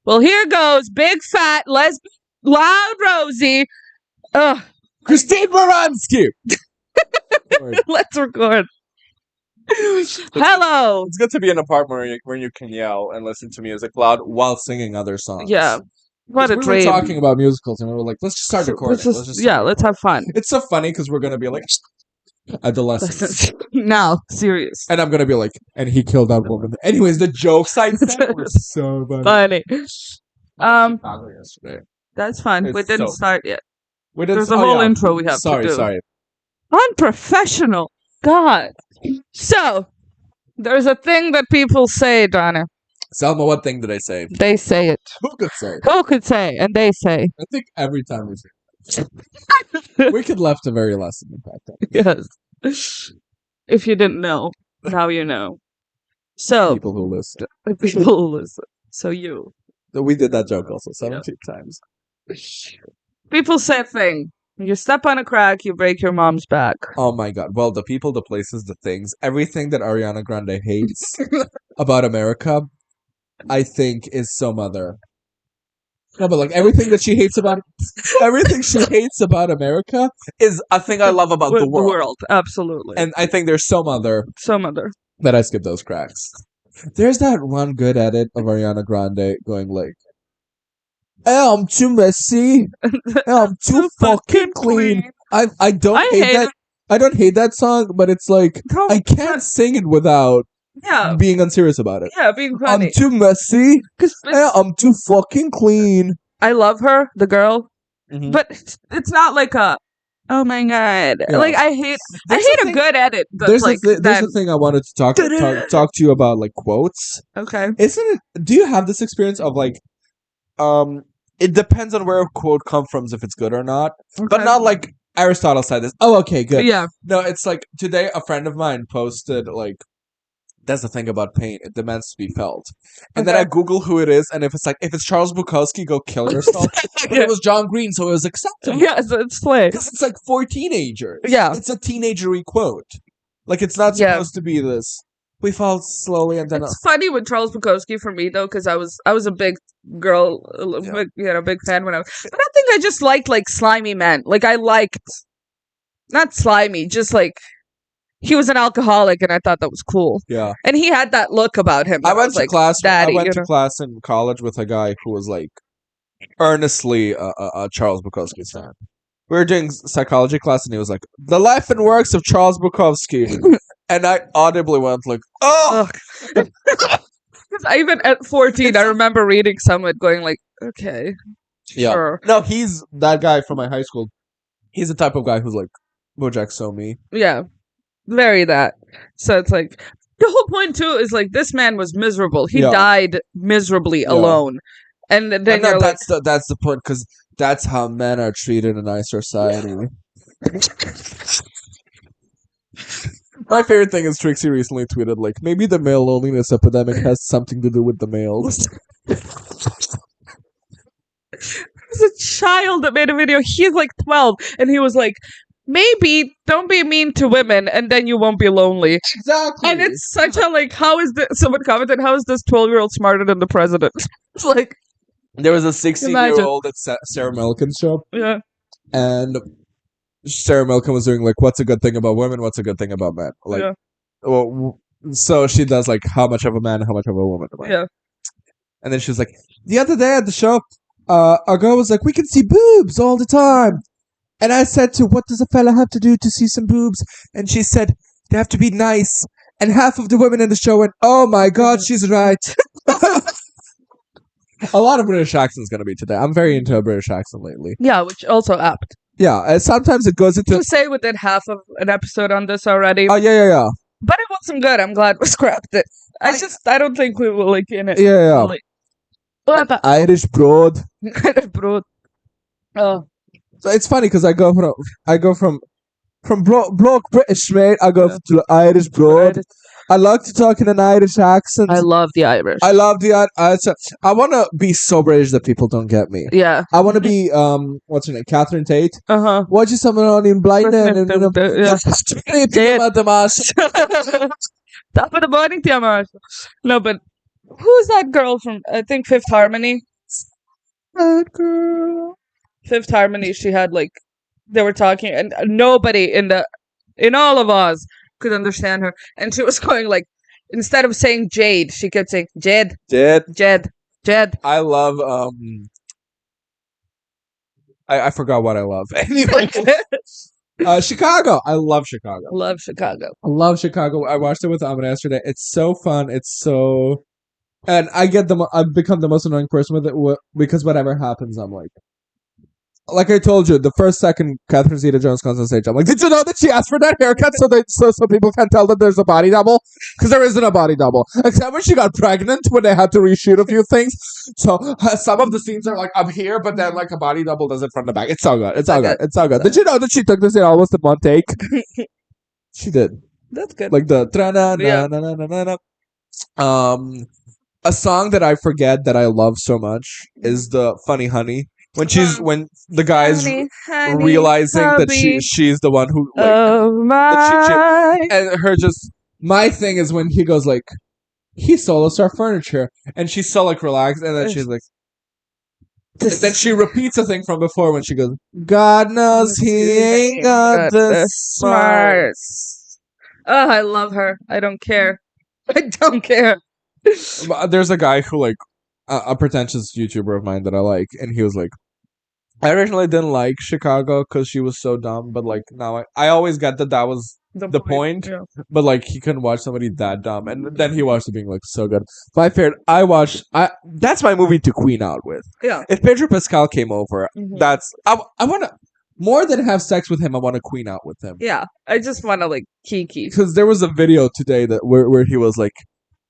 Well, here goes big fat lesbian loud Rosie. Ugh. Christine Baranski! Let's record. Hello. It's good to be in an apartment where you can yell and listen to music loud while singing other songs. Yeah. What a we dream. were talking about musicals and we were like, let's just start recording. Let's have fun. It's so funny because we're going to be like, adolescence. No, serious. And I'm going to be like, and he killed that woman. Anyways, the jokes I said were so funny. Yesterday. That's fine. We didn't start yet. There's a whole intro we have to do. Sorry. Unprofessional. God. So, there's a thing that people say, Donna. Selma, what thing did I say? They say it. Who could say? Who could say? And they say. I think every time we say it. We could left a very lasting impact on it. Yes. If you didn't know, now you know. So. People who listen. So you. We did that joke also 17 times. People say a thing. You step on a crack, you break your mom's back. Oh my god. Well, the people, the places, the things, everything that Ariana Grande hates about America, I think is so mother. No, but like everything that she hates about America is a thing I love about the world. Absolutely. And I think there's so mother that I skip those cracks. There's that one good edit of Ariana Grande going like, I'm too messy. I'm too fucking clean. I don't hate that song, but it's like I can't sing it without being unserious about it. Yeah, being funny. I'm too messy. I'm too fucking clean. I love her, the girl, but it's not like a oh my god. Yeah. Like I hate a good edit. There's a thing I wanted to talk to you about, like quotes. Okay. Do you have this experience of like it depends on where a quote comes from if it's good or not. Okay. But not like Aristotle said this. Oh, okay, good. Yeah. No, it's like today a friend of mine posted like, that's the thing about pain. It demands to be felt. And then I Google who it is, and if it's Charles Bukowski, go kill yourself. But it was John Green, so it was acceptable. Yeah, so it's play. Because it's like for teenagers. Yeah. It's a teenagery quote. Like it's not supposed to be this. We fall slowly and then it's funny with Charles Bukowski for me though, because I was a big girl, big fan when I was. But I think I just liked like slimy men. Like I liked, not slimy, just like he was an alcoholic, and I thought that was cool. Yeah, and he had that look about him. I went to class. I went to class in college with a guy who was like earnestly a Charles Bukowski fan. We were doing psychology class, and he was like, "The life and works of Charles Bukowski." And I audibly went like, "Oh!" Because even at 14, I remember reading some of it going like, "Okay, yeah." Sure. No, he's that guy from my high school. He's the type of guy who's like, "Bojack so me." Yeah, very that. So it's like the whole point too is like this man was miserable. He died miserably alone, and then that's the point because that's how men are treated in our society. My favorite thing is Trixie recently tweeted, like, maybe the male loneliness epidemic has something to do with the males. There's a child that made a video. He's like 12, and he was like, maybe don't be mean to women, and then you won't be lonely. Exactly. And it's such a, like, how is this, someone commented, how is this 12-year-old smarter than the president? It's like... There was a 16-year-old at Sarah Millican's show. Yeah. And... Sarah Millican was doing like, what's a good thing about women? What's a good thing about men? Like, well, so she does like, how much of a man, how much of a woman am I? Yeah. And then she was like, the other day at the show, our girl was like, we can see boobs all the time. And I said to, what does a fella have to do to see some boobs? And she said, they have to be nice. And half of the women in the show went, oh my God, she's right. A lot of British accent's going to be today. I'm very into a British accent lately. Yeah, which also apt. Yeah, and sometimes it goes into... To say we did half of an episode on this already. Oh, yeah. But it wasn't good. I'm glad we scrapped it. I don't think we were, like, in it. Yeah. Like, Irish broad. Irish broad. Oh. So it's funny, because I go from bloke British, mate, I go to Irish broad. I like to talk in an Irish accent. I love the Irish. I love the I want to be so British that people don't get me. Yeah. I want to be what's her name, Catherine Tate. Watch you someone on in blind and Top of the morning, Tiamat. No, but Who's that girl from? I think Fifth Harmony. That girl. Fifth Harmony. She had like they were talking, and nobody in all of Oz could understand her, and she was going like instead of saying Jade, she kept saying Jed, Jed. Jed, Jed. I love I forgot what I love. Anyway, Chicago. I love Chicago. Love Chicago. I love Chicago. I watched it with Amina yesterday. It's so fun. It's so, and I've become the most annoying person with it because whatever happens, I'm like I told you, the first second Catherine Zeta-Jones comes on stage, I'm like, did you know that she asked for that haircut so people can tell that there's a body double? Because there isn't a body double. Except when she got pregnant, when they had to reshoot a few things. So some of the scenes are like up here, but then like a body double does it from the back. It's so good. It's so good. It's so good. Did you know that she took this in almost in one take? She did. That's good. Like the a song that I forget that I love so much is the Funny Honey. When the guy's realizing that she's the one who like and her just my thing is when he goes like he stole us our furniture and she's so like relaxed and then she's like and then she repeats a thing from before when she goes God knows he ain't got the smarts. Oh, I love her. I don't care. I don't care. There's a guy who like a pretentious YouTuber of mine that I like and he was like I originally didn't like Chicago because she was so dumb, but like now I always got that was the point. Yeah. But like he couldn't watch somebody that dumb, and then he watched it being like so good. My favorite, that's my movie to queen out with. Yeah. If Pedro Pascal came over, that's I want to more than have sex with him. I want to queen out with him. Yeah, I just want to like kiki because there was a video today that where he was like.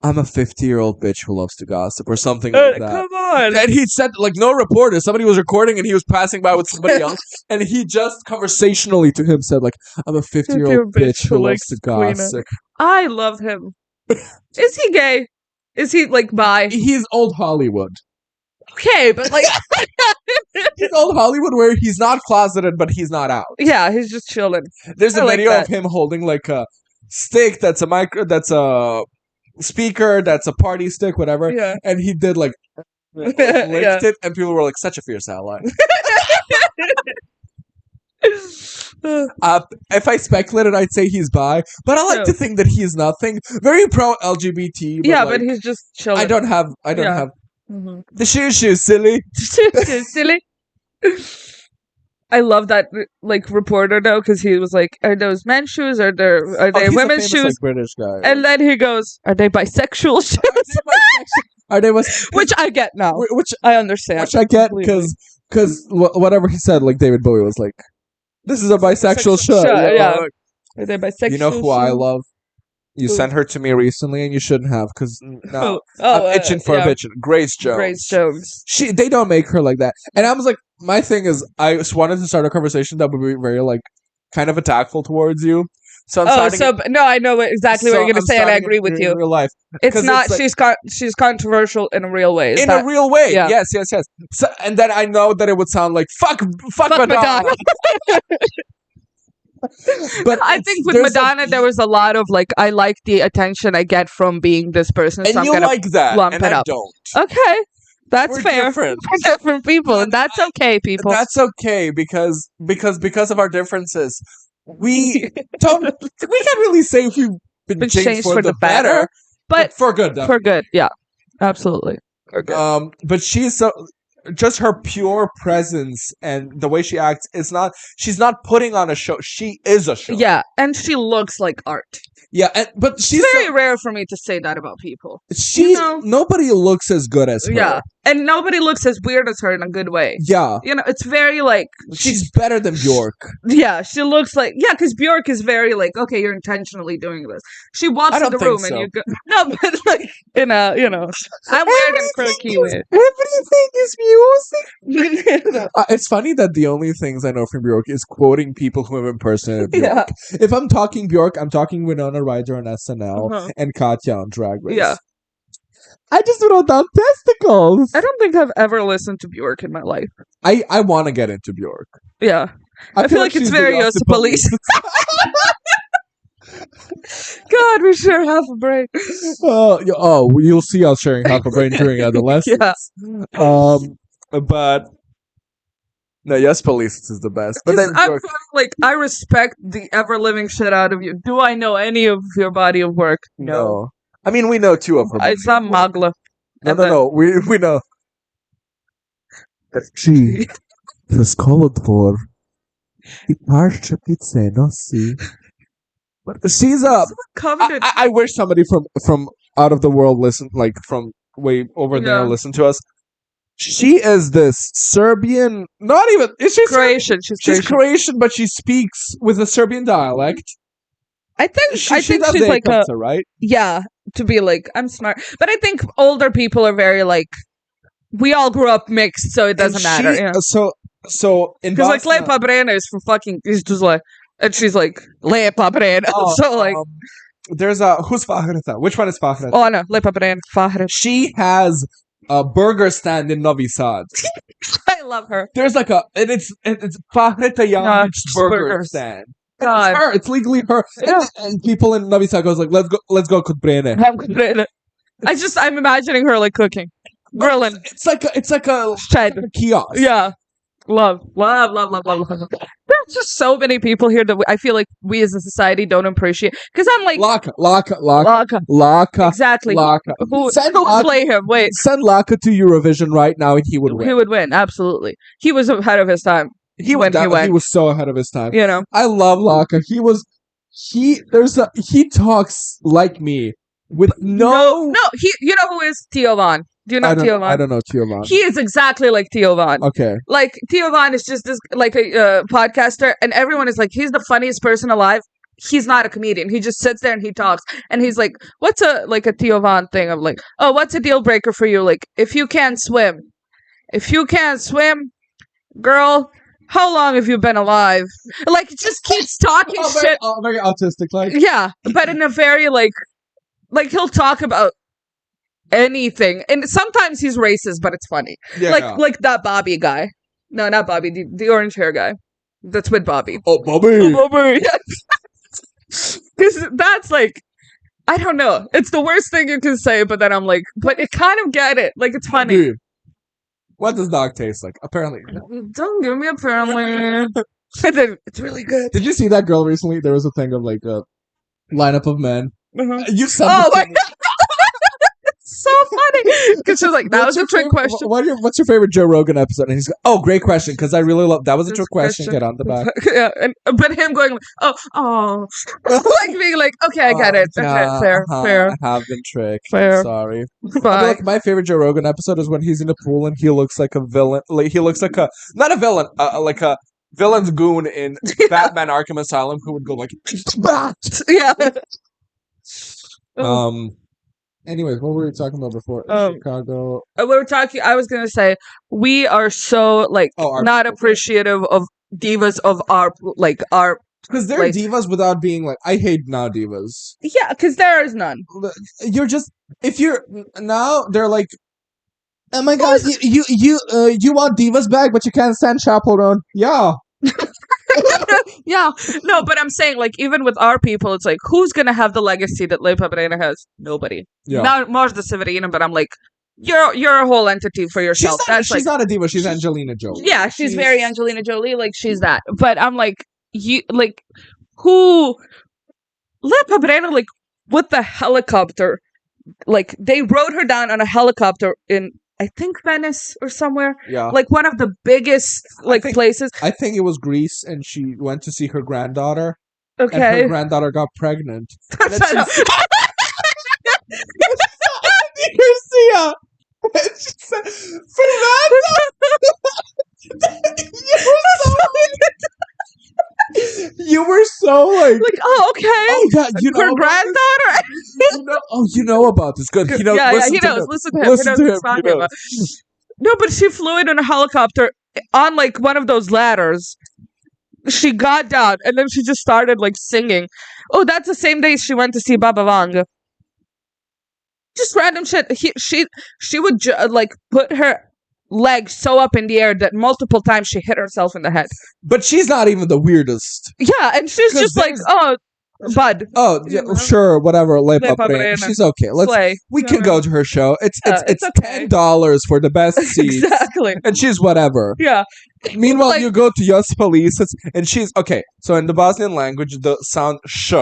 I'm a 50-year-old bitch who loves to gossip or something like that. Come on. And he said, like, no reporter. Somebody was recording and he was passing by with somebody else. And he just conversationally to him said, like, I'm a 50-year-old bitch who loves to gossip. I love him. Is he gay? Is he, like, bi? He's old Hollywood. Okay, but, like... He's old Hollywood where he's not closeted, but he's not out. Yeah, he's just chilling. There's a video of him holding, like, a stick that's a speaker that's a party stick, whatever. Yeah. And he did like licked it, and people were like, "Such a fierce ally." If I speculated, I'd say he's bi, but I like to think that he's nothing. Very pro LGBT. But but he's just chilling. I don't have the shoe, silly. Silly. I love that like reporter though because he was like, "Are those men's shoes? Are they women's shoes?" Like, British guy. And then he goes, "Are they bisexual shoes?" Are they which I get now. Which I understand. Which I get because whatever he said, like David Bowie was like, "This is a bisexual shoe." Yeah. Are they bisexual? You know who I love? You sent her to me recently, and you shouldn't have, because now I'm itching for a bitch. Grace Jones. Grace Jones. They don't make her like that. And I was like, my thing is, I just wanted to start a conversation that would be very, like, kind of tactful towards you. So I'm no, I know exactly what you're going to say, and I agree with you. In real life. It's not, like, she's controversial in a real way. A real way, yeah. Yes. So, and then I know that it would sound like, fuck Madonna. But I think with Madonna, there was a lot of like, I like the attention I get from being this person, so I'm gonna like that, lump and it I up. don't. Okay, that's fair. Different. We're different people, and that's okay, people. That's okay because of our differences, we don't. We can't really say if we've been changed for the better, but for good. Definitely. For good, yeah, absolutely. For good. But she's so. Just her pure presence and the way she acts she's not putting on a show. She is a show. Yeah, and she looks like art. Yeah, but she's very rare for me to say that about people. Nobody looks as good as her. Yeah, and nobody looks as weird as her in a good way. Yeah. It's very like... She's better than Bjork. Yeah, she looks like... Yeah, because Bjork is very like, okay, you're intentionally doing this. She walks in the room and you go... No, but like, I'm weird and quirky with everything is music. It's funny that the only things I know from Bjork is quoting people who have impersonated Bjork. Yeah. If I'm talking Bjork, I'm talking Winona Ryder on SNL and Katya on Drag Race. Yeah. I just wrote down testicles. I don't think I've ever listened to Bjork in my life. I want to get into Bjork. Yeah. I feel like it's very Yossi Police. God, we share half a brain. You'll see us sharing half a brain during adolescence. Yeah. But no, yes, police is the best. But then I'm like, I respect the ever living shit out of you. Do I know any of your body of work? No. I mean, we know two of her. It's not Magla. No. We know. She was called for. But she's up. I wish somebody from out of the world listen, like from way over there, listen to us. She is this Serbian. Not even is she Croatian? She's Croatian, but she speaks with a Serbian dialect. I think she's like right? Yeah, to be like, I'm smart, but I think older people are very like, we all grew up mixed, so it doesn't matter. Yeah. So in because like Lepa Brena is from fucking, it's just like, and she's like Lepa Brena. So like, there's a who's Fahreta? Which one is Fahreta? Oh no, Lepa Brena. Fahreta. She has a burger stand in Novi Sad. I love her. There's like it's Fahreta Janic's burger stand. God. It's her. It's legally her. Yeah. And people in Novi Sad goes like, let's go kod Brene. I'm imagining her like cooking, grilling. It's like a kiosk. Yeah. Love. There's just so many people here that I feel like we as a society don't appreciate. Because I'm like, Laka. Exactly. Laka. Who play him? Wait. Send Laka to Eurovision right now and he would win. He would win, absolutely. He was ahead of his time. He was so ahead of his time. You know. I love Laka. He talks like me with no. You know who is Theo Von? Do you know Theo Von? I don't know Theo Von. He is exactly like Theo Von. Okay. Like, Theo Von is just this, like, a podcaster, and everyone is like, he's the funniest person alive. He's not a comedian. He just sits there and he talks. And he's like, what's a Theo Von thing of like, oh, what's a deal breaker for you? Like, if you can't swim, girl, how long have you been alive? Like, it just keeps talking shit. Very autistic, like. Yeah, but in a very, like he'll talk about anything, and sometimes he's racist, but it's funny. Yeah, like that Bobby guy. No, not Bobby. The orange hair guy. That's with Bobby. Oh, Bobby. Because that's like, I don't know. It's the worst thing you can say, but then I'm like, but it kind of get it. Like, it's funny. Dude, what does dog taste like? Apparently. Don't give me apparently. It's really good. Did you see that girl recently? There was a thing of like a lineup of men. Uh-huh. You said my God. So funny because she was like, that was a trick question. What's your favorite Joe Rogan episode? And he's like, oh, great question, because I really love that was a trick question. Get on the back. Yeah, but him going oh like being like, okay, I get it. Okay, fair. I have been tricked. Fair. Sorry. Like, my favorite Joe Rogan episode is when he's in the pool and he looks like a villain. Like, he looks like not a villain, like a villain's goon in Batman Arkham Asylum who would go like, yeah. Anyways, what were we talking about before? Chicago. We were talking. I was gonna say we are so like not appreciative of divas of our because they're divas without being like, I hate now divas. Yeah, because there is none. You're just if you're now they're like, oh my god, you want divas back, but you can't stand Chaperone. Yeah. Yeah, no, but I'm saying like even with our people, it's like who's gonna have the legacy that Lepa Brena has? Nobody. Yeah. Not Marta Severina, but I'm like, you're a whole entity for yourself. She's not a diva. She's Angelina Jolie. Yeah, she's very Angelina Jolie. Like she's that. But I'm like, who Lepa Brena, like with the helicopter, like they rode her down on a helicopter in, I think, Venice or somewhere. Yeah. Like one of the biggest places. I think it was Greece, and she went to see her granddaughter. Okay. And her granddaughter got pregnant. Garcia. And she said, you were so like, oh, okay. Oh yeah, you know her granddaughter. You know about this. Good. He knows. Yeah, he knows. Listen to him. No, but she flew in a helicopter on like one of those ladders. She got down and then she just started like singing. Oh, that's the same day she went to see Baba Vanga. Just random shit. She would like put her leg so up in the air that multiple times she hit herself in the head. But she's not even the weirdest. Yeah, and she's just like, oh, Bud. Oh, yeah, sure, whatever. Lepa Lepa, she's okay. Slay. We can go to her show. It's okay. $10 for the best seats. Exactly. And she's whatever. Yeah. Meanwhile, you go to Yas Police, and she's okay. So in the Bosnian language, the sound sh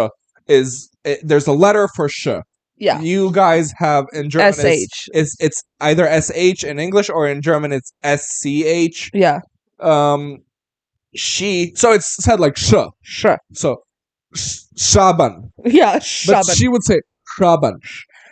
is there's a letter for sh. Yeah. You guys have in German SH. It's either SH in English or in German it's SCH. Yeah. So it's said like sh. Sure. So Shaban. Yeah, Shaban. But she would say Shaban.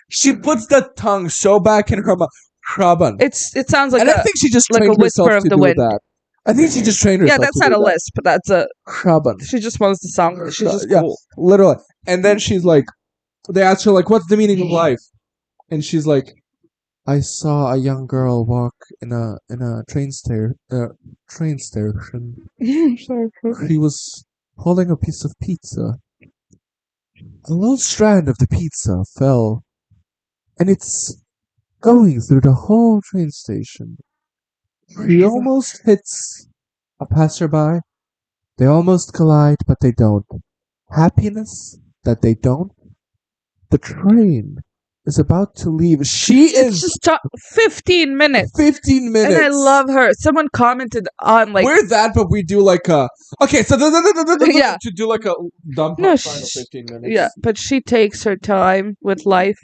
She puts the tongue so back in her mouth. Shaban. It sounds like I think she just like trained a whisper herself of to the do wind. that. I think she just trained herself. Yeah, that's to not do a that. lisp, but that's a Shaban. She just wants to sound. She's just yeah, cool. Literally. And then she's like, they asked her like, "What's the meaning of life?" And she's like, "I saw a young girl walk in a train station. She was holding a piece of pizza. A little strand of the pizza fell, and it's going through the whole train station. She almost hits a passerby. They almost collide, but they don't. Happiness that they don't. The train is about to leave. She is just 15 minutes. 15 minutes. And I love her. Someone commented on like we're that, but we do like a okay. So yeah, to do like a dump no, 15 minutes. Yeah, but she takes her time with life.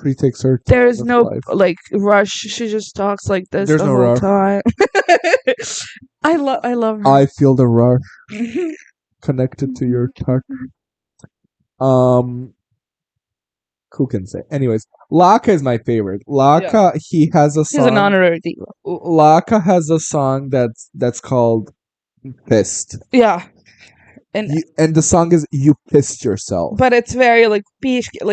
She takes her time. There's with no life. like rush. She just talks like this There's the no whole rush. time. I love her. I feel the rush connected to your touch. Who can say? Anyways, Laka is my favorite. Laka, he has a song. He's an honorary diva. Laka has a song that's called "Pissed." Yeah, and the song is "You Pissed Yourself." But it's very like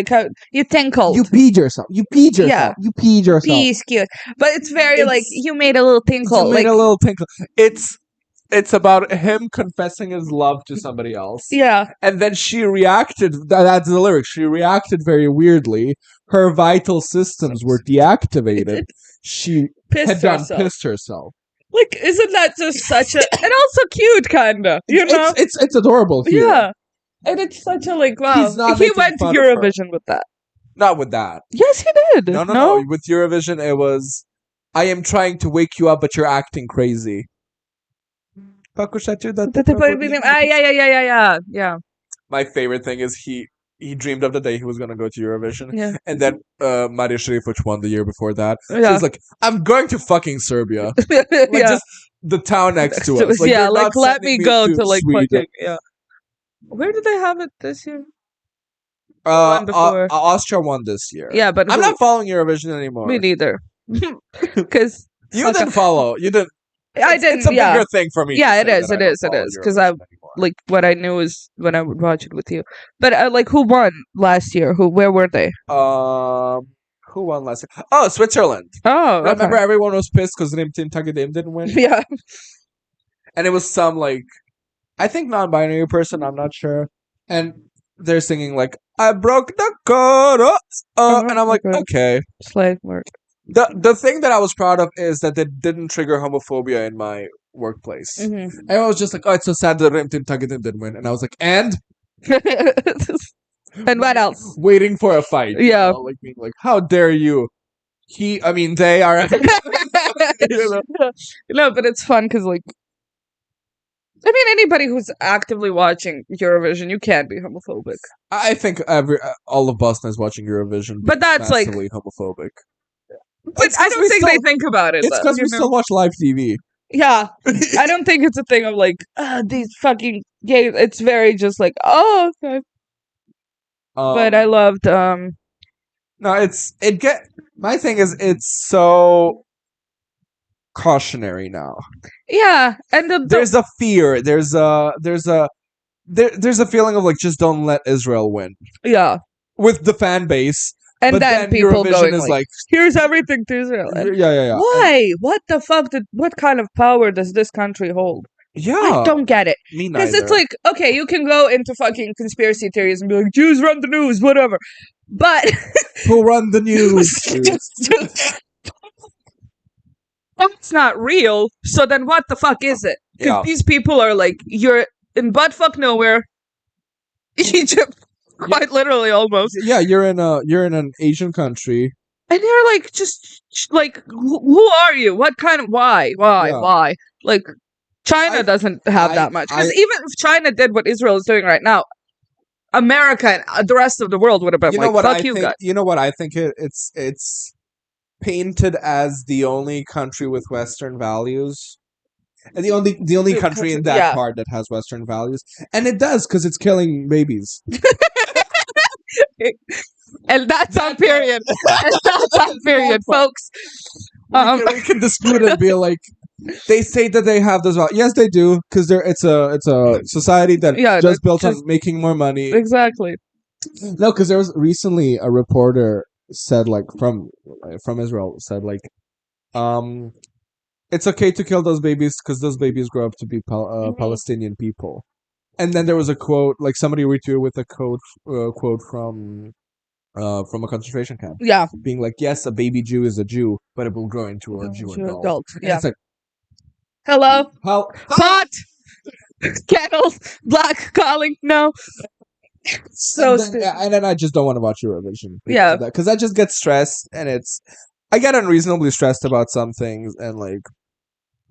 how you tinkled. You peed yourself. You peed yourself. Yeah. You peed yourself. Cute. But it's very like you made a little tinkle. You made a little tinkle. It's about him confessing his love to somebody else. Yeah. And then she reacted. That's the lyric. She reacted very weirdly. Her vital systems were deactivated. She pissed herself. Like, isn't that just such a... And also cute, kinda. You know? It's adorable. Here. Yeah. And it's such a, like, wow. He went to Eurovision with that. Not with that. Yes, he did. No. With Eurovision, it was, I am trying to wake you up, but you're acting crazy. Yeah. My favorite thing is he dreamed of the day he was going to go to Eurovision. Yeah. And then Maria Sherifovic won the year before that. Yeah. She was like, I'm going to fucking Serbia. Just the town next to us. Like, like let me go to like Sweden. Fucking, yeah. Where did they have it this year? Austria won this year. Yeah, but I'm not following Eurovision anymore. Me neither. Because you didn't follow. You didn't. I didn't. It's a bigger thing for me. Yeah, it is. It is. Because I like what I knew is when I would watch it with you. But like, who won last year? Where were they? Who won last year? Oh, Switzerland. Oh, okay. Remember everyone was pissed because Team Tagadim didn't win. Yeah. And it was some like, I think non-binary person. I'm not sure. And they're singing like, I broke the code. And I'm like, okay. Slave work. The thing that I was proud of is that they didn't trigger homophobia in my workplace. Mm-hmm. And I was just like, oh, it's so sad that Team Tagadim didn't win. And I was like, and? And what else? Waiting for a fight. Yeah. You know? Like being like, how dare you? They are. No, but it's fun because like, I mean, anybody who's actively watching Eurovision, you can't be homophobic. I think all of Boston is watching Eurovision, but that's like homophobic. But I don't think they think about it. It's because we still watch live TV. Yeah, I don't think it's a thing of like these fucking gays. It's very just like okay. But I loved. No, my thing is it's so cautionary now. Yeah, and there's a fear. There's a feeling of like just don't let Israel win. Yeah, with the fan base. And then people Eurovision going is like, here's everything to Israel. And yeah. Why? What the fuck? What kind of power does this country hold? Yeah. I don't get it. Me neither. Because it's like, okay, you can go into fucking conspiracy theories and be like, Jews run the news, whatever. But who run the news? It's not real. So then what the fuck is it? Because these people are like, you're in buttfuck nowhere, Egypt. Quite literally, almost. Yeah, you're in an Asian country, and you're like, just like, who are you? What kind of why? Like, China doesn't have that much, because even if China did what Israel is doing right now, America and the rest of the world would have been like, fuck you guys. You know what I think? It's painted as the only country with Western values. And the only country in that part that has Western values. And it does, because it's killing babies. And that's on period. And that's on period, folks. We can dispute it and be like, they say that they have those values. Yes, they do, because it's a society that just built on making more money. Exactly. No, because there was recently a reporter said, like, from Israel, said, like, it's okay to kill those babies because those babies grow up to be Palestinian people. And then there was a quote, like somebody retweeted with a quote from a concentration camp. Yeah. Being like, yes, a baby Jew is a Jew, but it will grow into a Jew adult. Yeah. It's like, hello? Pot! Kettle! Black calling? No. So and then I just don't want to watch Eurovision. Yeah. Because I just get stressed, and I get unreasonably stressed about some things, and like...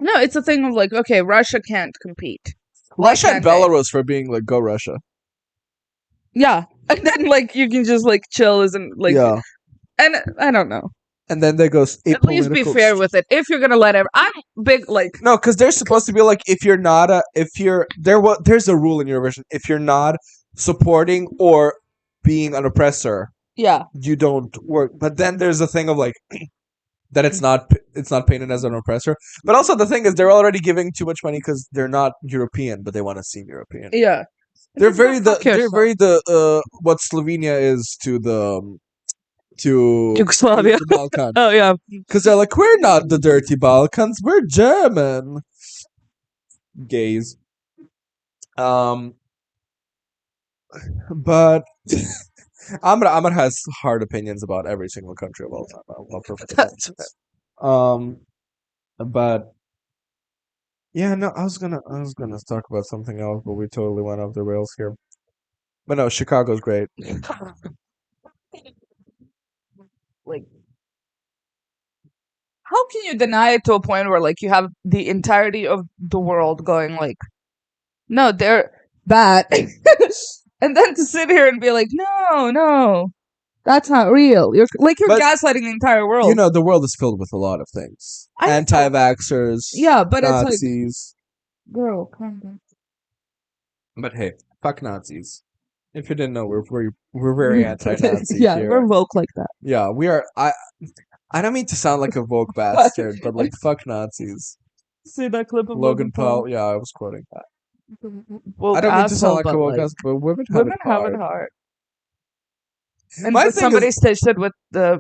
No, it's a thing of like, okay, Russia can't compete. Russia and Belarus for being like, go Russia. Yeah. And then like, you can just like chill isn't like... Yeah. And I don't know. And then there goes... At least be fair with it. If you're gonna let I'm big like... No, because they're supposed to be like, if you're not there's a rule in Eurovision. If you're not supporting or being an oppressor... Yeah. You don't work. But then there's a thing of like... that it's not painted as an oppressor. But also the thing is, they're already giving too much money because they're not European, but they want to seem European. Yeah. They're very what Slovenia is to Yugoslavia. The Balkans. Oh yeah. Because they're like, we're not the dirty Balkans, we're German. Gays. But Ahmed has hard opinions about every single country of all time. I'll perfectly. But yeah, no, I was gonna talk about something else, but we totally went off the rails here. But no, Chicago's great. Like, how can you deny it to a point where like you have the entirety of the world going like, no, they're bad. And then to sit here and be like, no, that's not real. You're gaslighting the entire world. You know, the world is filled with a lot of things. Anti-vaxxers. Yeah, but Nazis. It's like, girl, calm down. But hey, fuck Nazis. If you didn't know, we're very anti-Nazi. Yeah, here. we're woke like that. Yeah, we are. I don't mean to sound like a woke bastard, but like, fuck Nazis. See that clip of Logan Paul? Yeah, I was quoting that. Woke I don't mean to sound like a woke bastard, but women have it hard. And somebody stitched it with a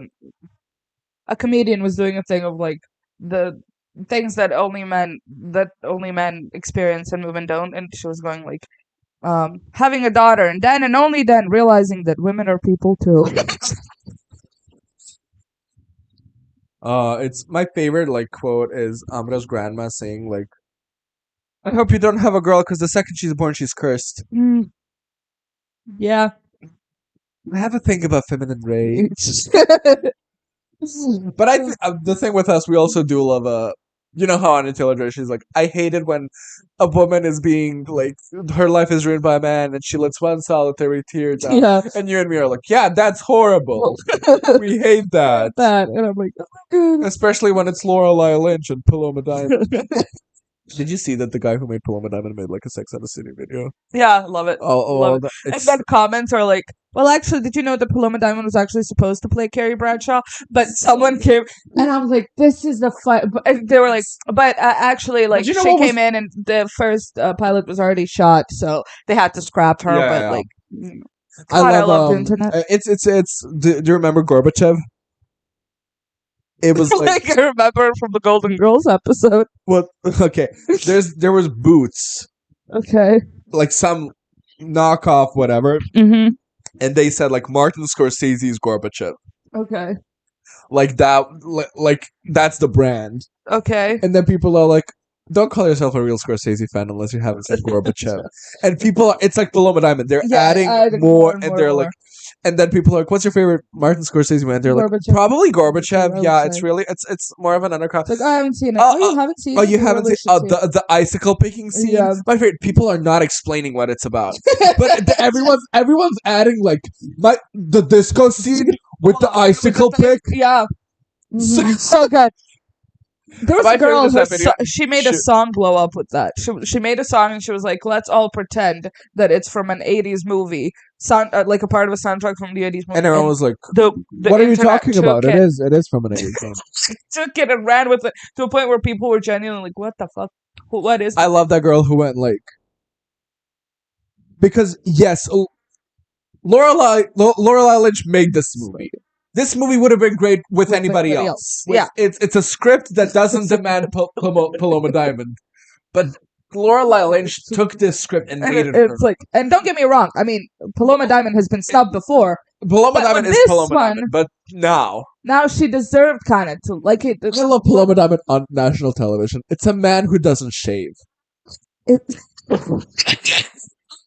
comedian was doing a thing of like the things that only men experience and women don't, and she was going like, having a daughter, and then and only then realizing that women are people too. It's my favorite like quote is Amra's grandma saying like, I hope you don't have a girl because the second she's born she's cursed. Yeah. I have a thing about feminine rage. But the thing with us, we also do love you know how Anya Taylor-Joy, she's like, I hate it when a woman is being like, her life is ruined by a man and she lets one solitary tear down. Yeah. And you and me are like, yeah, that's horrible. We hate that. And I'm like, oh, especially when it's Lorelei Lynch and Paloma Diamond. Did you see that the guy who made Paloma Diamond made like a Sex and the City video? Yeah, love it. Love it. And then comments are like, well, actually, did you know that Paloma Diamond was actually supposed to play Carrie Bradshaw? But someone came, and I was like, this is the fight. They were like, but actually, like, she came in and the first pilot was already shot, so they had to scrap her. Yeah, but like, I love the internet. Do you remember Gorbachev? It was like I remember from the Golden Girls episode. Well, okay. There was Boots. Okay. Like some knockoff, whatever. Mm-hmm. And they said like Martin Scorsese's Gorbachev. Okay. Like that. Like that's the brand. Okay. And then people are like, don't call yourself a real Scorsese fan unless you haven't seen Gorbachev. And people are, it's like Paloma Diamond. They're adding more and they're like, and then people are like, what's your favorite Martin Scorsese movie? And they're like, probably Gorbachev. Yeah, it's really, it's more of an undercrown. Like, I haven't seen it. You haven't seen it? Oh, you haven't seen the icicle picking scene? Yeah. My favorite. People are not explaining what it's about. But everyone's adding like the disco scene with the icicle pick. Yeah. Mm-hmm. So good. There was a girl she made a song blow up with that. She made a song and she was like, let's all pretend that it's from an 80s movie, like a part of a soundtrack from the 80s movie. And everyone was like, what are you talking about? It is from an 80s movie. Took it and ran with it to a point where people were genuinely like, what the fuck? What is this? I love that girl who went like, because yes, Lorelai Lynch made this movie. This movie would have been great with anybody else. Yeah. It's a script that doesn't demand Paloma Diamond. But Lorelai Lynch took this script and made it. It's like, and don't get me wrong, I mean, Paloma Diamond has been snubbed before. Paloma Diamond is Paloma Diamond, but now she deserved kind of to like it. I love Paloma Diamond on national television. It's a man who doesn't shave.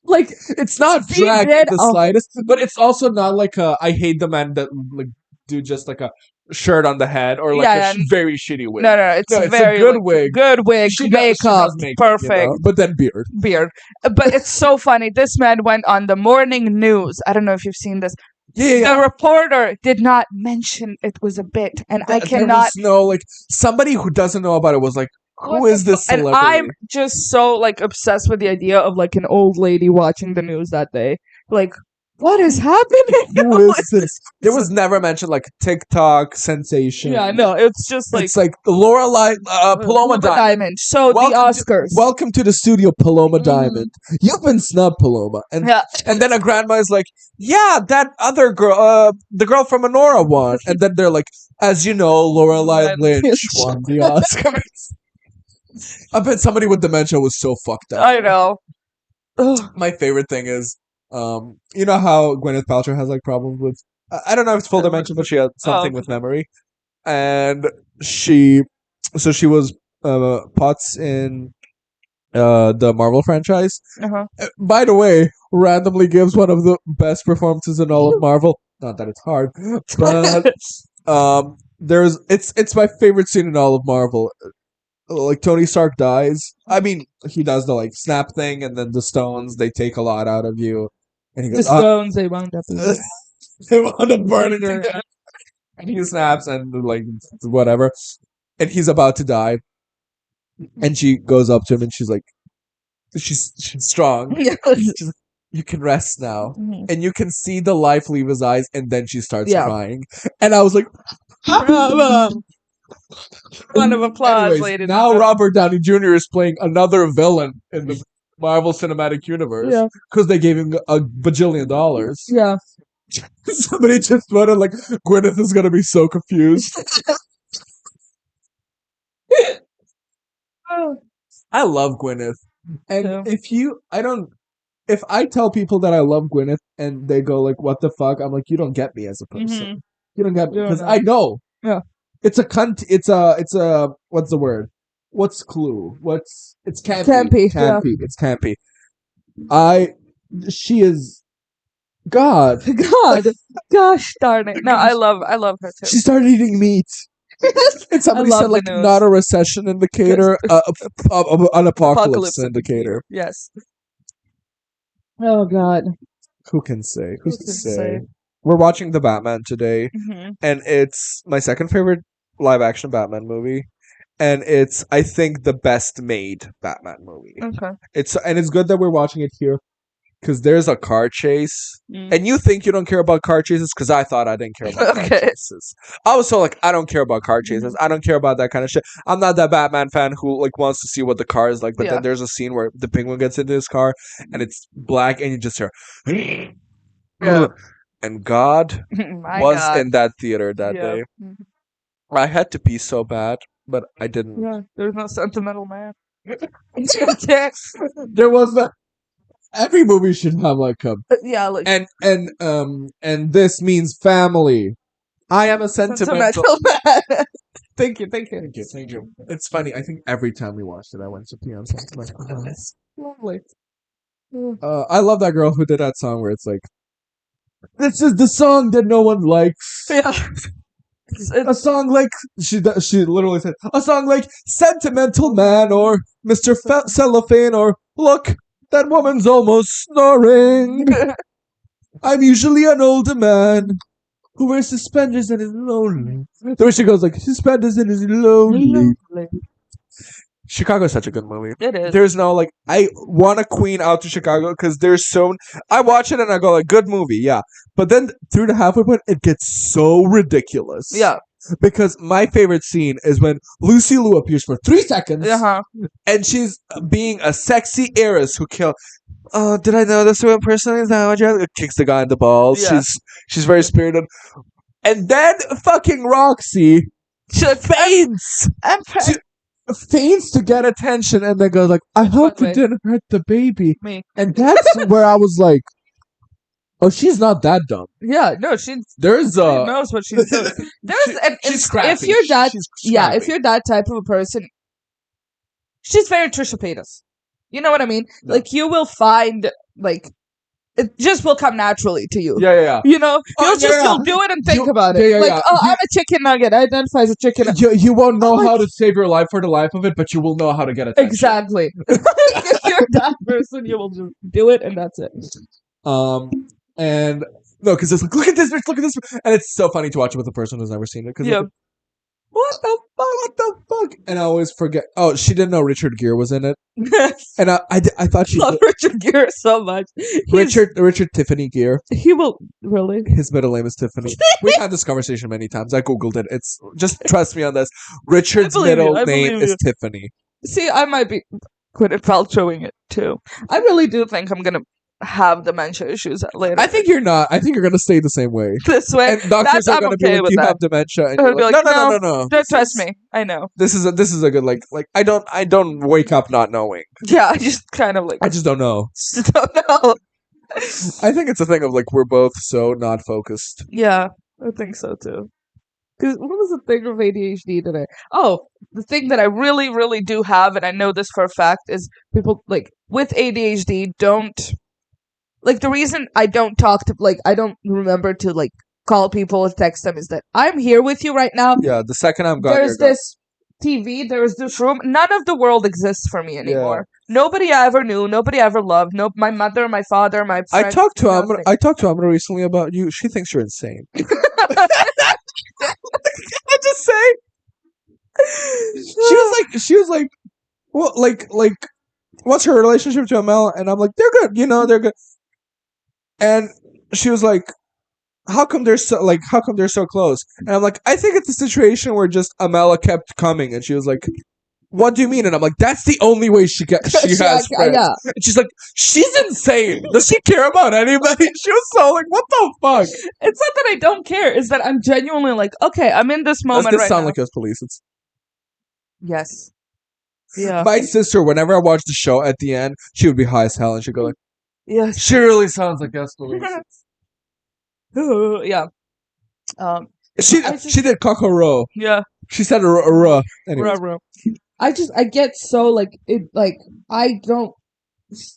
Like, it's not drag the slightest, but it's also not like I hate the man that like do just like a shirt on the head or like a very shitty wig. No, it's very a good wig. Good wig, makeup, perfect. You know? But then beard. But it's so funny. This man went on the morning news. I don't know if you've seen this. Yeah. The reporter did not mention it was a bit, and I cannot. Like somebody who doesn't know about it was like, who is this celebrity? And I'm just so like obsessed with the idea of like an old lady watching the news that day. Like, what is happening? Who is this? There was never mentioned like TikTok sensation. Yeah, no, it's just like it's like Lorelai Paloma Diamond. So the Oscars. Welcome to the studio, Paloma Diamond. You've been snubbed, Paloma. And then a grandma is like, yeah, that other girl, the girl from Honora won. And then they're like, as you know, Lorelai Lynch won the Oscars. I bet somebody with dementia was so fucked up. I know. My favorite thing is, you know how Gwyneth Paltrow has like problems with, I don't know if it's full dementia, but she had something with memory, and she was Potts in the Marvel franchise. By the way, randomly gives one of the best performances in all of Marvel. Not that it's hard, but it's my favorite scene in all of Marvel. Like Tony Stark dies. I mean, he does the like snap thing, and then the stones they take a lot out of you. And he goes, the stones they wound up. They wound up burning her. And he snaps and like whatever. And he's about to die. And she goes up to him and she's like, she's strong. She's like, you can rest now. And you can see the life leave his eyes, and then she starts crying. And I was like, round of applause, ladies. Now Robert Downey Jr. is playing another villain in the Marvel Cinematic Universe because they gave him $1 bajillion. Yeah. Somebody just voted like Gwyneth is gonna be so confused. I love Gwyneth, and if I tell people that I love Gwyneth and they go like, "What the fuck?" I'm like, "You don't get me as a person. You don't get me because I know." Yeah. It's a it's a what's the word? What's clue? It's campy. Campy. It's campy. She is God. Gosh darn it. No, I love her too. She started eating meat. And somebody said like not a recession indicator, an apocalypse indicator. Yes. Oh God. Who can say? Who's to say? We're watching The Batman today, and it's my second favorite live-action Batman movie, and it's, I think, the best-made Batman movie. Okay. It's good that we're watching it here, because there's a car chase, and you think you don't care about car chases, because I thought I didn't care about car chases. I was so like, I don't care about car chases. I don't care about that kind of shit. I'm not that Batman fan who like wants to see what the car is like, but then there's a scene where the Penguin gets into his car, and it's black, and you just hear... And God was in that theater that day. I had to pee so bad, but I didn't. Yeah, there's no sentimental man. There was not. Every movie should have like a like and this means family. I am a sentimental. man. Thank you. Thank you. It's funny. I think every time we watched it, I went to pee on something. Like, oh, that's lovely. I love that girl who did that song where it's like, this is the song that no one likes. Yeah. A song like she literally said a song like Sentimental Man or Mr. Cellophane or Look, that woman's almost snoring. I'm usually an older man who wears suspenders and is lonely. The way she goes like suspenders and is lonely. Chicago is such a good movie. It is. There's no like I want a queen out to Chicago because there's so I watch it and I go like good movie, yeah. But then through the halfway point it gets so ridiculous. Yeah. Because my favorite scene is when Lucy Liu appears for 3 seconds and she's being a sexy heiress who killed. Oh, did I know this woman personally? Is that what you're kicks the guy in the balls? Yeah. She's very spirited. And then fucking Roxy faints. Faints to get attention and then goes like, I hope it didn't hurt the baby. Me. And that's where I was like, oh, she's not that dumb. Yeah, no, she knows what she's doing. She's scrappy. If you're that, if you're that type of a person, she's very Trisha Paytas. You know what I mean? No. Like you will find like it just will come naturally to you. Yeah. You know, you'll do it and think about it. I'm a chicken nugget. I identify as a chicken nugget. You won't know how to save your life for the life of it, but you will know how to get it. Exactly. If you're that person, you will just do it, and that's it. And no, because it's like, look at this bitch, and it's so funny to watch it with a person who's never seen it. Because what the fuck? And I always forget. Oh, she didn't know Richard Gere was in it. And I thought she love Richard Gere so much. Richard Tiffany Gere. He will really. His middle name is Tiffany. We've had this conversation many times. I googled it. It's just trust me on this. Richard's middle name is Tiffany. See, I might be Gwyneth Paltrowing it too. I really do think I'm gonna have dementia issues later. I think you're not. I think you're gonna stay the same way. This way. And doctors are gonna be like, you have dementia. And you're like, no. Don't trust me. I know. This is a good like I don't wake up not knowing. Yeah, I just kind of like I just don't know. Just don't know. I think it's a thing of like we're both so not focused. Yeah, I think so too. Because what was the thing of ADHD today? Oh, the thing that I really, really do have, and I know this for a fact, is people like with ADHD don't. Like, the reason I don't talk to, like, I don't remember to, like, call people or text them is that I'm here with you right now. Yeah, the second I'm gone, there's this TV, there's this room. None of the world exists for me anymore. Yeah. Nobody I ever knew, nobody I ever loved. No, my mother, my father, my friends. I talked to Amra recently about you. She thinks you're insane. I just say. She was like, well, like, what's her relationship to Amel? And I'm like, they're good. You know, they're good. And she was like, how come they're so close? And I'm like, I think it's a situation where just Amela kept coming. And she was like, what do you mean? And I'm like, that's the only way she has friends. Yeah. And she's like, she's insane. Does she care about anybody? She was so like, what the fuck? It's not that I don't care. It's that I'm genuinely like, okay, I'm in this moment right now. Does this sound like us police? Yes. Yeah. My sister, whenever I watched the show at the end, she would be high as hell and she'd go like, yes. She really sounds like us police. Yeah. She did cock-a-row. Yeah. She said a anyways. I get so like it like I don't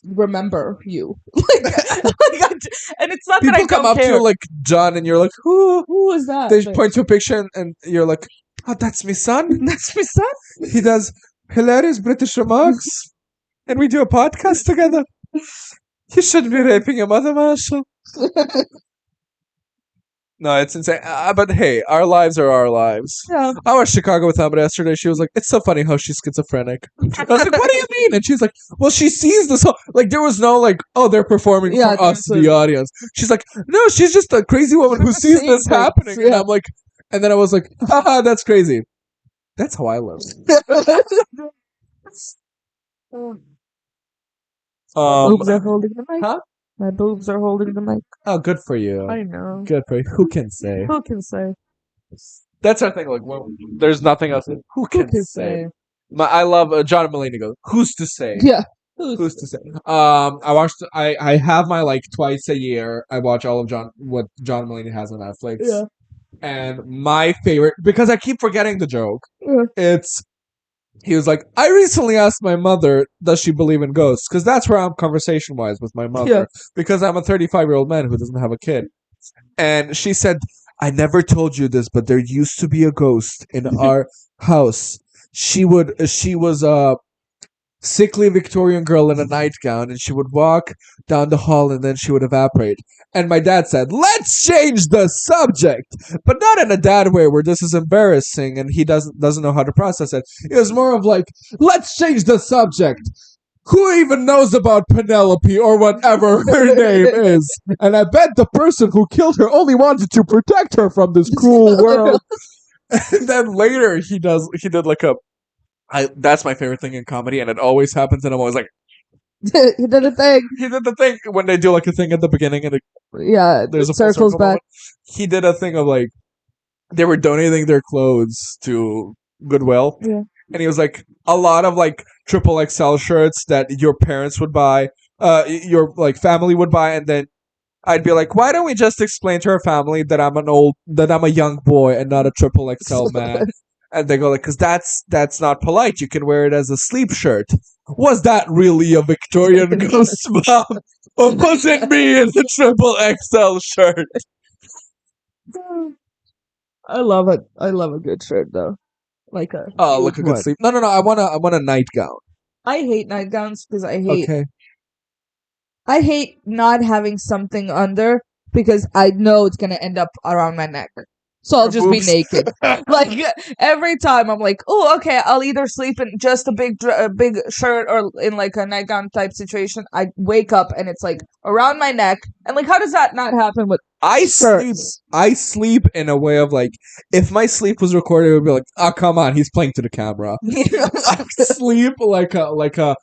remember you. And it's not people that I come don't up care. to you like John and you're like, who is that? They point to a picture and you're like, oh, that's my son. That's my son. He does hilarious British remarks, and we do a podcast together. You shouldn't be raping your mother, Marshall. No, it's insane. But hey, our lives are our lives. Yeah. I watched Chicago with Amber yesterday. She was like, it's so funny how she's schizophrenic. I was like, what do you mean? And she's like, well, she sees this whole... Like, there was no, like, oh, they're performing for us, the audience. She's like, no, she's just a crazy woman who sees this happening. Yeah. And I'm like... And then I was like, haha, that's crazy. That's how I live. My boobs are holding the mic. Huh? My boobs are holding the mic. Oh, good for you. I know. Good for you. Who can say? Who can say? That's our thing. Like, well, there's nothing else. Who can say? I love John Mulaney goes, who's to say? Yeah. Who's to say? I have my like twice a year. I watch all of what John Mulaney has on Netflix. Yeah. And my favorite, because I keep forgetting the joke, he was like, I recently asked my mother, does she believe in ghosts? Because that's where I'm conversation wise with my mother. Because I'm a 35-year-old man who doesn't have a kid. And she said, I never told you this, but there used to be a ghost in our house. She was a sickly Victorian girl in a nightgown, and she would walk down the hall and then she would evaporate. And my dad said, let's change the subject, but not in a dad way where this is embarrassing and he doesn't know how to process it. It was more of like, let's change the subject. Who even knows about Penelope or whatever her name is? And I bet the person who killed her only wanted to protect her from this cruel world. And then later he did like that's my favorite thing in comedy, and it always happens, and I'm always like, he did a thing. He did the thing when they do like a thing at the beginning, and there's a circles back. Moment. He did a thing of like they were donating their clothes to Goodwill, and he was like a lot of like triple XL shirts that your parents would buy, your like family would buy, and then I'd be like, why don't we just explain to our family that I'm a young boy and not a triple XL man? And they go like, because that's not polite. You can wear it as a sleep shirt. Was that really a Victorian ghost mom? Or was it me in the triple XL shirt? I love it. I love a good shirt though. Like a good sleep. No. I want a nightgown. I hate nightgowns because I hate not having something under because I know it's gonna end up around my neck. So I'll just be naked. Like every time I'm like, oh, okay, I'll either sleep in just a big shirt or in like a nightgown type situation. I wake up and it's like around my neck. And like, how does that not happen with I sleep in a way of like, if my sleep was recorded, it would be like, oh, come on, he's playing to the camera. I sleep like a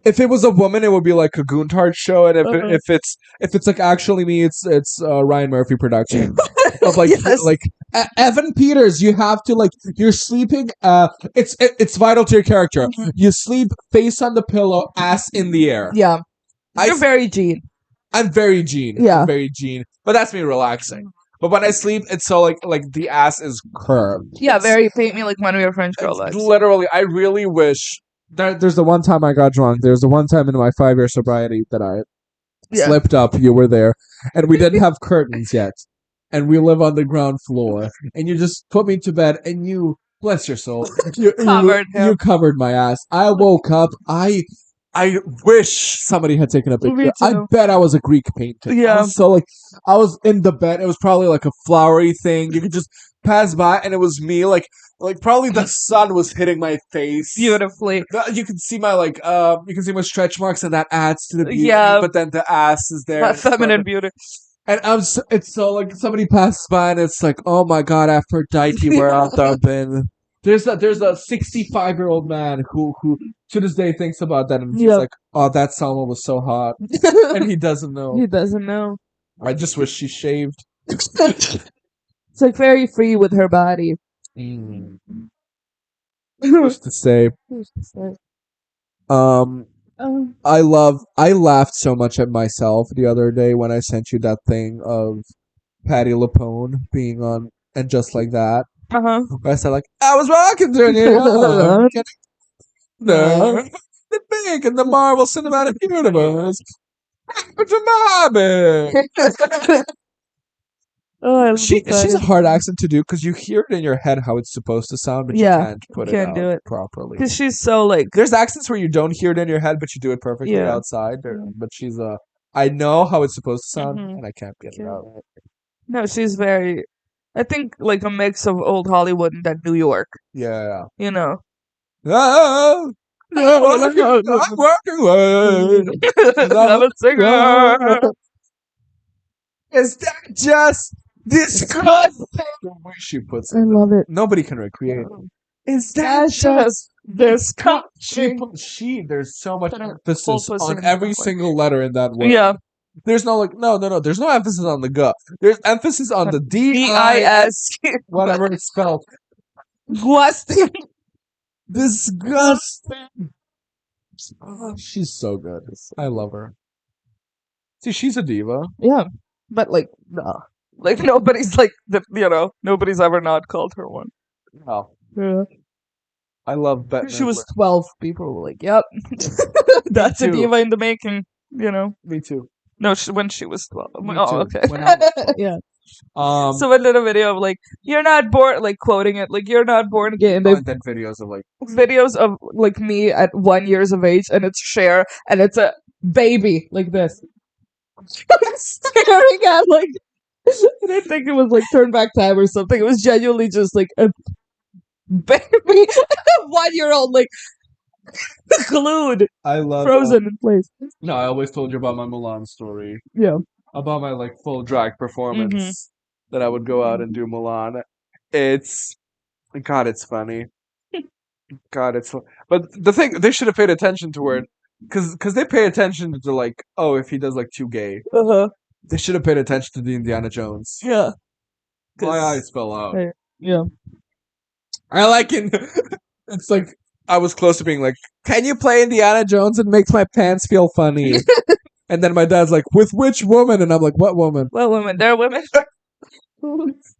if it was a woman, it would be like a Goontard show, and if it's like actually me, it's Ryan Murphy production of like Evan Peters. You have to like you're sleeping. It's vital to your character. Mm-hmm. You sleep face on the pillow, ass in the air. Yeah, you're very Gene. I'm very Gene. Yeah, I'm very Gene. But that's me relaxing. But when I sleep, it's so like the ass is curved. Yeah, very paint me like one of your French girl lives. Literally, I really wish. There's the one time I got drunk. There's the one time in my 5-year sobriety that I slipped up. You were there. And we didn't have curtains yet. And we live on the ground floor. And you just put me to bed. And you, bless your soul, you covered my ass. I woke up. I wish somebody had taken a picture. I bet I was a Greek painting. Yeah. So I was in the bed. It was probably like a flowery thing. You could just pass by and it was me like probably the sun was hitting my face beautifully. You can see my my stretch marks, and that adds to the beauty. Yeah, but then the ass is there. That feminine beauty. And it's so like somebody passes by and it's like, oh my god, Aphrodite, where art thou been? There's a 65-year-old man who to this day thinks about that, and he's like, oh, that Salma was so hot, and he doesn't know. He doesn't know. I just wish she shaved. It's like very free with her body. Who's to say? I laughed so much at myself the other day when I sent you that thing of Patti LuPone being on And Just Like That. I said like, I was rocking during it. The big and the Marvel Cinematic Universe. She's a hard accent to do because you hear it in your head how it's supposed to sound, but you can't do it properly. Because she's so like, there's accents where you don't hear it in your head, but you do it perfectly outside. But she's I know how it's supposed to sound, and I can't get it out. No, she's very, I think like a mix of old Hollywood and then New York. Yeah, you know. I'm working with. I'm a singer. Is that just disgusting? The way she puts it. I love it. Nobody can recreate it. Is that just disgusting? There's so much emphasis on every single letter in that word. Yeah. There's no no. There's no emphasis on the G. There's emphasis on the D-I-S. Whatever it's spelled. Disgusting. Disgusting. Oh, she's so good. I love her. See, she's a diva. Yeah. But like, no. Like nobody's like nobody's ever not called her one. Oh, Yeah. I love Bette She was Midler. 12. People were like, "Yep, that's a too. diva in the making." Me too. No, when she was 12. Me Oh, too. okay. When I was 12. Yeah. So Someone did a video of like, "You're not born," like quoting it, like, "You're not born gay," and they content videos of like videos of like me at 1 years of age, and it's Cher, and it's a baby like this, staring at like. I didn't think it was like Turn Back Time or something. It was genuinely just like a baby, 1-year-old, like glued, I love frozen in place. No, I always told you about my Mulan story. Yeah. About my like full drag performance that I would go out and do Mulan. It's God, it's funny. God, it's but the thing they should have paid attention to it because they pay attention to like if he does like too gay. They should have paid attention to the Indiana Jones. Yeah. My eyes fell out. Yeah. I like it. It's like I was close to being like, "Can you play Indiana Jones? It makes my pants feel funny." And then my dad's like, "With which woman?" And I'm like, "What woman?" What women? There are women.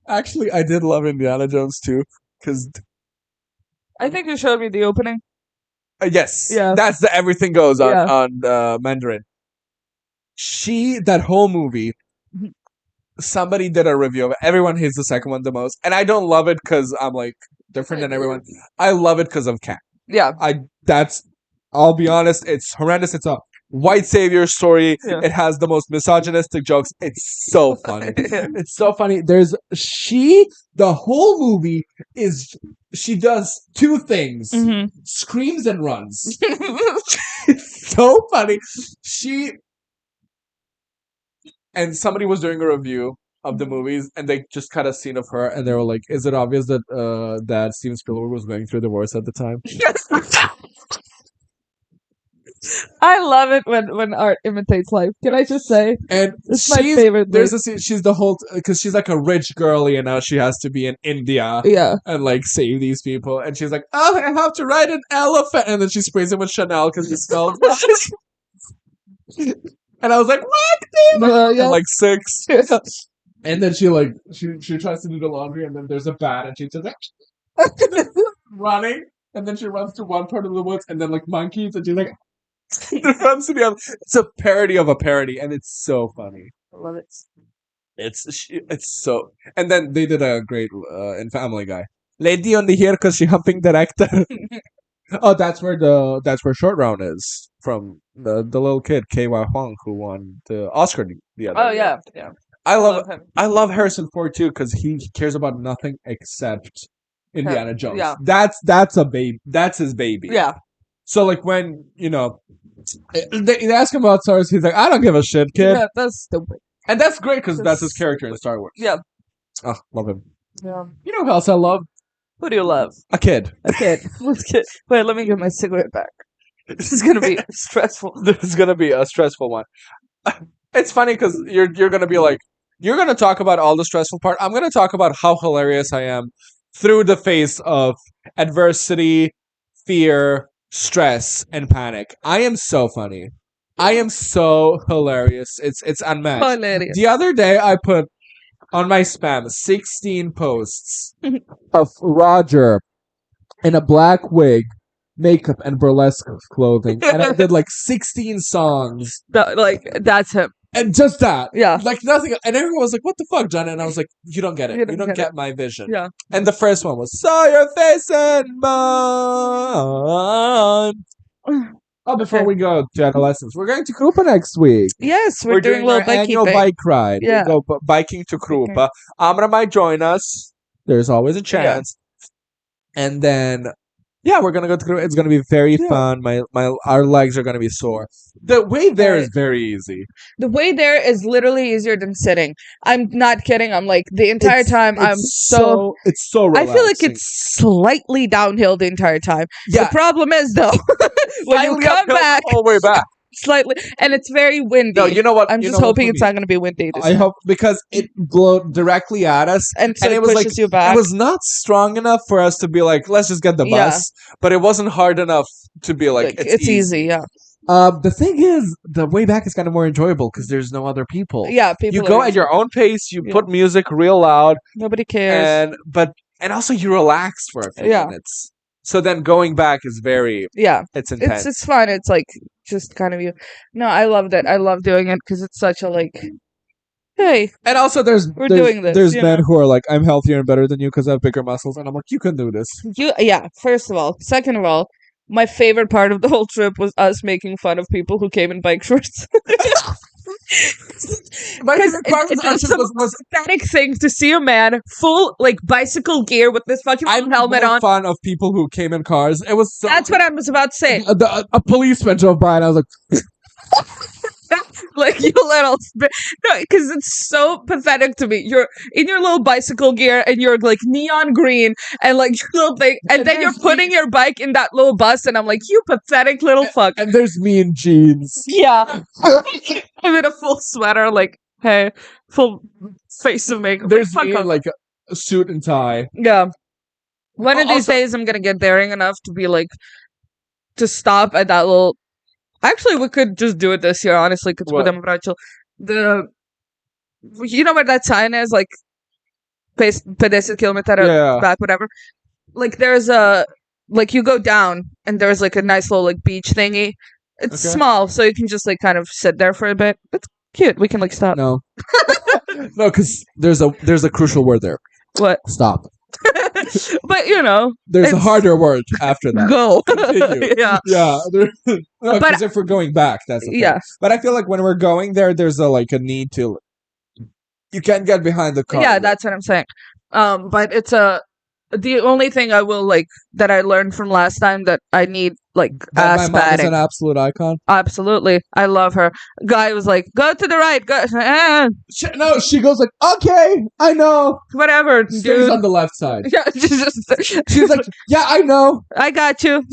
Actually, I did love Indiana Jones too, because I think you showed me the opening. Yes, Yeah. that's the everything goes on Yeah. on Mandarin. That whole movie. Somebody did a review of it. Everyone hates the second one the most, and I don't love it because I'm like different than everyone. I love it because of Cat. Yeah. I'll be honest, it's horrendous. It's a white savior story. Yeah. It has the most misogynistic jokes. It's so funny. It's so funny. The whole movie she does two things. Screams and runs. It's so funny. And somebody was doing a review of the movies, and they just cut a scene of her, and they were like, "Is it obvious that that Steven Spielberg was going through divorce at the time?" I love it when art imitates life. Can I just say? And it's my favorite. There's a scene. She's because she's like a rich girly, and now she has to be in India. Yeah. And like save these people, and she's like, "Oh, I have to ride an elephant," and then she sprays him with Chanel because he smells. And I was like, "What?" Yeah. I'm like 6. And then she tries to do the laundry, and then there's a bat, and she's just like running, and then she runs to one part of the woods, and then like monkeys, and she's like runs to the other. It's a parody of a parody, and it's so funny. I love it. It's so. And then they did a great in Family Guy. Lady only here because she humping director. Oh, that's where Short Round is from the little kid K.Y. Huang who won the Oscar the other year. Yeah. I love him. I love Harrison Ford too because he cares about nothing except Indiana Jones. Yeah. That's a baby. That's his baby. Yeah. So like when they ask him about Star Wars, he's like, "I don't give a shit, kid." Yeah, that's stupid. And that's great because that's his character in Star Wars. Yeah. Oh, love him. Yeah. You know who else I love? Who do you love? A kid. Let's get. Wait, let me get my cigarette back. This is gonna be stressful. This is gonna be a stressful one. It's funny because you're gonna be like, you're gonna talk about all the stressful part. I'm gonna talk about how hilarious I am through the face of adversity, fear, stress, and panic. I am so funny. I am so hilarious. It's unmatched. Hilarious. The other day I put on my spam 16 posts of Roger in a black wig, makeup, and burlesque clothing, and I did like 16 songs. That's him. And just that. Yeah. Like nothing. And everyone was like, "What the fuck, John?" And I was like, "You don't get it. You don't get my vision." Yeah. And the first one was, "Saw your face in mine." Oh, before we go to adolescence, we're going to Krupa next week. Yes, we're doing a little annual bike ride. Yeah. We go biking to Krupa. Amra might join us. There's always a chance. Yeah. And then, we're gonna go to Krupa. It's gonna be very fun. Our legs are gonna be sore. The way there is very easy. The way there is literally easier than sitting. I'm not kidding. I'm like the entire time. It's so relaxing. I feel like it's slightly downhill the entire time. Yeah. The problem is though, when you come back, all the way back. Slightly, and it's very windy. No, you know what? I'm just hoping it's not going to be windy. I hope because it blew directly at us, and so it pushes you back. It was not strong enough for us to be like, let's just get the bus, but it wasn't hard enough to be like, it's easy. Yeah. The thing is, the way back is kind of more enjoyable because there's no other people. Yeah, people. You go at your own pace. You put music real loud. Nobody cares. And also you relax for a few minutes. So then going back is it's intense. It's fun. It's like just kind of you. No, I loved it. I love doing it because it's such a like. Hey, and also we're doing this. There's men who are like, I'm healthier and better than you because I have bigger muscles, and I'm like, you can do this. First of all, second of all, my favorite part of the whole trip was us making fun of people who came in bike shorts. My favorite part was pathetic thing to see a man full like bicycle gear with this fucking helmet on. Fun of people who came in cars. It was so. That's what I was about to say. A policeman drove by, and I was like. Like you little no, because it's so pathetic to me. You're in your little bicycle gear and you're like neon green and like your little thing, and then you're putting your bike in that little bus, and I'm like, you pathetic little fuck. And there's me in jeans. Yeah, I'm in a full sweater, like hey, full face of makeup. There's me in like a suit and tie. Yeah, one of these days I'm gonna get daring enough to be like to stop at that little. Actually, we could just do it this year, honestly, because you know what that sign is? Like, 50 kilometer back, whatever. Like, there's like, you go down, and there's, like, a nice little, like, beach thingy. It's small, so you can just, like, kind of sit there for a bit. It's cute. We can, like, stop. No. No, because there's a crucial word there. What? Stop. But you know, there's a harder word after that. Go. Yeah. Because if we're going back, that's the thing. But I feel like when we're going there, there's a need to. You can't get behind the car. Yeah, that's what I'm saying. But it's the only thing I will that I learned from last time that I need ass my mom padding. is an absolute icon. Absolutely, I love her. Guy was like, "Go to the right." Go. She goes like, "Okay, I know." Whatever, Stays on the left side. Yeah, she's like, "Yeah, I know. I got you,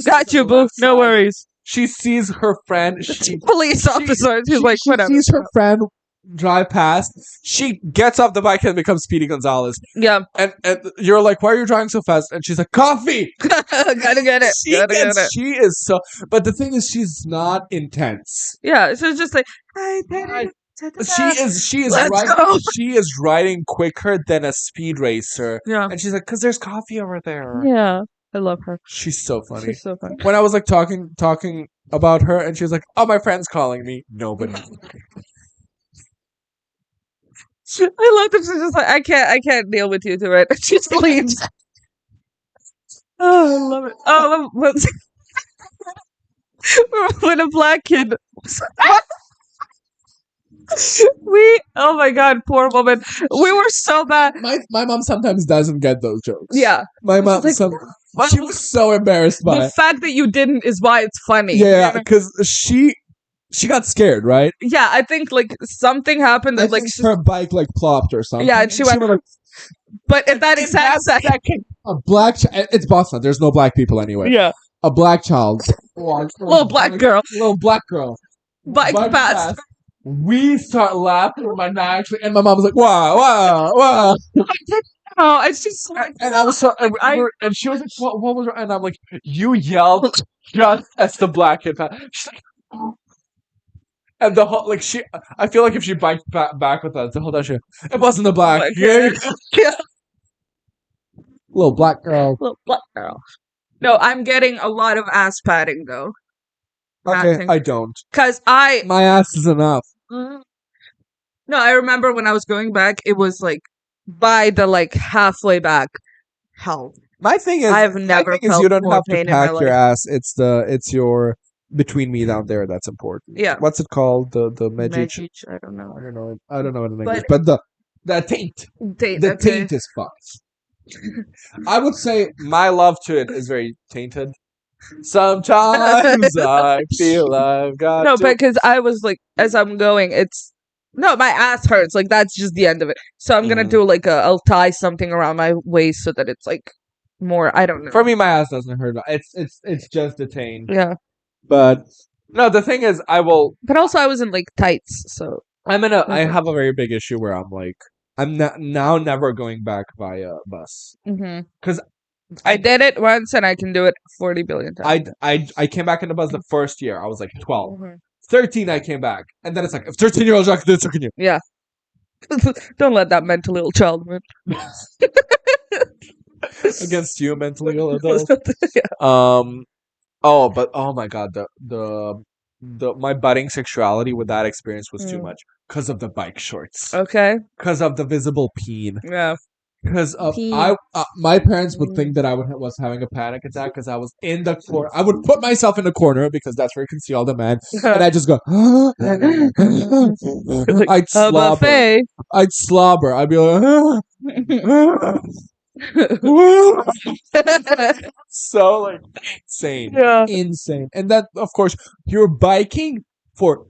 boo. No worries." She sees her friend. Police officer. She's like, "Whatever." She sees her friend drive past. She gets off the bike and becomes Speedy Gonzalez. Yeah. And you're like, why are you driving so fast? And she's like, coffee! Gotta get it. She is so... But the thing is, she's not intense. Yeah, so it's just like, hey, she is riding quicker than a speed racer. Yeah. And she's like, because there's coffee over there. Yeah. I love her. She's so funny. She's so funny. When I was like talking about her, and she was like, oh, my friend's calling me. Nobody. I love that she's just like, I can't deal with you to it. She just leaves. Oh, I love it. Oh, when a black kid. Oh my god, poor woman. We were so bad. My mom sometimes doesn't get those jokes. Yeah. My mom, she was so embarrassed by the fact that you didn't is why it's funny. Yeah, because she got scared, right? Yeah, I think something happened that her bike plopped or something. Yeah, and she went like, but at that exact second, a black it's Boston. There's no black people anyway. Yeah, a black child, little black girl, bike past. We start laughing maniacally, and my mom was like, "Wow!" Oh, it's just and I was so, and she was like, "What was?" And I'm like, "You yelled just as the black kid passed." She's like. And the whole I feel like if she biked back with us the whole time, it wasn't the black. Yeah. Little black girl. No, I'm getting a lot of ass padding though. Okay, I don't. Cause my ass is enough. No, I remember when I was going back, it was by the halfway back. Hell, my thing is, I've never felt you don't have to pack your life. ass. It's your. Between me down there, that's important. Yeah. What's it called? The Medjich? I don't know. I don't know it in English. But the taint. The taint is fucked. I would say my love to it is very tainted. Sometimes I feel I've got No, because I was as I'm going, my ass hurts. That's just the end of it. So I'm gonna do I'll tie something around my waist so that it's more. I don't know. For me, my ass doesn't hurt. It's just the taint. Yeah. But no, the thing is, I will. But also, I was in tights, so I have a very big issue where I'm never going back via bus. Mm-hmm. Because I did it once, and I can do it 40 billion times. I came back in the bus the first year. I was like 12. 13, I came back. And then it's like, if 13-year-olds are doing it, so can you. Yeah. Don't let that mentally ill child win. Against you, mentally ill adult. Yeah. Oh my god, my budding sexuality with that experience was too much because of the bike shorts. Okay. Because of the visible peen. Yeah. Because of my parents would think that I was having a panic attack because I was in the corner. I would put myself in the corner because that's where you can see all the men, and I just go. I'd slobber. I'd slobber. I'd be like. So like insane. Yeah. Insane. And that, of course, you're biking for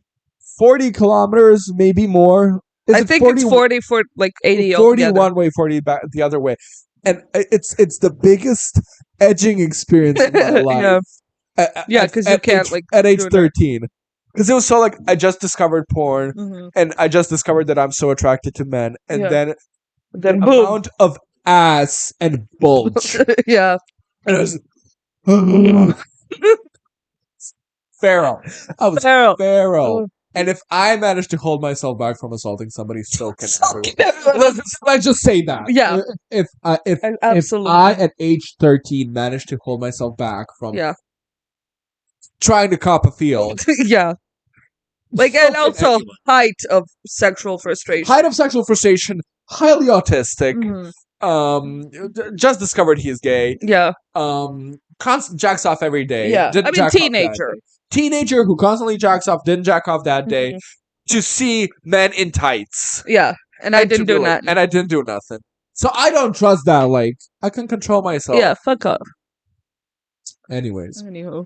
40 kilometers, maybe more. I think it's 40 for like 80 40 one way, 40 back the other way. And it's the biggest edging experience in my life. Yeah, because you can't like at age 13. Because it was so like I just discovered porn and I just discovered that I'm so attracted to men. And then the amount of ass and bulge. Yeah. And it was feral. I was feral. And if I managed to hold myself back from assaulting somebody, so can everyone. Let's just say that. Yeah. If I at age 13 managed to hold myself back from trying to cop a field. Yeah. Like, so and also height of sexual frustration. Height of sexual frustration, highly autistic. Just discovered he is gay. Yeah. Constant jacks off every day. Yeah. I mean, teenager. Teenager who constantly jacks off, didn't jack off that day, to see men in tights. Yeah. And I didn't do nothing. And I didn't do nothing. So I don't trust that. Like, I can control myself. Yeah, fuck off. Anyways. Anywho.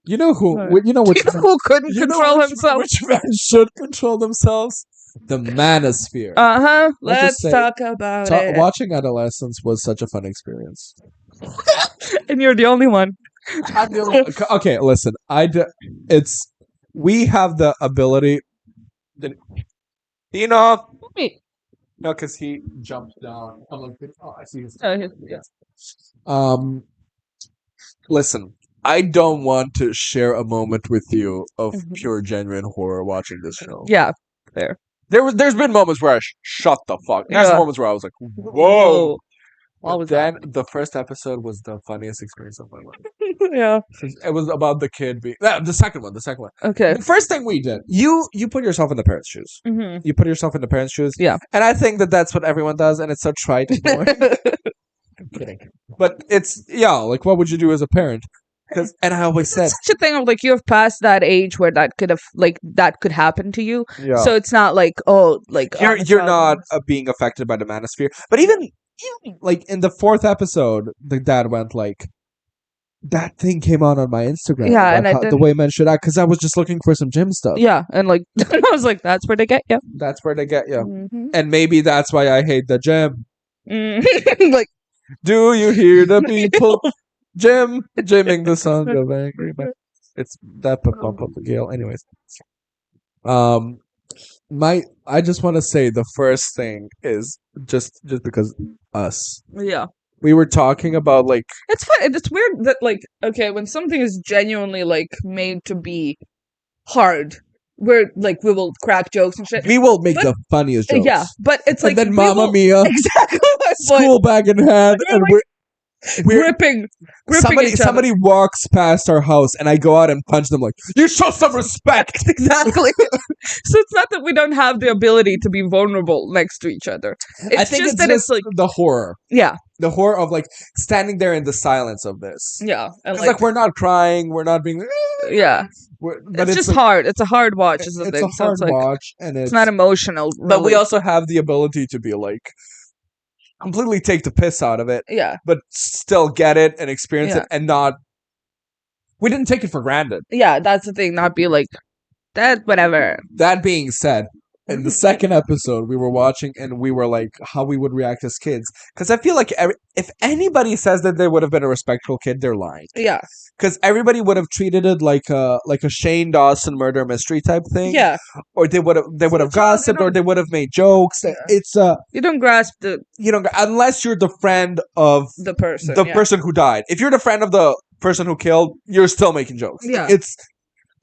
You know who? You know which who couldn't control himself? Which men should control themselves? The manosphere. Let's talk about it. Watching Adolescence was such a fun experience. And you're the only one. I'm the only one. Okay, listen. We have the ability. You know. No, because he jumped down. I'm like, oh, I see his. Yeah. Listen. I don't want to share a moment with you of pure, genuine horror watching this show. Yeah, fair. There's been moments where I shut the fuck. There's moments where I was like, whoa. Then the first episode was the funniest experience of my life. Yeah. It was about the kid being... The second one. Okay. The first thing we did, you put yourself in the parents' shoes. You put yourself in the parents' shoes. Yeah. And I think that's what everyone does, and it's so trite. I'm kidding. But it's, like, what would you do as a parent? And I always said, it's such a thing of like you have passed that age where that could happen to you. Yeah. So it's not like you're not being affected by the manosphere. But even like in the 4th episode, the dad went like, that thing came on my Instagram. Yeah, and the way men should act, because I was just looking for some gym stuff. Yeah, and like I was like, that's where they get you. That's where they get you. And maybe that's why I hate the gym. Like, do you hear the people? Jamming the song of Angry Man. It's that pump up the Gale. Anyways. I just want to say the first thing is just because us. Yeah. We were talking about like it's fun. It's weird that like when something is genuinely like made to be hard, where like we will crack jokes and shit. We will make the funniest jokes. Yeah, but it's like then Mamma Mia, exactly school bag in hand, and we're gripping somebody walks past our house and I go out and punch them like, you show some respect. Exactly. So it's not that we don't have the ability to be vulnerable next to each other. I think it's just like the horror. Yeah. The horror of like standing there in the silence of this. Yeah. And like we're not crying, we're not being but it's just like, hard. It's a hard watch. It's a hard watch, and it's not emotional. Really. But we also have the ability to be like completely take the piss out of it. Yeah. But still get it and experience it and not... We didn't take it for granted. Yeah, that's the thing. Not be like, that, whatever. That being said, in the second episode, we were watching and we were like, how we would react as kids. Because I feel like if anybody says that they would have been a respectful kid, they're lying. Yeah. Because everybody would have treated it like a Shane Dawson murder mystery type thing. Yeah. Or they would have gossiped, or they would have made jokes. Yeah. It's you don't grasp the unless you're the friend of the person, person who died. If you're the friend of the person who killed, you're still making jokes. Yeah.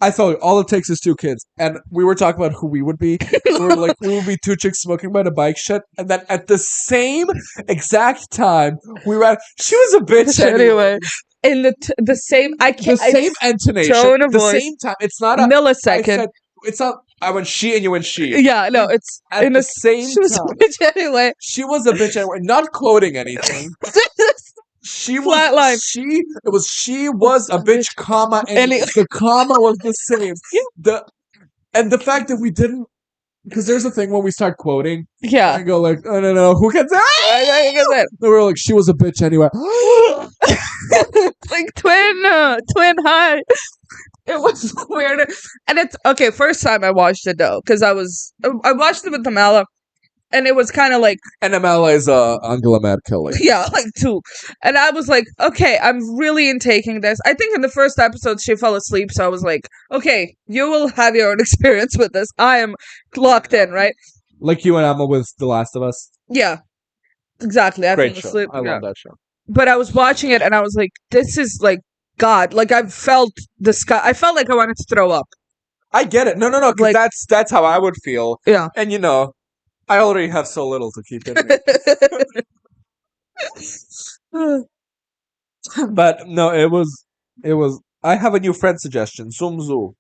I thought all it takes is two kids, and we were talking about who we would be. We were like, we would be two chicks smoking by the bike shed, and then at the same exact time, we were at, she was a bitch anyway. In the same, the same intonation, tone of the voice, same time. It's not a millisecond. It's not. I went she and you went she. Yeah, no, it's at in the same she was time. A bitch anyway. She was a bitch anyway. Not quoting anything. She was flatline. She was a bitch, comma, and the comma was the same. The fact that we didn't, because there's a thing when we start quoting, I go like, oh, no, who gets that? We were like, she was a bitch anyway. Like twin high. It was weird, and it's okay. First time I watched it though, because I watched it with Amala. And it was kind of like... And Amala is Angela Merkel. Yeah, like 2. And I was like, okay, I'm really intaking this. I think in the first episode, she fell asleep. So I was like, okay, you will have your own experience with this. I am locked in, right? Like you and Emma with The Last of Us? Yeah, exactly. Great show. Asleep. I love that show. But I was watching it and I was like, this is like God. Like I felt the sky. I felt like I wanted to throw up. I get it. No. Like, that's how I would feel. Yeah. And I already have so little to keep in me. But no, it was. I have a new friend suggestion. Zoom Zoo.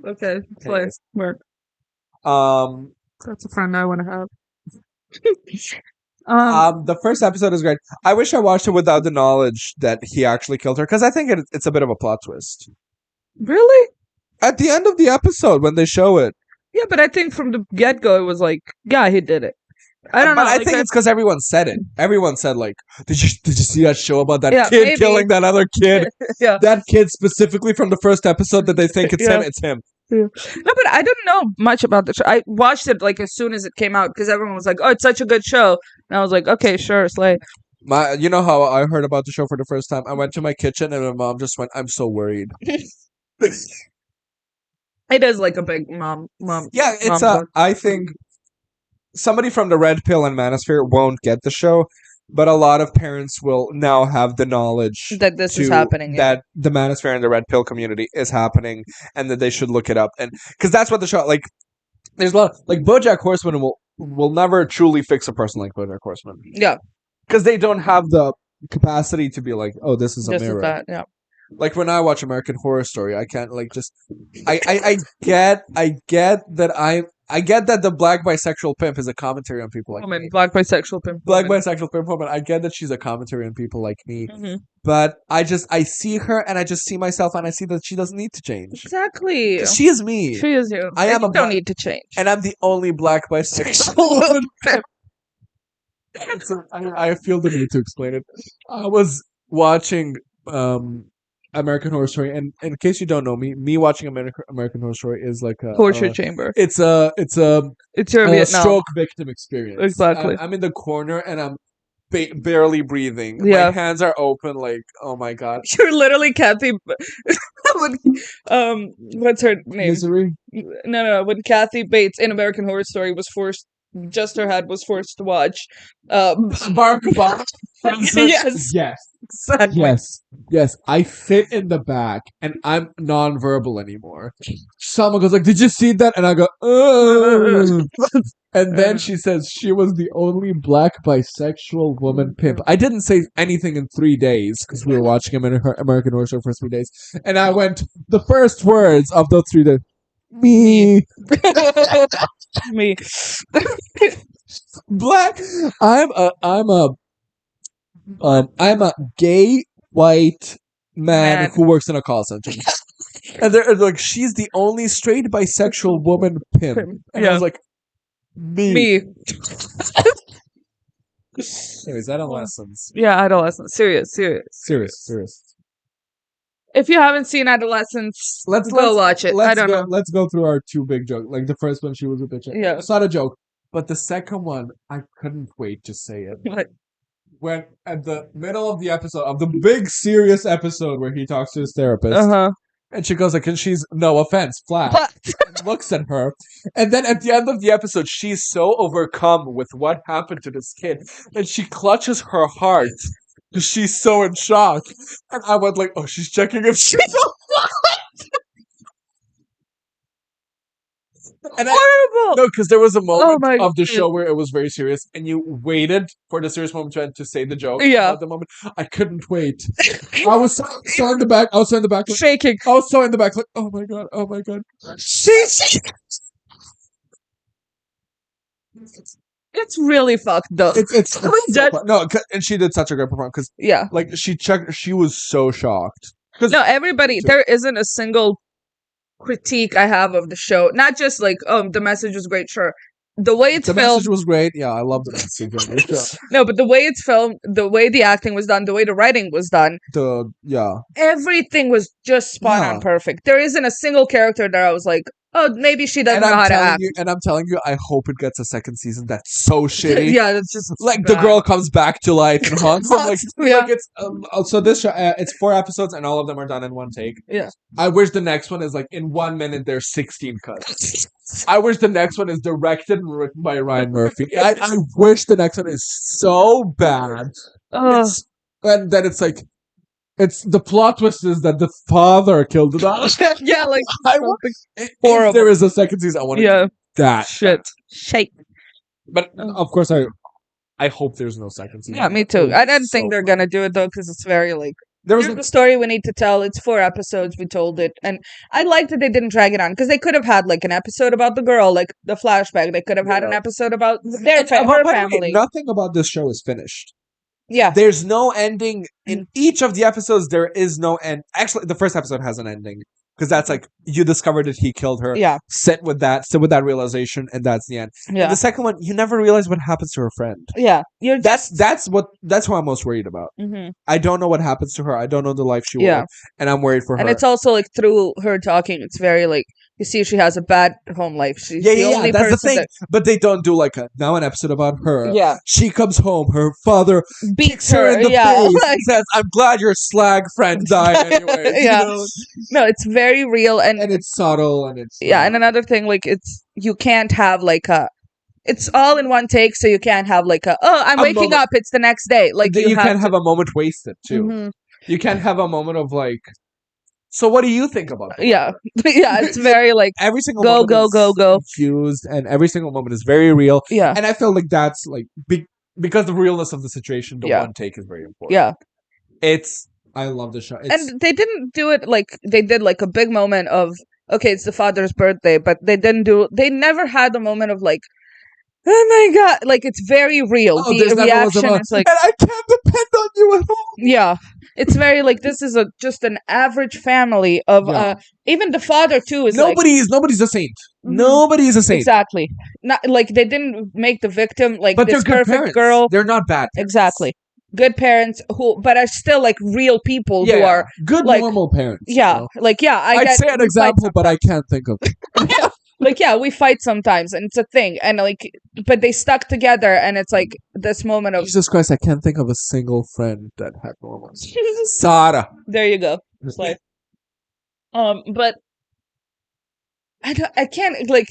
Okay, play. Work. That's a friend I want to have. The first episode is great. I wish I watched it without the knowledge that he actually killed her, because I think it's a bit of a plot twist. Really? At the end of the episode, when they show it. Yeah, but I think from the get-go, it was like, yeah, he did it. I don't know. I think it's because everyone said it. Everyone said, like, did you see that show about that kid killing that other kid? Yeah. That kid specifically from the first episode that they think it's him, it's him. Yeah. No, but I didn't know much about the show. I watched it, like, as soon as it came out, because everyone was like, oh, it's such a good show. And I was like, okay, sure, slay. You know how I heard about the show for the first time? I went to my kitchen and my mom just went, I'm so worried. It is like a big mom. Yeah, it's I think somebody from the Red Pill and Manosphere won't get the show, but a lot of parents will now have the knowledge that this is happening. That the Manosphere and the Red Pill community is happening, and that they should look it up. And because that's what the show, like, there's a lot, like, BoJack Horseman will never truly fix a person like BoJack Horseman. Yeah, because they don't have the capacity to be like, oh, this is a mirror. That, yeah. Like when I watch American Horror Story, I can't like just. I get that I get that the black bisexual pimp is a commentary on people like me. Black bisexual pimp. Bisexual pimp woman. I get that she's a commentary on people like me. Mm-hmm. But I see her and I just see myself and I see that she doesn't need to change. Exactly. She is me. She is you. I don't need to change. And I'm the only black bisexual woman pimp. So I feel the need to explain it. I was watching American Horror Story, and in case you don't know me watching American Horror Story is like a torture chamber. It's your stroke victim experience. Exactly. I'm in the corner and I'm barely breathing. Yeah. My hands are open, like, oh my god. You're literally Kathy. What's her name? Misery. No. When Kathy Bates in American Horror Story was forced. Just her head was forced to watch. Barack Obama. Yes. Exactly. Yes. I fit in the back, and I'm nonverbal anymore. Someone goes like, "Did you see that?" And I go, "Ugh." And then she says she was the only black bisexual woman pimp. I didn't say anything in 3 days because we were watching American Horror Story for 3 days, and I went the first words of those 3 days. Me. Me. Black. I'm a gay white man who works in a call center. And they're like, she's the only straight bisexual woman pimp. And I was like, me. Anyways, adolescence. Yeah, adolescence. Serious. If you haven't seen Adolescence, let's watch it. I don't know. Let's go through our two big jokes. Like the first one, she was a bitch. Yeah. It's not a joke. But the second one, I couldn't wait to say it. What? When at the middle of the episode, of the big serious episode where he talks to his therapist, and she goes like, and she's, no offense, flat, and looks at her. And then at the end of the episode, she's so overcome with what happened to this kid, and she clutches her heart because she's so in shock. And I went like, oh, she's checking if she's alive. And horrible. No, because there was a moment of the show where it was very serious, and you waited for the serious moment to say the joke. Yeah. At the moment, I couldn't wait. I was so in the back. I was so in the back, like, shaking. I was so in the back, like, oh my god, oh my god. She. It's really fucked though. It's so no, and she did such a great performance because like she was so shocked. No, everybody. There isn't a single critique I have of the show. Not just like, oh, the message was great, sure. The way it's filmed, the message was great. Yeah, I love the message of the show. No, but the way it's filmed, the way the acting was done, the way the writing was done, everything was just spot on perfect. There isn't a single character that I was like, oh, maybe she doesn't know how to act. And I'm telling you, I hope it gets a second season. That's so shitty. Yeah, that's just like bad. The girl comes back to life and haunts them. Like it's so this show, it's 4 episodes and all of them are done in one take. Yeah, I wish the next one is like in 1 minute there's 16 cuts. I wish the next one is directed and written by Ryan Murphy. I wish the next one is so bad. And then it's like, it's the plot twist is that the father killed the daughter. Yeah, like if there is a second season, I want that shit. But of course, I hope there's no second season. Yeah, me too. I didn't think they're gonna do it though because it's very like. There was a story we need to tell. It's 4 episodes. We told it. And I liked that they didn't drag it on. Because they could have had, like, an episode about the girl, like, the flashback. They could have had an episode about her family. Nothing about this show is finished. Yeah. There's no ending. In each of the episodes, there is no end. Actually, the first episode has an ending. Because that's like, you discovered that he killed her. Yeah. Sit with that realization, and that's the end. Yeah. And the second one, you never realize what happens to her friend. Yeah. That's what I'm most worried about. Mm-hmm. I don't know what happens to her. I don't know the life she will. And I'm worried for her. And it's also like through her talking, it's very like, you see she has a bad home life. She's the only that's the person thing. But they don't do like an episode about her. Yeah. She comes home, her father beats her in the face and says, I'm glad your slag friend died anyway. Yeah. You know? No, it's very real and it's subtle and it's and another thing, like you can't have like it's all in one take, so you can't have like I'm waking up, it's the next day. Like you can't have a moment wasted too. Mm-hmm. You can't have a moment of like, so what do you think about that? Yeah. Yeah, it's very like every single moment go confused, and every single moment is very real. Yeah. And I feel like that's like because the realness of the situation, the one take is very important. Yeah. I love the show. And they didn't do it like they did like a big moment of okay, it's the father's birthday, but they never had the moment of like, oh my god, like it's very real. The reaction is like, and I can't depend on you at all. Yeah. It's very like this is just an average family of even the father too is nobody's a saint. Mm-hmm. Nobody is a saint. Exactly. Not like they didn't make the victim like but this they're perfect parents. Girl. They're not bad parents. Exactly. Good parents but are still like real people who are good like, normal parents. Yeah. You know? Like I'd say an example, but I can't think of it. Like we fight sometimes and it's a thing and like but they stuck together and it's like this moment of Jesus Christ, I can't think of a single friend that had moments. Sarah. There you go. Like, but I can't like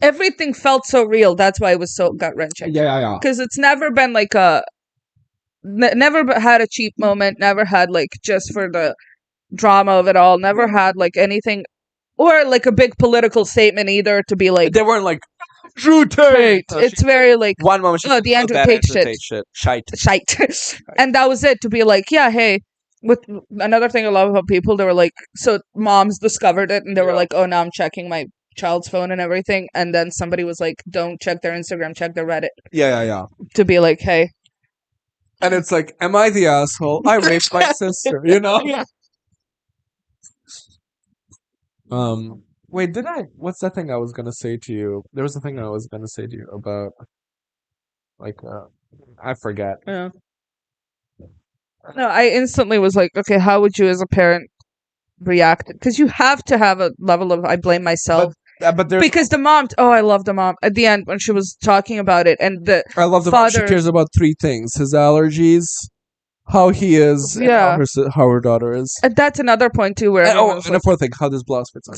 everything felt so real. That's why it was so gut-wrenching. Yeah. Because it's never been like never had a cheap moment, never had like just for the drama of it all, never had like anything or like a big political statement either to be like they weren't like Drew Tate. It's very like one moment the Andrew Tate shite. And that was it to be like hey. With another thing I love about people, they were like, so moms discovered it and they were like, oh, now I'm checking my child's phone and everything, and then somebody was like, don't check their Instagram, check their Reddit. Yeah. To be like, hey. And it's like, am I the asshole? I raped my sister, you know? Yeah. Wait, what's that thing I was gonna say to you? There was a thing I was gonna say to you about, like, I forget. Yeah. No, I instantly was like, okay, how would you as a parent reacted, because you have to have a level of I blame myself. But there's Because the mom, I love the mom at the end when she was talking about it, and the I love the mom. She cares about three things: his allergies, how he is, and yeah, how her daughter is. and that's another point too, where And, everyone's and a fourth thing: how this blouse fits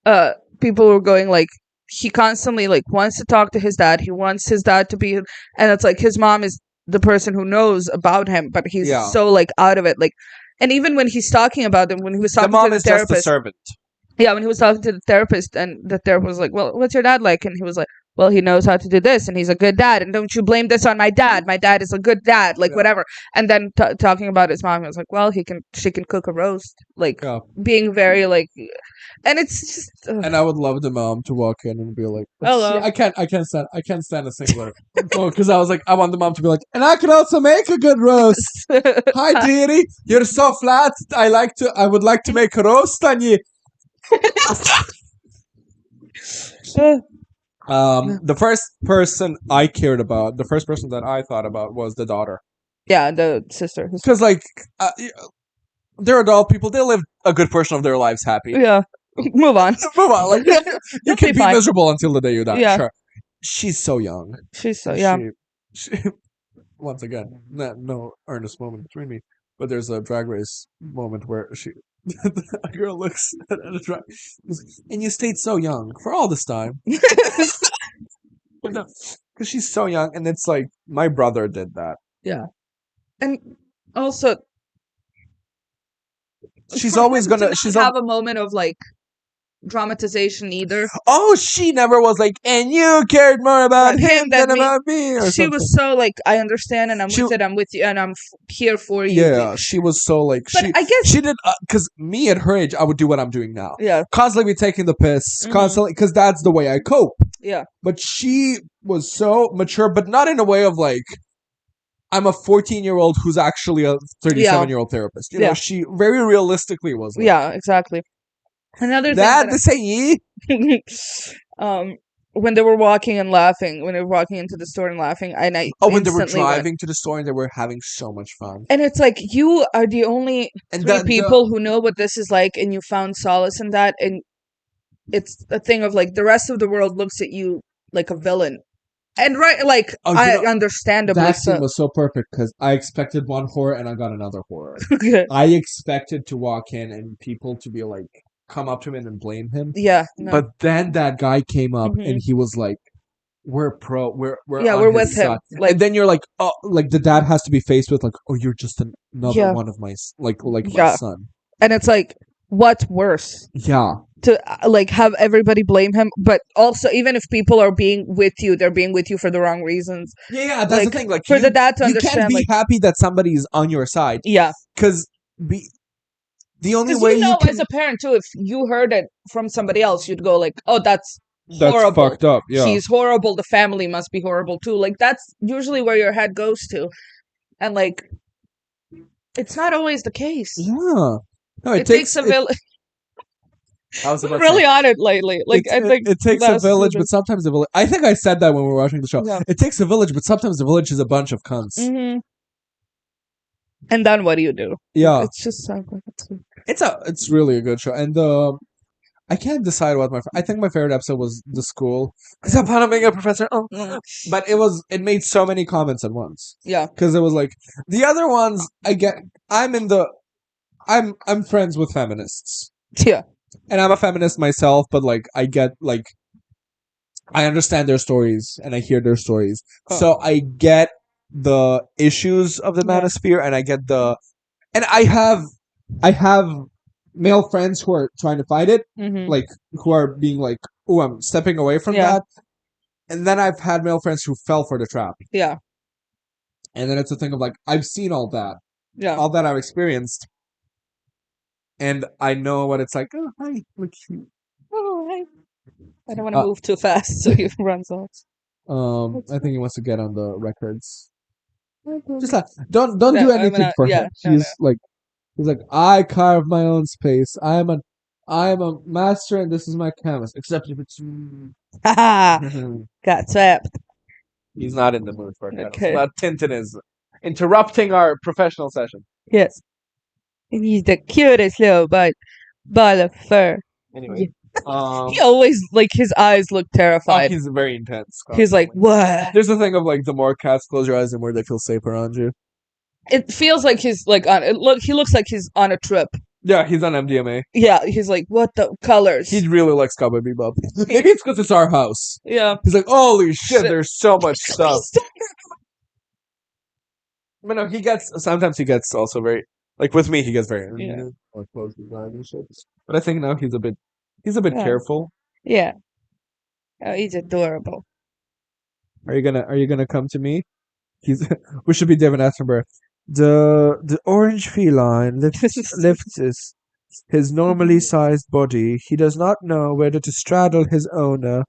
on. people were going like, he constantly like wants to talk to his dad. He wants his dad to be, and it's like his mom is the person who knows about him, but he's so like out of it. Like, and even when he's talking about them, when he was talking to the therapist, just a servant. Yeah, when he was talking to the therapist, and the therapist was like, "Well, what's your dad like?" And he was like, "Well, he knows how to do this, and he's a good dad. And don't you blame this on my dad? My dad is a good dad, like whatever." And then talking about his mom, he was like, "Well, she can cook a roast," like being very like, and it's just. And I would love the mom to walk in and be like, "Hello." I can't stand a singular. Because I was like, I want the mom to be like, and I can also make a good roast. Hi, dearie, you're so flat. I would like to make a roast on you. The first person I cared about, the first person that I thought about was the daughter. Yeah, the sister. Because like, they're adult people. They live a good portion of their lives happy. Yeah, move on. Move on. Like, you can be miserable until the day you die. Yeah. Sure. She's so young. She's so young. She, once again, no earnest moment between me, but there's a Drag Race moment where a girl looks at a drag, and you stayed so young for all this time. Because she's so young, and it's like my brother did that. Yeah, and also she's always gonna have a moment of like dramatization either. Oh, she never was like, and you cared more about him than about me. Or she something. Was so like, I understand, and I'm with you, and I'm here for you. Yeah, she was so like, but I guess she did, because me at her age, I would do what I'm doing now. Yeah, constantly be taking the piss, constantly, because that's the way I cope. Yeah, but she was so mature, but not in a way of like, I'm a 14-year-old who's actually a 37-year-old therapist. You know, she very realistically was like, yeah, exactly. Another thing when they were walking and laughing, when they were walking into the store and laughing, and when they were driving to the store and they were having so much fun. And it's like, you are the only three people who know what this is like, and you found solace in that. And it's a thing of like, the rest of the world looks at you like a villain. And like, understandably, that scene was so perfect because I expected one horror and I got another horror. I expected to walk in and people to be like, come up to him and blame him. Yeah. No. But then that guy came up and he was like, we're we're with him. Like, and then you're like, oh, like the dad has to be faced with like, oh, you're just another one of my my son. And it's like, what's worse? Yeah. To like have everybody blame him, but also even if people are being with you, they're being with you for the wrong reasons. Yeah, that's the thing. Like, for the dad to understand, you can't be happy that somebody's on your side. Yeah, because the only way you can, as a parent too, if you heard it from somebody else, you'd go like, "Oh, that's horrible. Fucked up. Yeah, he's horrible. The family must be horrible too." Like, that's usually where your head goes to, and like, it's not always the case. Yeah, no, it takes a village. I was really on it lately. Like, I think it takes a village, but sometimes the village. I think I said that when we were watching the show. Yeah. It takes a village, but sometimes the village is a bunch of cunts. Mm-hmm. And then what do you do? Yeah, it's just so good. It's really a good show, and I can't decide what I think my favorite episode was the school because I'm planning on being a professor. But it made so many comments at once. Yeah, because it was like the other ones. I'm friends with feminists. Yeah. And I'm a feminist myself, but like I get like I understand their stories and I hear their stories. So I get the issues of the manosphere and I get and I have male friends who are trying to fight it, like who are being like, oh, I'm stepping away from that. And then I've had male friends who fell for the trap. Yeah. And then it's a thing of like, I've seen all that. Yeah. All that I've experienced. And I know what it's like. Oh, hi. Oh, hi. I don't want to move too fast, so he runs off. I think he wants to get on the records. Just like, don't do anything for him. He's like, I carve my own space. I am a master, and this is my canvas. Except if it's got tapped. He's not in the mood for it. Okay. Now Tintin is interrupting our professional session. Yes. And he's the cutest little ball of fur. Anyway, He always, like, his eyes look terrified. he's very intense. He's like, what? There's the thing of like the more cats close your eyes, the more they feel safe around you. It feels like he's like on. He looks like he's on a trip. Yeah, he's on MDMA. Yeah, he's like, what the colors? He really likes Cowboy Bebop. Maybe it's because it's our house. Yeah. He's like, holy shit, there's so much stuff. But no, sometimes he gets also very, like with me, he gets very, or close his eyes and shit. But I think now he's a bit careful. Yeah. Oh, he's adorable. Are you gonna come to me? We should be David Attenborough. The orange feline lifts his normally sized body. He does not know whether to straddle his owner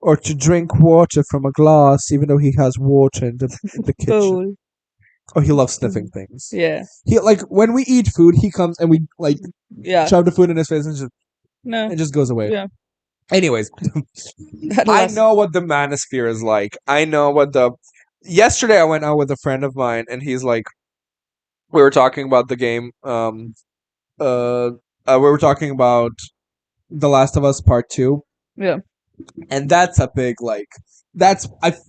or to drink water from a glass, even though he has water in the kitchen. Oh, he loves sniffing things. Yeah. He like when we eat food, he comes and we like shove the food in his face and it just goes away. Yeah. Anyways, I know what the manosphere is like. I know what yesterday I went out with a friend of mine and he's like, we were talking about the game. We were talking about The Last of Us Part 2. Yeah. And that's a big I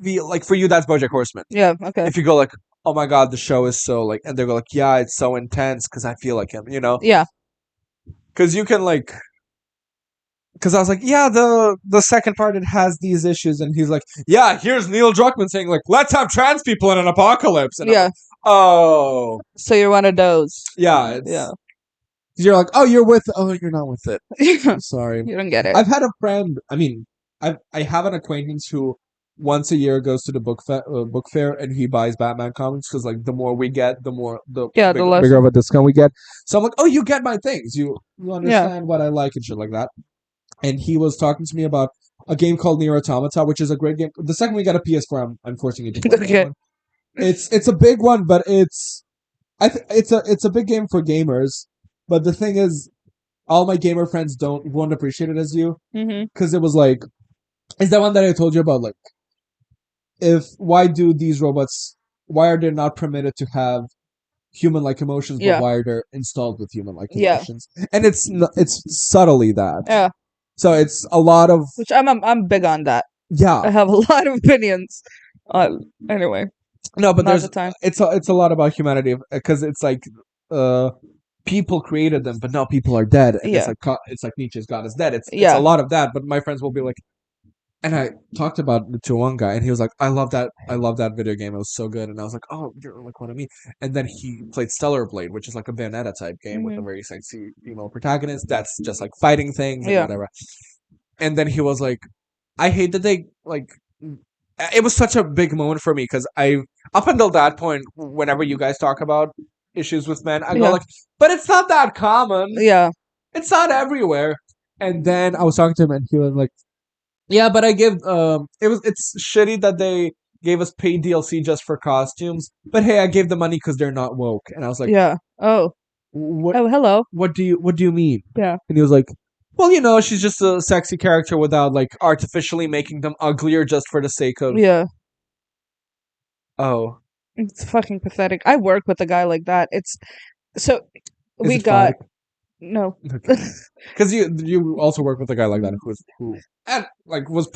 feel like for you that's BoJack Horseman. Yeah, okay. If you go like, oh my god, the show is so like, and they go like, yeah, it's so intense because I feel like him, you know? Yeah. Because you can like, because I was like, yeah, the second part it has these issues, and he's like, yeah, here's Neil Druckmann saying like, let's have trans people in an apocalypse, and yeah, like, oh, so you're one of those. Yeah, you're like, oh, you're not with it. I'm sorry, you don't get it. I've had a friend. I mean, I have an acquaintance who once a year goes to the book fair and he buys Batman comics because like the more we get, the more bigger of a discount we get. So I'm like, oh, you get my things. You understand what I like and shit like that. And he was talking to me about a game called Nier Automata, which is a great game. The second we got a PS4, I'm forcing you to play that one. It's a big one, but it's a big game for gamers. But the thing is, all my gamer friends won't appreciate it as you, because it was like, it's that one that I told you about. Like, why are they not permitted to have human-like emotions, but why are they installed with human-like emotions? And it's subtly that. Yeah. So it's a lot of, which I'm big on that. Yeah, I have a lot of opinions. Anyway, no, but it's a lot about humanity because it's like people created them, but now people are dead, and it's like Nietzsche's God is dead. It's a lot of that. But my friends will be like, and I talked about it to one guy, and he was like, I love that video game. It was so good. And I was like, oh, you're like what I mean. And then he played Stellar Blade, which is like a Bayonetta type game with a very sexy female protagonist that's just like fighting things and whatever. And then he was like, I hate that they like. It was such a big moment for me because up until that point, whenever you guys talk about issues with men, I go like, but it's not that common. Yeah, it's not everywhere. And then I was talking to him, and he was like, yeah, but I give it's shitty that they gave us paid DLC just for costumes. But hey, I gave the money because they're not woke. And I was like, yeah. Oh. Hello. What do you mean? Yeah. And he was like, well, she's just a sexy character without like artificially making them uglier just for the sake of. Yeah. Oh. It's fucking pathetic. I work with a guy like that. We got. No, because you also work with a guy like that who was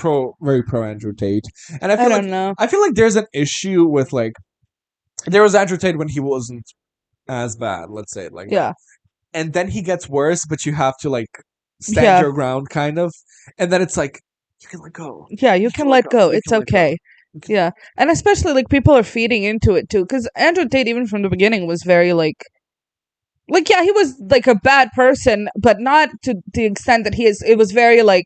very pro Andrew Tate, and I don't know. I feel like there's an issue with like there was Andrew Tate when he wasn't as bad, let's say it like that. And then he gets worse, but you have to like stand your ground kind of, and then it's like you can let go. Yeah, you can let go. It's okay. Yeah, and especially like people are feeding into it too, because Andrew Tate even from the beginning was very like, yeah, he was like a bad person, but not to the extent that he is. It was very like,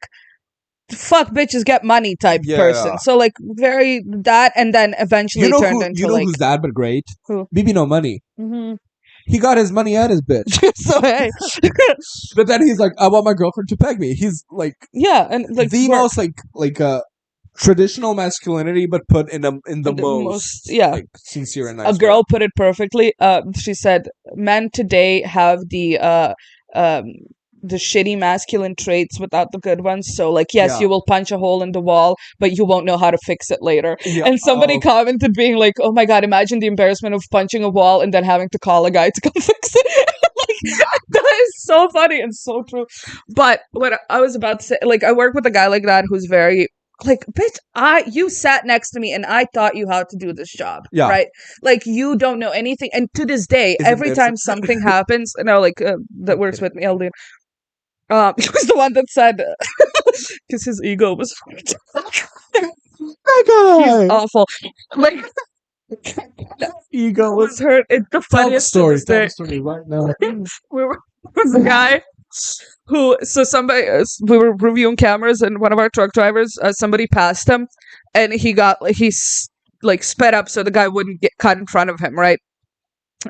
fuck bitches, get money type person. So like very that, and then eventually turned into like, who's that but great? Who? BB No Money. Mm-hmm. He got his money and his bitch. So hey, but then he's like, I want my girlfriend to peg me. He's like, and like the most like traditional masculinity, but put in the most like, sincere and nice. A girl put it perfectly. She said, "Men today have the shitty masculine traits without the good ones. So, like, yes, you will punch a hole in the wall, but you won't know how to fix it later." Yeah. And somebody commented, being like, "Oh my god, imagine the embarrassment of punching a wall and then having to call a guy to come fix it." Like, That is so funny and so true. But what I was about to say, like, I work with a guy like that who's very like, bitch, you sat next to me and I taught you how to do this job. Yeah. Right? Like, you don't know anything. And to this day, Isn't every it? time something happens, that works with me, Eldin. He was the one that said, because his ego was he's awful. Like, ego was hurt. It's the Tell the funniest story. Tell the thing. story right now. Was a guy who, we were reviewing cameras, and one of our truck drivers, somebody passed him, and he sped up so the guy wouldn't get cut in front of him, right?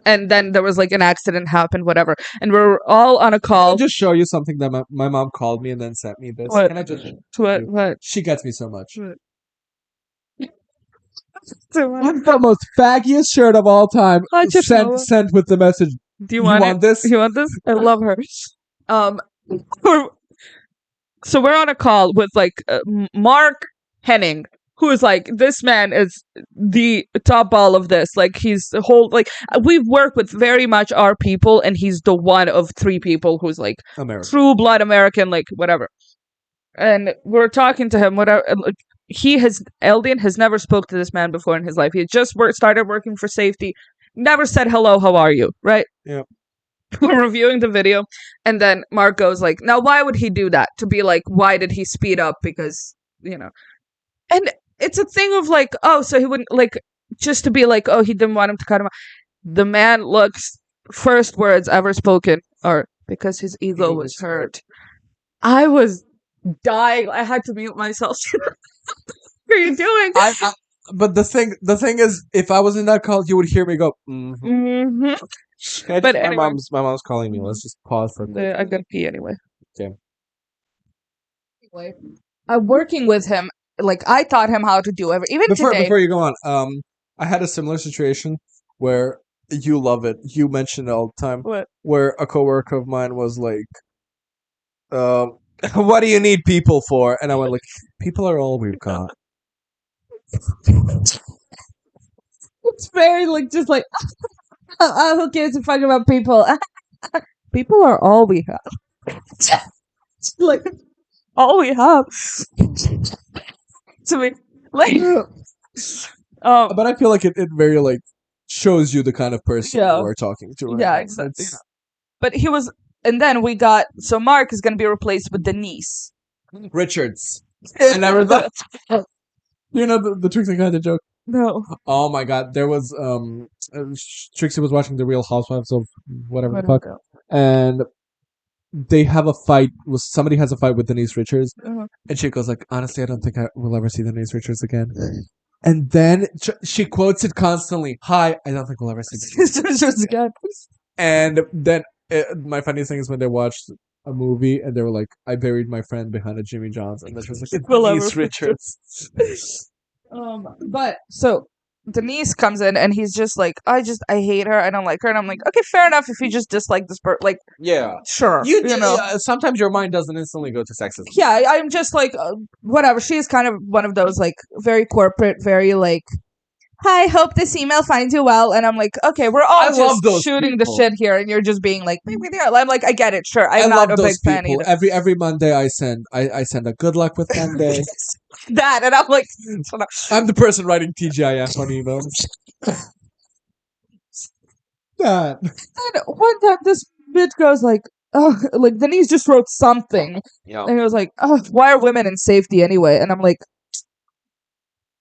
And then there was like an accident happened, whatever, and we're all on a call. I'll just show you something that my mom called me and then sent me this. What? Can I just What? She gets me so much. What? What's the most faggiest shirt of all time? Sent with the message. Do you want this? You want this? I love her. So we're on a call with Mark Henning, who is like, this man is the top ball of this. Like, he's the whole, like, we've worked with very much our people, and he's the one of three people who's like American. True blood American, like whatever. And we're talking to him, whatever. Eldin has never spoke to this man before in his life. He had just started working for safety. Never said hello, how are you, right? Yeah. We're reviewing the video, and then Mark goes like, now why would he do that? To be like, why did he speed up? Because, and it's a thing of like, oh, so he wouldn't, like, just to be like, oh, he didn't want him to cut him off. The man looks, first words ever spoken are, because his ego was hurt. I was dying. I had to mute myself. What are you doing? But the thing is, if I was in that call, you would hear me go. But anyway, my mom's calling me. Let's just pause for a minute. I gotta pee anyway. Okay. Anyway, I'm working with him. Like, I taught him how to do everything. Even today. Before you go on, I had a similar situation where you love it. You mention it all the time. What? Where a coworker of mine was like, what do you need people for? And I went like, people are all we've got. It's very like, just like, who cares a fuck about people? People are all we have. Like, all we have. To me, like, but I feel like it very like shows you the kind of person you are talking to. Right? Yeah, exactly. But he was, and then we got, so Mark is going to be replaced with Denise Richards. I never thought. You know the Trixie kind of joke? No. Oh my god, there was Trixie was watching The Real Housewives of whatever the fuck, and they have a fight. Somebody has a fight with Denise Richards, and she goes like, "Honestly, I don't think I will ever see Denise Richards again." And then she quotes it constantly. "Hi, I don't think we'll ever see Denise Richards again." And then my funniest thing is when they watched a movie and they were like, "I buried my friend behind a Jimmy John's," and this was like, "It's Denise Richards." But so Denise comes in and he's just like, I hate her. I don't like her. And I'm like, okay, fair enough. If you just dislike this person, like, yeah, sure. You know, sometimes your mind doesn't instantly go to sexism. Yeah, I'm just like, whatever. She's kind of one of those like very corporate, very like, hi, hope this email finds you well. And I'm like, okay, we're all just shooting the shit here, and you're just being like, I'm like, I get it, sure. I'm not a big fan either. Every Monday I send a good luck with Monday. That, and I'm like, I'm the person writing TGIF on emails. That. And one time this bitch goes like, oh, like Denise just wrote something. Yeah. And he was like, oh, why are women in safety anyway? And I'm like,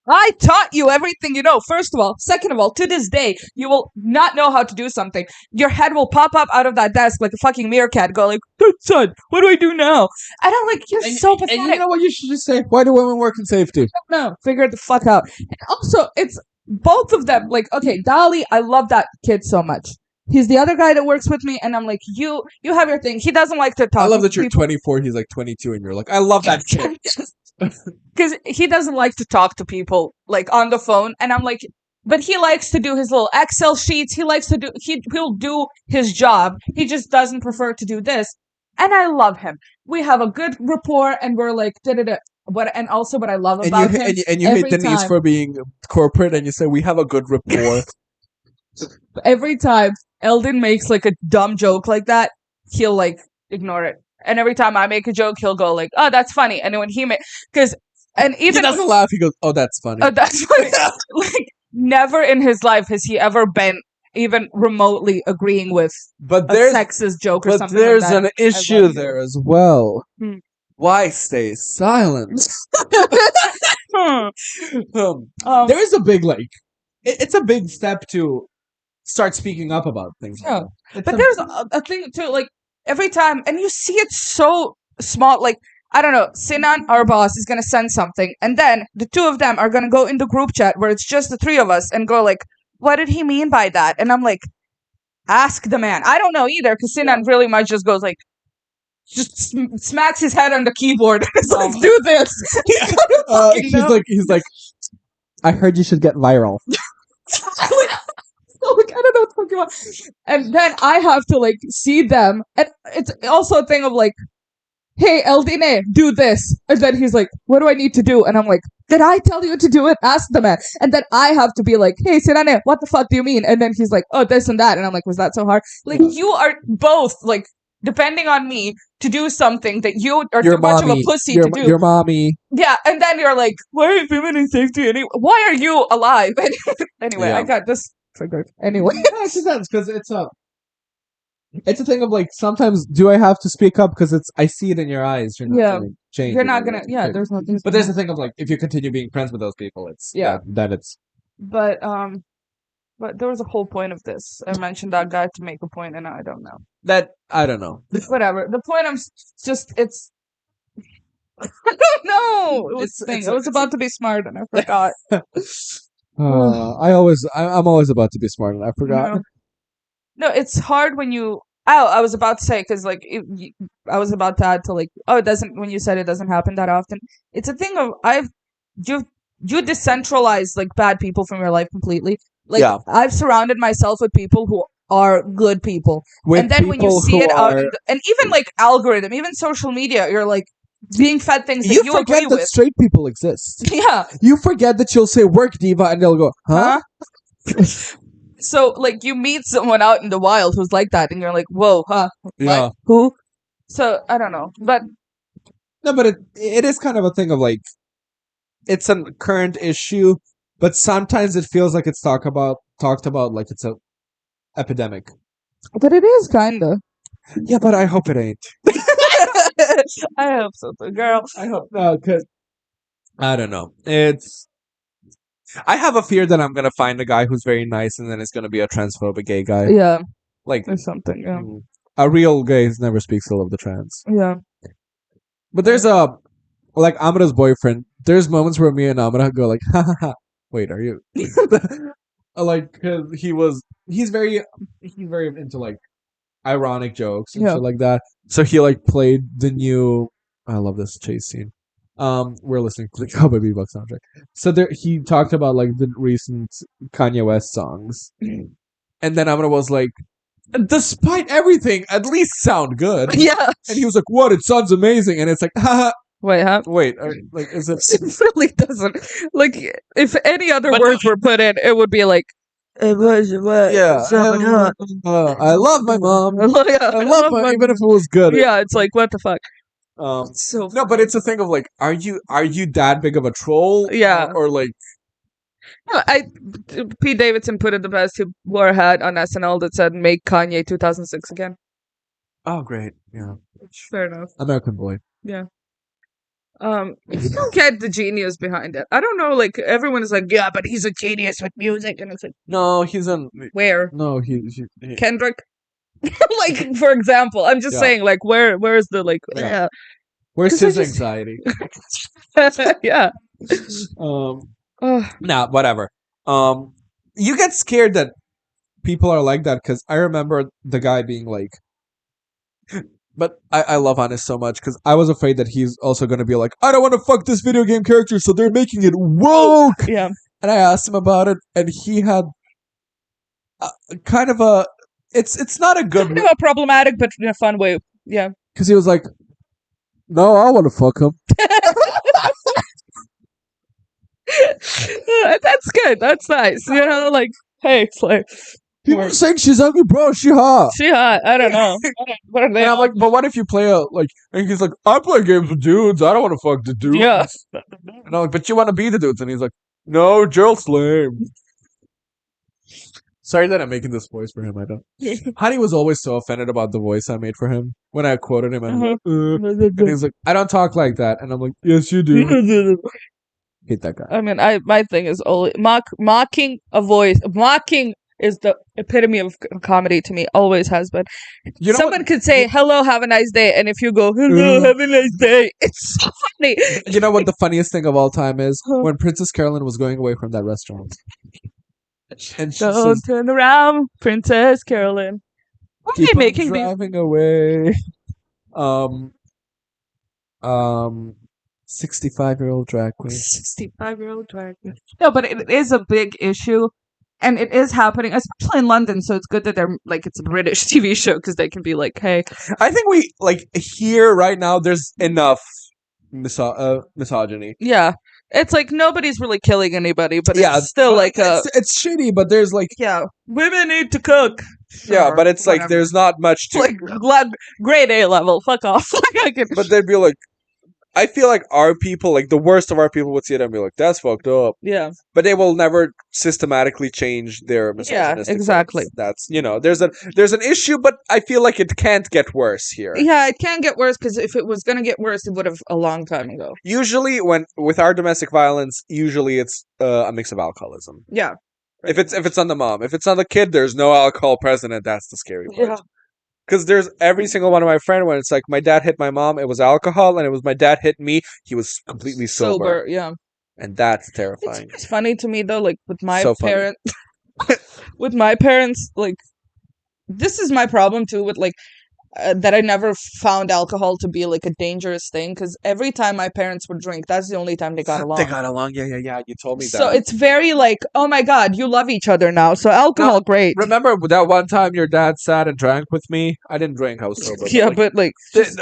I taught you everything you know, first of all. Second of all, to this day, you will not know how to do something. Your head will pop up out of that desk like a fucking meerkat, go like, son, what do I do now? And I'm like, you're so pathetic. And you know what you should just say? Why do women work in safety? No, figure it the fuck out. And also, it's both of them. Like, okay, Dolly, I love that kid so much. He's the other guy that works with me, and I'm like, you have your thing. He doesn't like to talk. I love that you're 24, he's like 22, and you're like, I love that kid. Because he doesn't like to talk to people like on the phone, and I'm like, but he likes to do his little Excel sheets. He'll do his job. He just doesn't prefer to do this, and I love him. We have a good rapport, and we're like da-da-da. And also what I love about him, and you hate Denise for being corporate, and you say we have a good rapport. Every time Eldon makes like a dumb joke like that, he'll like ignore it. And every time I make a joke, he'll go like, "Oh, that's funny." And when he he doesn't laugh. He goes, "Oh, that's funny." Oh, that's funny. Like, never in his life has he ever been even remotely agreeing with a sexist joke or something. But there's like that. an issue there as well. Hmm. Why stay silent? Hmm. There is a big it's a big step to start speaking up about things. Yeah, but there's a thing too. Like every time, and you see it so small. Like I don't know, Sinan, our boss, is gonna send something, and then the two of them are gonna go in the group chat where it's just the three of us, and go like, "What did he mean by that?" And I'm like, "Ask the man." I don't know either, because Sinan really much just goes like, just smacks his head on the keyboard and is like, "Do this." He's like, "I heard you should get viral." Like, I don't know what to talk about. And then I have to like see them, and it's also a thing of like, "Hey, Eldine, do this." And then he's like, "What do I need to do?" And I'm like, "Did I tell you to do it? Ask the man." And then I have to be like, "Hey, Sinane, what the fuck do you mean?" And then he's like, "Oh, this and that." And I'm like, "Was that so hard?" Like, you are both like depending on me to do something that you are too much of a pussy to do. Your mommy. Yeah, and then you're like, "Why are women in safety anyway? Why are you alive?" Anyway, I got this triggered. Anyway, it makes sense because it's a thing of like sometimes do I have to speak up because I see it in your eyes. You're not gonna change. You're not gonna. Yeah, there's nothing. But there's the thing of like if you continue being friends with those people, it's then it's. But there was a whole point of this. I mentioned that guy to make a point, and I don't know. That I don't know. Whatever. The point I'm just it's. I don't know. I was about to be smart and I forgot. I'm always about to be smart and I forgot. No, it's hard when you. Oh, I was about to say because like I was about to add to like it doesn't when you said it doesn't happen that often. It's a thing of you decentralize like bad people from your life completely. Like I've surrounded myself with people who are good people, and then when you see it out, and even like algorithm, even social media, you're like being fed things that you agree forget that with. Straight people exist. Yeah, you forget that you'll say "work diva" and they'll go, "Huh?" So like you meet someone out in the wild who's like that, and you're like, "Whoa, huh? Yeah, what? Who?" So I don't know, but no, but it is kind of a thing of like it's a current issue, but sometimes it feels like it's talked about like it's a epidemic. But it is kinda. Yeah, but I hope it ain't. I hope so too, girl. I hope no, because I don't know. I have a fear that I'm gonna find a guy who's very nice, and then it's gonna be a transphobic gay guy. Yeah, like or something. Yeah, a real gay never speaks ill of the trans. Yeah, but there's like Amra's boyfriend. There's moments where me and Amra go like, "Ha ha ha." Wait, are you? Like, cause he's very into like ironic jokes and shit like that. So he like played the new. I love this chase scene. We're listening to the Cowboy Bebop soundtrack. So he talked about like the recent Kanye West songs, and then Amra was like, "Despite everything, at least sound good." Yeah, and he was like, "What? It sounds amazing." And it's like, haha. Wait, huh? Wait, like, is it? It really doesn't. Like, if any other words were put in, it would be like, "It was what?" Yeah, I love my mom. I love my even if it was good. Yeah, it's like what the fuck. So no, but it's a thing of like, are you that big of a troll? Yeah, or like. No, Pete Davidson put it the best. He wore a hat on SNL that said "Make Kanye 2006 again." Oh, great! Yeah, fair enough. American boy. Yeah. You don't get the genius behind it. I don't know. Like everyone is like, "Yeah, but he's a genius with music," and it's like, no, he's on where? No, he Kendrick. Like for example, I'm just saying, like, where's the like? Yeah. Where's his anxiety? Yeah. Nah, whatever. You get scared that people are like that because I remember the guy being like. But I love Honest so much because I was afraid that he's also going to be like, I don't want to fuck this video game character, so they're making it woke. Yeah. And I asked him about it, and he had kind of a. It's not a good. Kind of a problematic, but in a fun way. Yeah. Because he was like, no, I want to fuck him. That's good. That's nice. You know, like, hey, it's like. People are saying she's ugly, bro. She hot. She hot. I don't know. What are they? And I'm like, but what if you play and he's like, I play games with dudes. I don't want to fuck the dudes. Yeah. And I'm like, but you want to be the dudes. And he's like, no, Gerald's lame. Sorry that I'm making this voice for him. I don't. Honey was always so offended about the voice I made for him when I quoted him. And, and he's like, I don't talk like that. And I'm like, yes, you do. Hate that guy. I mean, my thing is always mocking a voice. Mocking is the epitome of comedy to me. Always has been. You know Someone could say, hello, have a nice day. And if you go, hello, have a nice day, it's so funny. You know what the funniest thing of all time is? When Princess Carolyn was going away from that restaurant. And she Don't turn around, Princess Carolyn. Why are they making driving away? 65-year-old drag queen. 65-year-old drag queen. No, but it is a big issue. And it is happening, especially in London. So it's good that they're like, it's a British TV show because they can be like, hey. I think we, like, here right now, there's enough misogyny. Yeah. It's like nobody's really killing anybody, but it's still like it's shitty, but there's like... Yeah. Women need to cook. Sure, yeah, but it's whatever. Like, there's not much to... Like, grade A level. Fuck off. But they'd be like... I feel like our people, like the worst of our people would see it and be like, that's fucked up. Yeah. But they will never systematically change their misogynistic. Yeah, exactly. Ways. That's, there's an issue, but I feel like it can't get worse here. Yeah, it can get worse because if it was going to get worse, it would have a long time ago. Usually with our domestic violence, usually it's a mix of alcoholism. Yeah. If it's on the mom. If it's on the kid, there's no alcohol present, and that's the scary part. Yeah. Because there's every single one of my friends when it's like my dad hit my mom, it was alcohol, and it was my dad hit me, he was completely sober. Yeah. And that's terrifying. It's funny to me though, like with my parents, with my parents, like this is my problem too with like that I never found alcohol to be like a dangerous thing because every time my parents would drink, that's the only time they got along. They got along, yeah. You told me that. So it's very like, oh my god, you love each other now. So alcohol, great. Remember that one time your dad sat and drank with me? I didn't drink. I was sober. Yeah, but like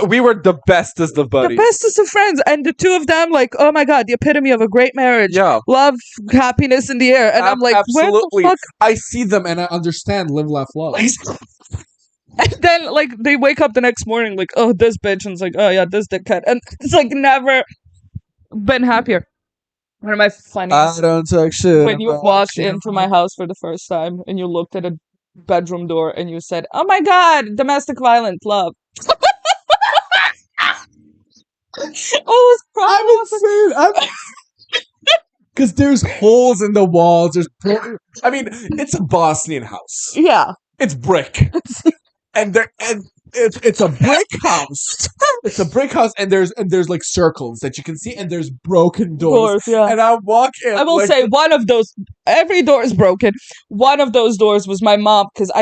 we were the bestest of buddies, the bestest of friends, and the two of them, like, oh my god, the epitome of a great marriage. Yeah, love, happiness in the air, and I'm like, absolutely. Where the fuck? I see them and I understand. Live, laugh, love. And then, like, they wake up the next morning, like, oh, this bitch, and it's like, oh, yeah, this dickhead. And it's, like, never been happier. One of my funniest... I don't talk shit. When you walked into my house for the first time, and you looked at a bedroom door, and you said, oh my god, domestic violence, love. I was crying. I'm insane. Because there's holes in the walls. I mean, it's a Bosnian house. Yeah. It's brick. And it's a brick house. It's a brick house, and there's like circles that you can see, and there's broken doors. Yeah. And I walk in. I will say one of those. Every door is broken. One of those doors was my mom because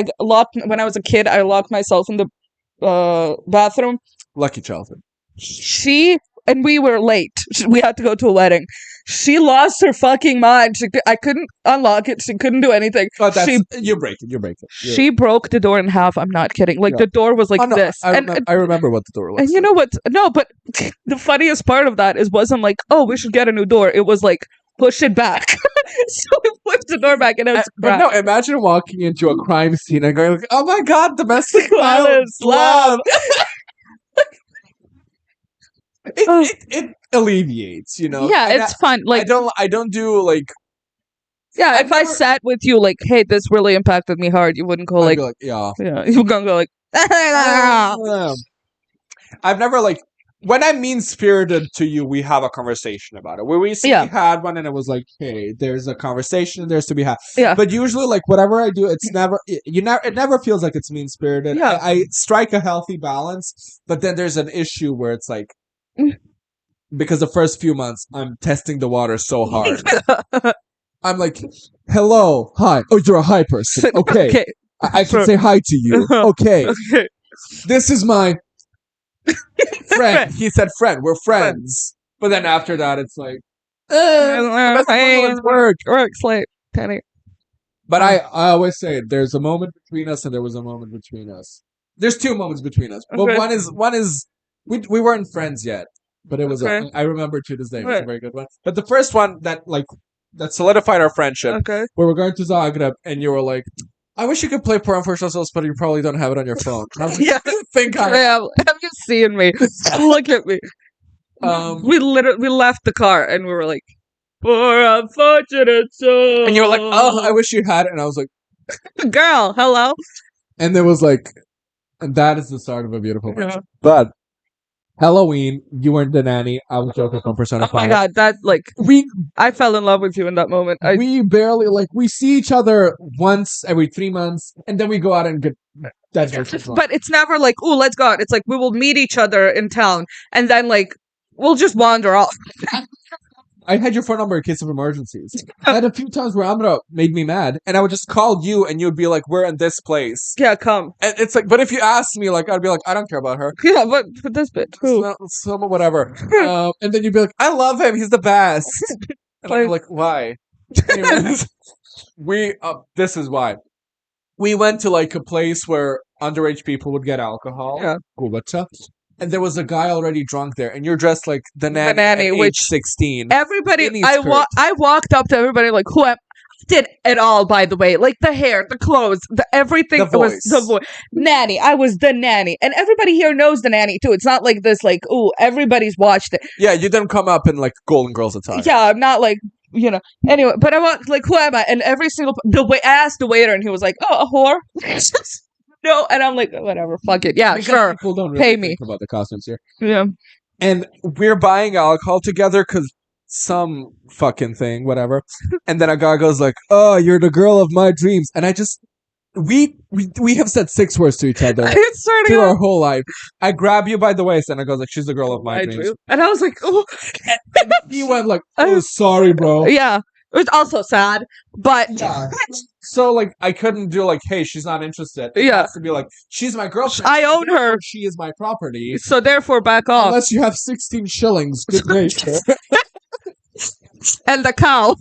when I was a kid. I locked myself in the bathroom. Lucky childhood. And we were late. We had to go to a wedding. She lost her fucking mind. I couldn't unlock it. She couldn't do anything. Oh, you break it. She broke the door in half. I'm not kidding. Like, the door was like this. I remember what the door was. And you know what? No, but the funniest part of that wasn't like, oh, we should get a new door. It was like, push it back. So we pushed the door back and it was But no, imagine walking into a crime scene and going like, oh my god, domestic violence, love. It alleviates, Yeah, it's fun. Like I don't do like. Yeah, if I sat with you, like, hey, this really impacted me hard, you wouldn't go like, yeah, you're gonna go like. I've never like when I'm mean spirited to you, we have a conversation about it. We recently had one, and it was like, hey, there's a conversation, there's to be had. Yeah. But usually, like whatever I do, it's never it never feels like it's mean spirited. Yeah. I strike a healthy balance, but then there's an issue where it's like. Because the first few months, I'm testing the water so hard. I'm like, hello, hi. Oh, you're a hi person. Okay. I can say hi to you. Okay. This is my friend. He said friend. We're friends. But then after that, it's like, works late, Penny. But I always say there's a moment between us and there was a moment between us. There's two moments between us. But one is we weren't friends yet. But it was I remember to this day. It was a very good one. But the first one that solidified our friendship. Okay. Where we're going to Zagreb, and you were like, I wish you could play porn for yourself, but you probably don't have it on your phone. I was like, Yeah. I think I Have you seen me? Look at me. We left the car and we were like, "For unfortunate soul." And you were like, "Oh, I wish you had it." And I was like, "Girl, hello." And there was like, and that is the start of a beautiful Yeah. But Halloween, you weren't the nanny. I was Joker from Persona 5. Oh my god, that I fell in love with you in that moment. We barely we see each other once every 3 months, and then we go out and get. But it's never like, "Oh, let's go out." It's like we will meet each other in town, and then we'll just wander off. I had your phone number in case of emergencies. I had a few times where Amra made me mad, and I would just call you, and you would be like, "We're in this place." Yeah, come. And it's like, but if you asked me, I'd be like, "I don't care about her." Yeah, but this bit, some whatever. And then you'd be like, "I love him. He's the best." And I'm like, "Why?" Anyways, this is why. We went to a place where underage people would get alcohol. Yeah. And there was a guy already drunk there, and you're dressed like the nanny at age 16. Everybody, I walked up to everybody like, "Who am?" Did it all, by the way, like the hair, the clothes, everything. Was the voice. Nanny. I was the nanny, and everybody here knows the nanny too. It's not like this, everybody's watched it. Yeah, you didn't come up in Golden Girls attire. Yeah, I'm not Anyway, but I want who am I? And every single I asked the waiter, and he was like, "Oh, a whore." No, and I'm like, whatever, fuck it. Yeah, because sure. People don't really pay think about the costumes here. Yeah. And we're buying alcohol together because some fucking thing, whatever. And then a guy goes like, "Oh, you're the girl of my dreams." And I just, we have said 6 words to each other through our whole life. I grab you by the waist and I goes like, "She's the girl of my dreams." And I was like, "Oh." And he went like, "Oh, sorry, bro." Yeah. It was also sad, but so I couldn't do "Hey, she's not interested." It has to be "She's my girlfriend. I own her. She is my property. So therefore, back off." Unless you have 16 shillings. Good gracious. And the cow.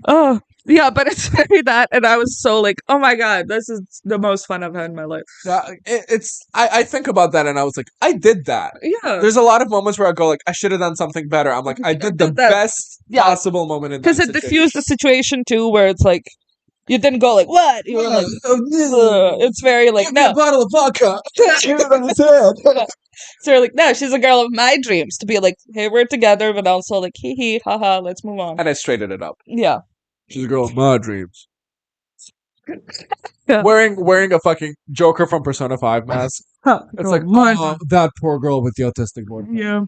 Oh. Yeah, but it's very that, and I was so "Oh my god, this is the most fun I've had in my life." I think about that, and I was like, I did that. Yeah. There's a lot of moments where I go I should have done something better. I'm like, I did the best possible moment in that situation. Because it diffused the situation too, where it's you didn't go "What?" You were like, it's very no. A bottle of vodka. So you're like, "No, she's a girl of my dreams." To be "Hey, we're together," but also hee hee, haha, let's move on. And I straightened it up. Yeah. She's a girl of my dreams. Yeah. Wearing a fucking Joker from Persona 5 mask. It's like, oh, that poor girl with the autistic boyfriend. Yeah.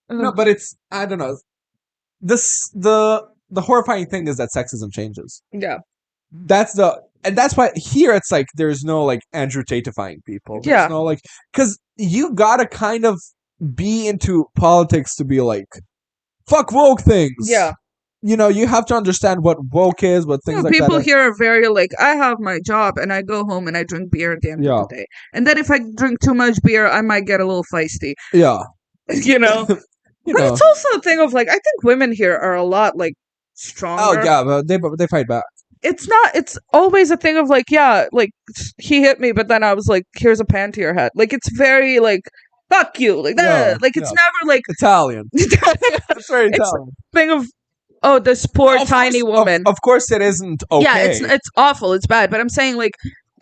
No, but it's, I don't know. The horrifying thing is that sexism changes. Yeah. That's why here it's there's no Andrew Tate-ifying people. There's no because you gotta kind of be into politics to be fuck woke things. Yeah. You have to understand what woke is, what things like that. People here are very I have my job and I go home and I drink beer at the end of the day. And then if I drink too much beer, I might get a little feisty. Yeah. But it's also a thing of I think women here are a lot stronger. Oh yeah, but they fight back. It's always a thing of he hit me, but then I was like, "Here's a pan to your head." It's very fuck you, that. It's never Italian. It's very Italian. Thing of, oh, this poor tiny woman. Of course, it isn't okay. Yeah, it's awful. It's bad. But I'm saying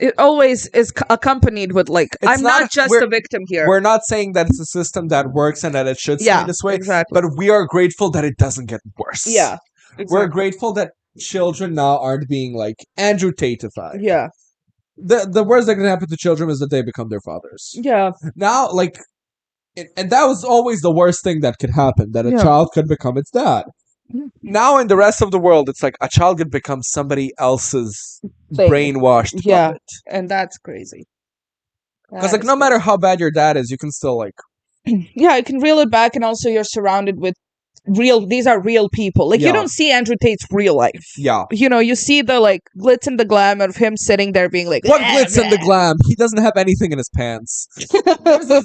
it always is accompanied with I'm not just a victim here. We're not saying that it's a system that works and that it should stay this way. Exactly. But we are grateful that it doesn't get worse. Yeah. Exactly. We're grateful that children now aren't being Andrew Tate-ified. Yeah. The worst that can happen to children is that they become their fathers. Yeah. Now, and that was always the worst thing that could happen, that a child could become its dad. Now in the rest of the world, it's a child could become somebody else's brainwashed puppet. And that's crazy. Because no matter how bad your dad is, you can still yeah, you can reel it back, and also you're surrounded with these are real people. You don't see Andrew Tate's real life. Yeah. You see the glitz and the glam of him sitting there being what glitz and the glam? He doesn't have anything in his pants.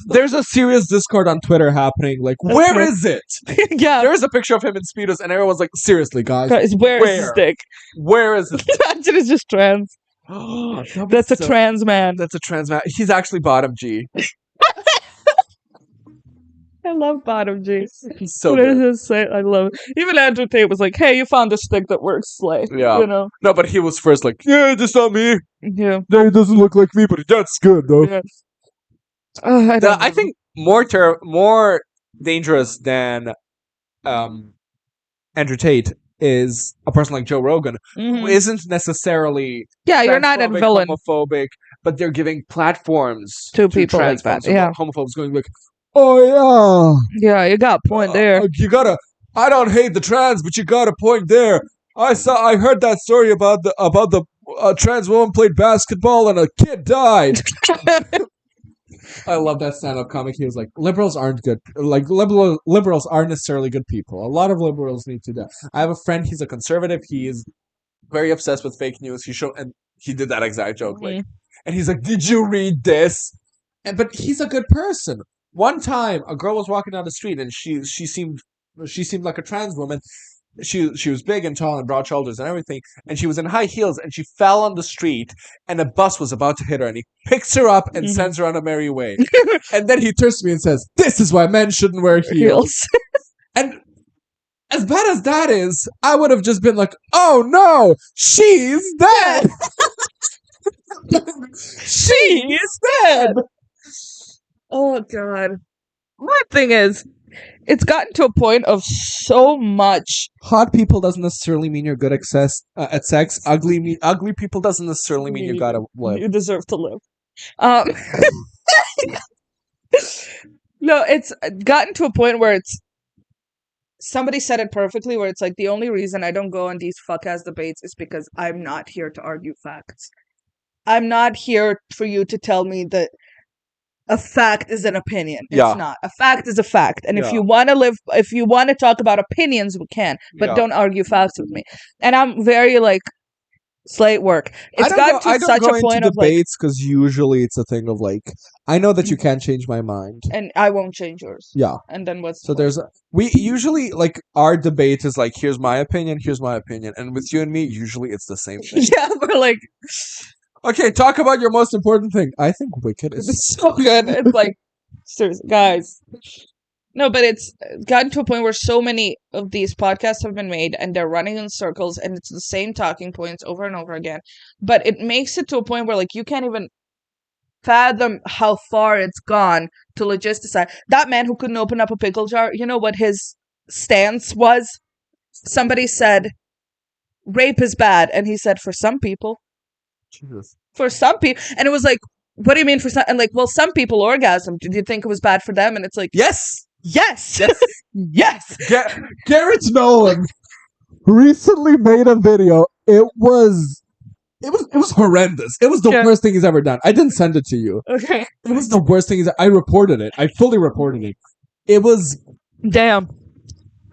There's a serious Discord on Twitter happening. Where is it? Yeah. There is a picture of him in Speedos, and everyone's like, seriously, guys. Where is his dick? Where is it? Imagine it's just trans. That's a trans man. That's a trans man. He's actually bottom G. I love bottom G. So What good. does it say? I love it. Even Andrew Tate was like, "Hey, you found a stick that works, slay." Yeah. You know. No, but he was first like, yeah, that's not me. Yeah. No, he doesn't look like me, but that's good though. Yeah. I think more dangerous than Andrew Tate is a person like Joe Rogan, who isn't necessarily you're not a villain, homophobic, but they're giving platforms to people like that. so Yeah, homophobes going like, oh yeah, you got a point there. You gotta. I don't hate the trans, but you got a point there. I heard that story about the trans woman played basketball and a kid died. I love that stand-up comic. He was like, liberals aren't good. Like, liberals aren't necessarily good people. A lot of liberals need to die. I have a friend, he's a conservative. He is very obsessed with fake news. And he did that exact joke. Like, and he's like, did you read this? But he's a good person. One time, a girl was walking down the street, and she seemed like a trans woman. She was big and tall and broad shoulders and everything, and she was in high heels, and she fell on the street, and a bus was about to hit her, and he picks her up and sends her on a merry way. And then he turns to me and says, "This is why men shouldn't wear heels." And as bad as that is, I would have just been like, "Oh no, she's dead." She's dead. Oh god. My thing is, it's gotten to a point of so much. Hot people doesn't necessarily mean you're good at sex. Ugly people doesn't necessarily mean you gotta live. You deserve to live. No, it's gotten to a point where it's. Somebody said it perfectly, where it's like, the only reason I don't go on these fuck-ass debates is because I'm not here to argue facts. I'm not here for you to tell me that a fact is an opinion. It's not. A fact is a fact. And if you want to talk about opinions, we can. But don't argue facts with me. And I'm very, like, slate work. It's gotten to such a point of, like... debates, because usually it's a thing of, like, I know that you can't change my mind. And I won't change yours. Yeah. And then what's... So we usually, like, our debate is, like, here's my opinion. And with you and me, usually it's the same thing. Yeah, we're like... Okay, talk about your most important thing. I think Wicked is so good. It's like, seriously, guys. No, but it's gotten to a point where so many of these podcasts have been made, and they're running in circles, and it's the same talking points over and over again. But it makes it to a point where, like, you can't even fathom how far it's gone to logisticize. That man who couldn't open up a pickle jar, you know what his stance was? Somebody said, rape is bad. And he said, for some people. Jesus. For some people. And it was like, what do you mean for some? And like, well, some people orgasm. Did you think it was bad for them? And it's like, yes. Yes. Garrett Nolan recently made a video. It was horrendous. It was the worst thing he's ever done. I didn't send it to you. Okay. It was the worst thing I reported it. I fully reported it. It was... Damn.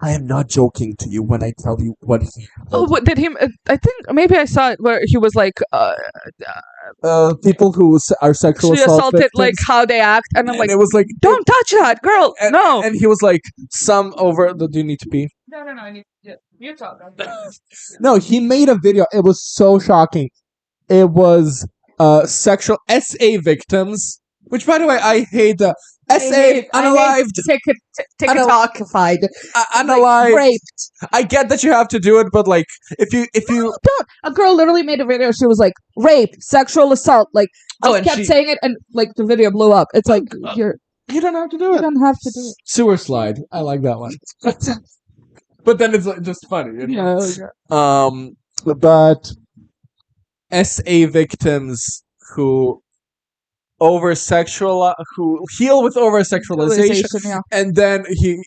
I am not joking to you when I tell you what he... Oh, what did he... I think maybe I saw it where he was like... people who are sexually assaulted, like, how they act. And I'm like, it was like... Don't touch that, girl! No! And he was like, some over... Do you need to pee? No, I need to... You talk. No, he made a video. It was so shocking. It was sexual... SA victims... Which, by the way, I hate the... SA, unalived, TikTokified, unalived, raped. I get that you have to do it, but like, if you don't. A girl literally made a video. She was like, rape, sexual assault. Like, I kept saying it, and like the video blew up. It's like you don't have to do it. You don't have to do it. Sewer slide. I like that one. But then it's like, just funny. You know? Yeah. But SA victims who heal with over sexualization, and then he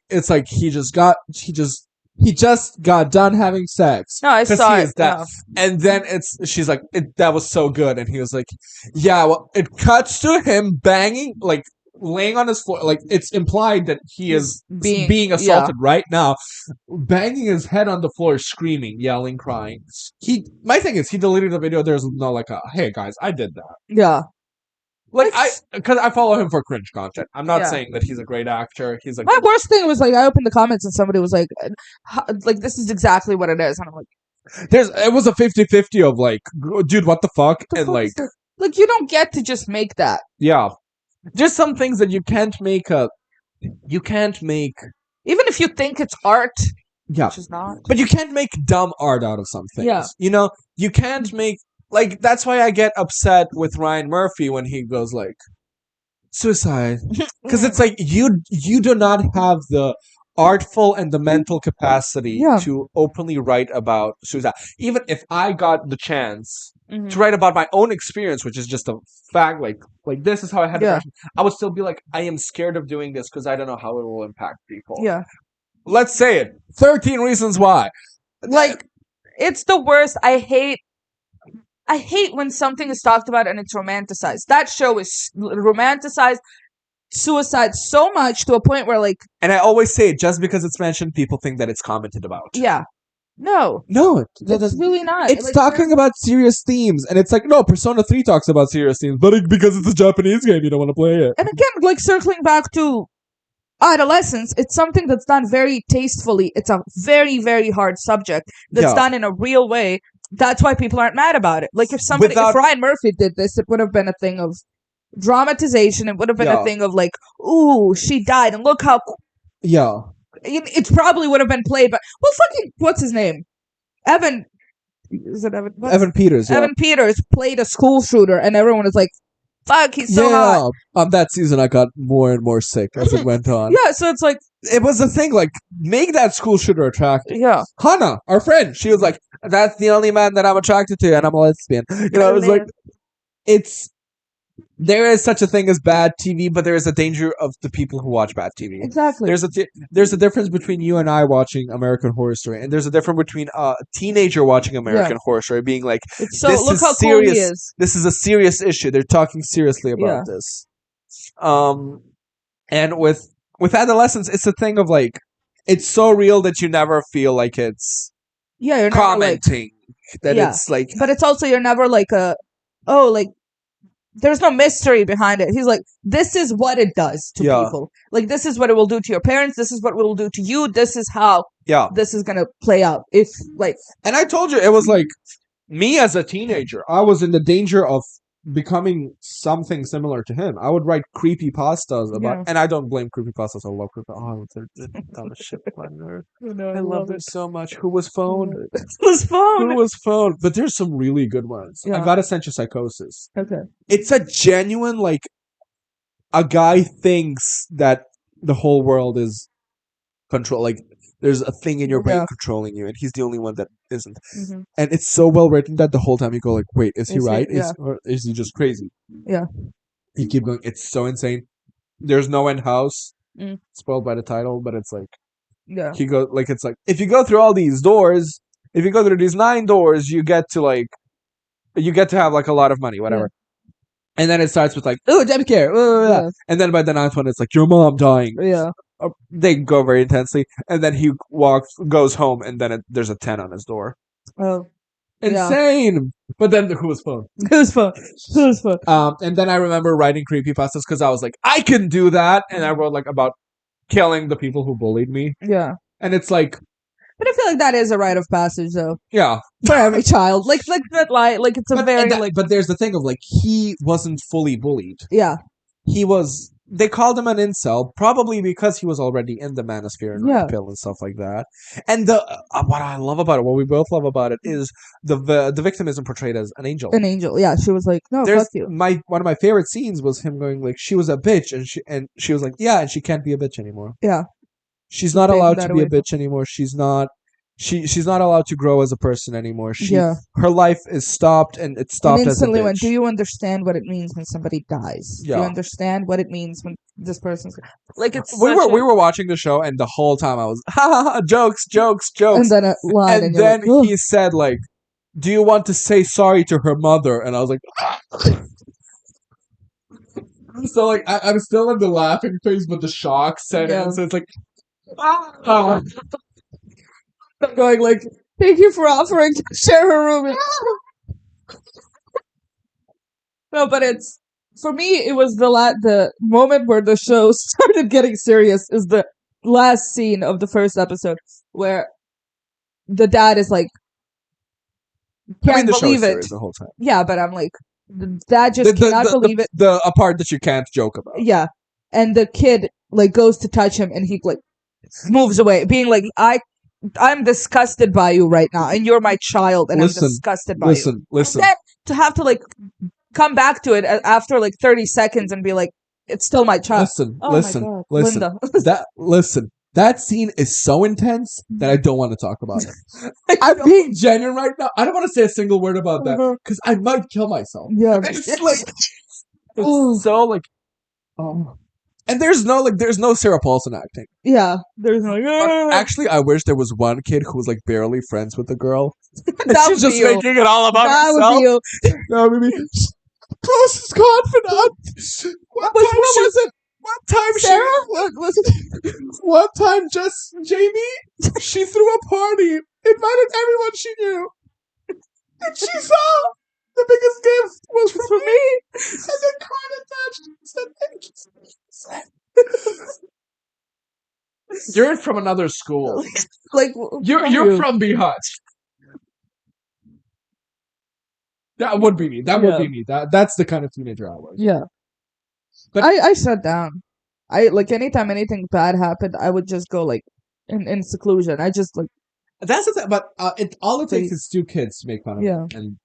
just got done having sex. No, I saw it. Yeah. And then she's like, that was so good, and he was like, yeah. Well, it cuts to him banging, like laying on his floor, like it's implied that he is being assaulted right now, banging his head on the floor, screaming, yelling, crying. My thing is, he deleted the video. There's no like, hey guys, I did that. Yeah. Like, because I follow him for cringe content. I'm not saying that he's a great actor. He's like, my worst thing was like, I opened the comments and somebody was like, this is exactly what it is. And I'm like, it was a 50-50 of like, dude, what the fuck? And like you don't get to just make that. Yeah. There's some things that you can't make a you can't make, even if you think it's art, yeah, which is not. but you can't make dumb art out of some things. Yeah. You know, you can't make, like, that's why I get upset with Ryan Murphy when he goes like, suicide, because it's like you do not have the artful and the mental capacity to openly write about suicide. Even if I got the chance to write about my own experience, which is just a fact, like this is how I had depression, I would still be like, I am scared of doing this because I don't know how it will impact people. Yeah. Let's say it. 13 Reasons Why. Like, it's the worst. I hate when something is talked about and it's romanticized. That show is romanticized suicide so much to a point where, like... And I always say it, just because it's mentioned, people think that it's commented about. Yeah. No. No. It's really not. It's like, talking about serious themes. And it's like, no, Persona 3 talks about serious themes. But because it's a Japanese game, you don't want to play it. And again, like, circling back to adolescence, it's something that's done very tastefully. It's a very, very hard subject that's done in a real way. That's why people aren't mad about it. Like, if Ryan Murphy did this, it would have been a thing of dramatization. It would have been a thing of like, ooh, she died, and look how... Yeah. It probably would have been played by... Well, fucking... What's his name? Evan... Is it Evan? Evan Peters, Evan Peters played a school shooter, and everyone was like, fuck, he's so hot. On that season, I got more and more sick as it went on. Yeah, so it's like... It was the thing, like, make that school shooter attractive. Yeah. Hannah, our friend, she was like, that's the only man that I'm attracted to, and I'm a lesbian. You know, it was like... It's... There is such a thing as bad TV, but there is a danger of the people who watch bad TV. Exactly. There's a difference between you and I watching American Horror Story, and there's a difference between a teenager watching American Horror Story being like, look how serious. Cool he is. This is a serious issue. They're talking seriously about this. And with adolescence, it's a thing of like, it's so real that you never feel like it's you're commenting. It's like, but it's also, you're never like there's no mystery behind it. He's like, this is what it does to people. Like, this is what it will do to your parents. This is what it will do to you. This is how this is going to play out. If, like... And I told you, it was like, me as a teenager, I was in the danger of becoming something similar to him. I would write creepypastas about... And I don't blame creepypastas. I love creepypastas. Oh, they're the dumbest shit on earth. I love it so much. Who was phoned? Who was phoned? But there's some really good ones. I gotta send you Psychosis. Okay. It's a genuine, like, a guy thinks that the whole world is control. Like, there's a thing in your brain controlling you, and he's the only one that isn't. Mm-hmm. And it's so well written that the whole time you go like, wait, is he right? Or is he just crazy? Yeah. You keep going. It's so insane. There's no end house. Spoiled by the title, but it's like, he goes like, it's like, if you go through all these doors, if you go through these 9 doors, you get to have like a lot of money, whatever. And then it starts with like, oh, jump scare. And then by the 9th one, it's like, your mom dying. Yeah. They go very intensely. And then he goes home, and then there's a 10 on his door. Oh. Insane. Yeah. But then who was phone? Who's phone? And then I remember writing creepypastas because I was like, I can do that. And I wrote like about killing the people who bullied me. Yeah. And it's like, but I feel like that is a rite of passage, though. Yeah. For every child. Like it's a very... But there's the thing of, like, he wasn't fully bullied. Yeah. He was... They called him an incel, probably because he was already in the manosphere and red pill and stuff like that. And what I love about it, what we both love about it, is the victim isn't portrayed as an angel. An angel, yeah. She was like, no, fuck you. One of my favorite scenes was him going, like, she was a bitch, and she was like, yeah, and she can't be a bitch anymore. Yeah. She's not allowed to be a bitch anymore. She's not allowed to grow as a person anymore. Her life is stopped, and it stopped as a bitch. Went, do you understand what it means when somebody dies? Yeah. Do you understand what it means when this person's... Like, it's we were watching the show, and the whole time I was, ha ha ha, jokes. And then a line, and then he said, like, do you want to say sorry to her mother? And I was like... So, like, I'm still in the laughing phase, but the shock set in, so it's like... I'm going like, thank you for offering to share her room. No, but it's, for me, it was the moment where the show started getting serious is the last scene of the first episode where the dad is like, can't believe it. The whole time. Yeah, but I'm like, the dad just cannot believe it. A part that you can't joke about. Yeah. and the kid like goes to touch him, and he like moves away, being like, I'm disgusted by you right now, and you're my child, and I'm disgusted by you. Listen. And then to have to like come back to it after like 30 seconds and be like, it's still my child. Listen. Linda. That scene is so intense that I don't want to talk about it. I'm being genuine right now. I don't want to say a single word about that because I might kill myself. Yeah, it's like it's so like and there's no Sarah Paulson acting. Yeah, there's no. Actually, I wish there was one kid who was like barely friends with the girl. She's just making it all about herself. Would be you. That would be closest confidant. One time Sarah? One time just Jamie, she threw a party, invited everyone she knew, and she saw the biggest gift was from me, and then cried attached and said thank you. You're from another school. Like you're from Bihar. That would be me. That would be me. That's the kind of teenager I was. Yeah. But I shut down. I like anytime anything bad happened, I would just go like in seclusion. I just like that's the thing. But all it takes is two kids to make fun of it, and